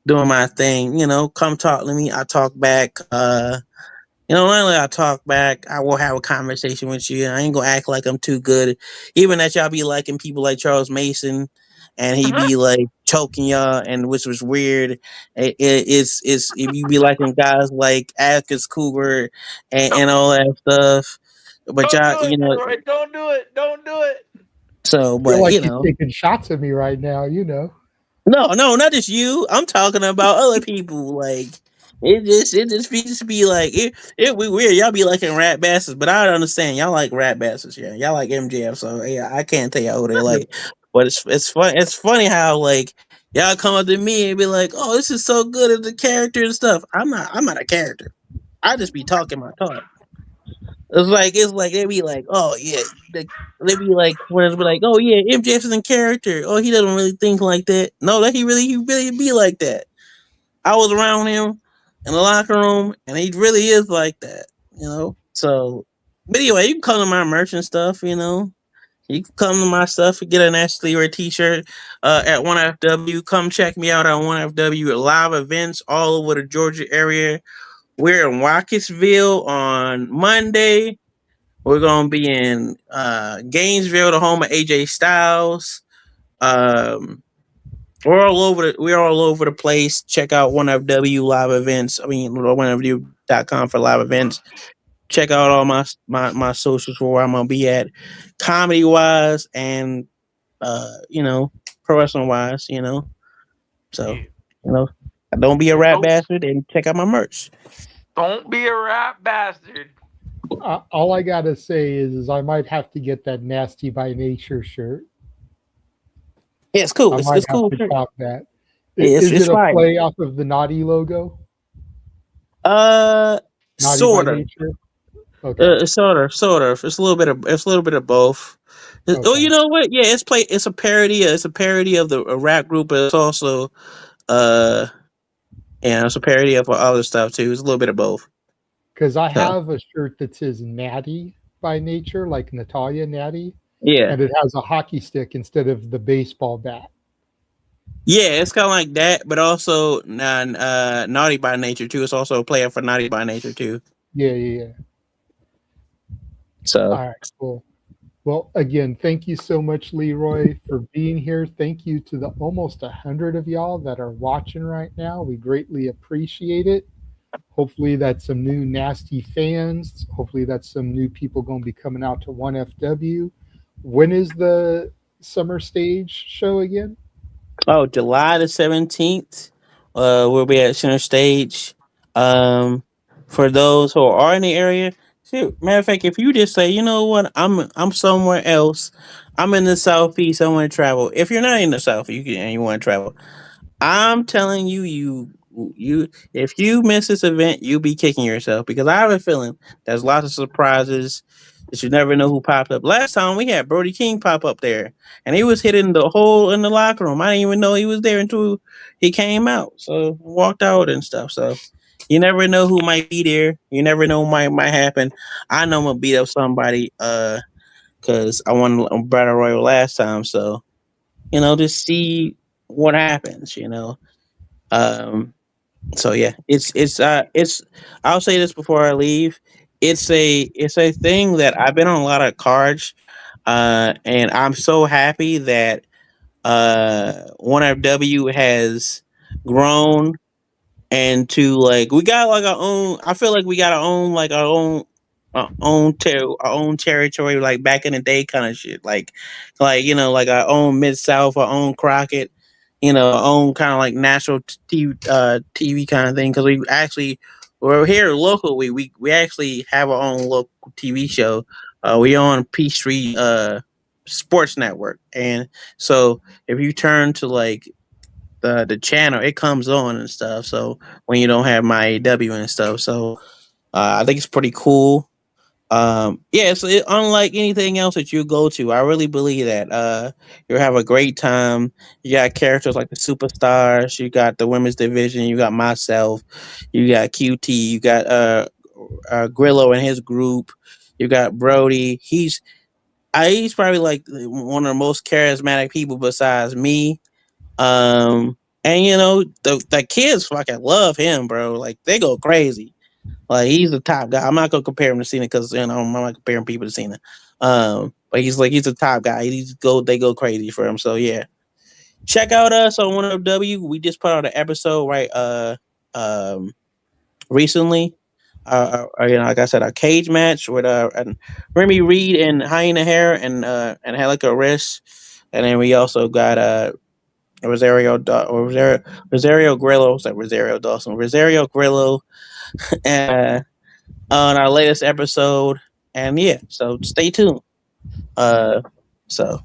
doing my thing, come talk to me. I talk back. Not only I talk back, I will have a conversation with you. I ain't gonna act like I'm too good. Even that y'all be liking people like Charles Mason, and he be like choking y'all, and which was weird. It's if you be liking guys like Atticus Cougar and all that stuff, but y'all, Leroy, don't do it. Don't do it. So, I feel but like he's taking shots at me right now, No, not just you. I'm talking about other people. Like it just be like it be weird. Y'all be liking rat bastards, but I don't understand. Y'all like rat bastards, yeah. Y'all like MJF, so yeah, I can't tell y'all who they like. But it's fun. It's funny how like y'all come up to me and be like, "Oh, this is so good at the character and stuff." I'm not a character. I just be talking my talk. It's like they be like, "Oh yeah," they be like, "Whereas be like, oh yeah, MJF is in character. Oh, he doesn't really think like that. No, that he really be like that." I was around him in the locker room, and he really is like that. So, but anyway, you can come to my merch and stuff. You can come to my stuff and get a Nasty Leroy t-shirt at 1FW. Come check me out at 1FW live events all over the Georgia area. We're in Watkesville on Monday. We're gonna be in Gainesville, the home of AJ Styles. We're all over the place. Check out 1FW live events. 1FW.com for live events. Check out all my socials for where I'm gonna be at, comedy wise and pro wrestling wise. So don't be a rat bastard and check out my merch. Don't be a rat bastard. All I gotta say is I might have to get that Nasty by Nature shirt. Yeah, it's cool. I It's might have cool. to cop that. Yeah, Is it a fine. play off of the Naughty logo? Naughty sort of. Nature? Okay. Sort of. It's a little bit of both. Okay. Oh, you know what? Yeah, it's a parody. It's a parody of the rap group, but it's also it's a parody of other stuff too. It's a little bit of both. Because I have a shirt that says Natty by Nature, like Natalia Natty. Yeah. And it has a hockey stick instead of the baseball bat. Yeah, it's kind of like that, but also Naughty by Nature too. It's also a player for Naughty by Nature too. Yeah. So. All right, cool. Well, again, thank you so much, Leroy, for being here. Thank you to the almost 100 of y'all that are watching right now. We greatly appreciate it. Hopefully that's some new Nasty fans. Hopefully that's some new people going to be coming out to 1FW. When is the summer stage show again? Oh, July the 17th. We'll be at Center Stage. Um, for those who are in the area, shoot, matter of fact, if you just say, you know what, I'm somewhere else. I'm in the southeast. I want to travel. If you're not in the south, and you want to travel, I'm telling you, if you miss this event, you'll be kicking yourself because I have a feeling there's lots of surprises that you never know who popped up. Last time we had Brody King pop up there, and he was hitting the hole in the locker room. I didn't even know he was there until he came out, so walked out and stuff. So you never know who might be there. You never know what might happen. I know I'm gonna beat up somebody because I won a battle royal last time. So just see what happens. Um, so yeah, it's I'll say this before I leave. It's a thing that I've been on a lot of cards, and I'm so happy that 1FW has grown and to like we got like our own. I feel like we got our own like our own territory like back in the day kind of shit like like our own Mid South, our own Crockett, our own kind of like national TV kind of thing because we're here locally. We actually have our own local TV show. We on Peachtree Sports Network, and so if you turn to like the channel, it comes on and stuff. So when you don't have my AW and stuff, so I think it's pretty cool. Yeah, so unlike anything else that you go to, I really believe that you'll have a great time. You got characters like the superstars, you got the women's division, you got myself, you got QT, you got Grillo and his group, you got Brody. He's probably like one of the most charismatic people besides me. And the kids fucking love him, bro. Like they go crazy. Like he's the top guy. I'm not gonna compare him to Cena because I'm not comparing people to Cena. But he's the top guy. They go crazy for him. So yeah, check out us on 1W. We just put out an episode right um recently. Like I said, a cage match with and Remy Reed and Hyena Hair and Helica Riss, and then we also got Rosario Grillo. Was that Rosario Dawson? Rosario Grillo. uh, on our latest episode. And yeah, so stay tuned. So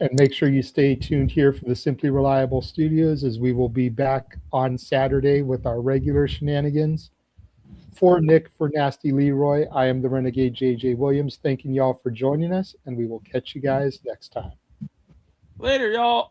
And make sure you stay tuned here for the Simply Reliable Studios as we will be back on Saturday with our regular shenanigans. For Nick, for Nasty Leroy, I am the Renegade JJ Williams. Thanking y'all for joining us, and we will catch you guys next time. Later, y'all.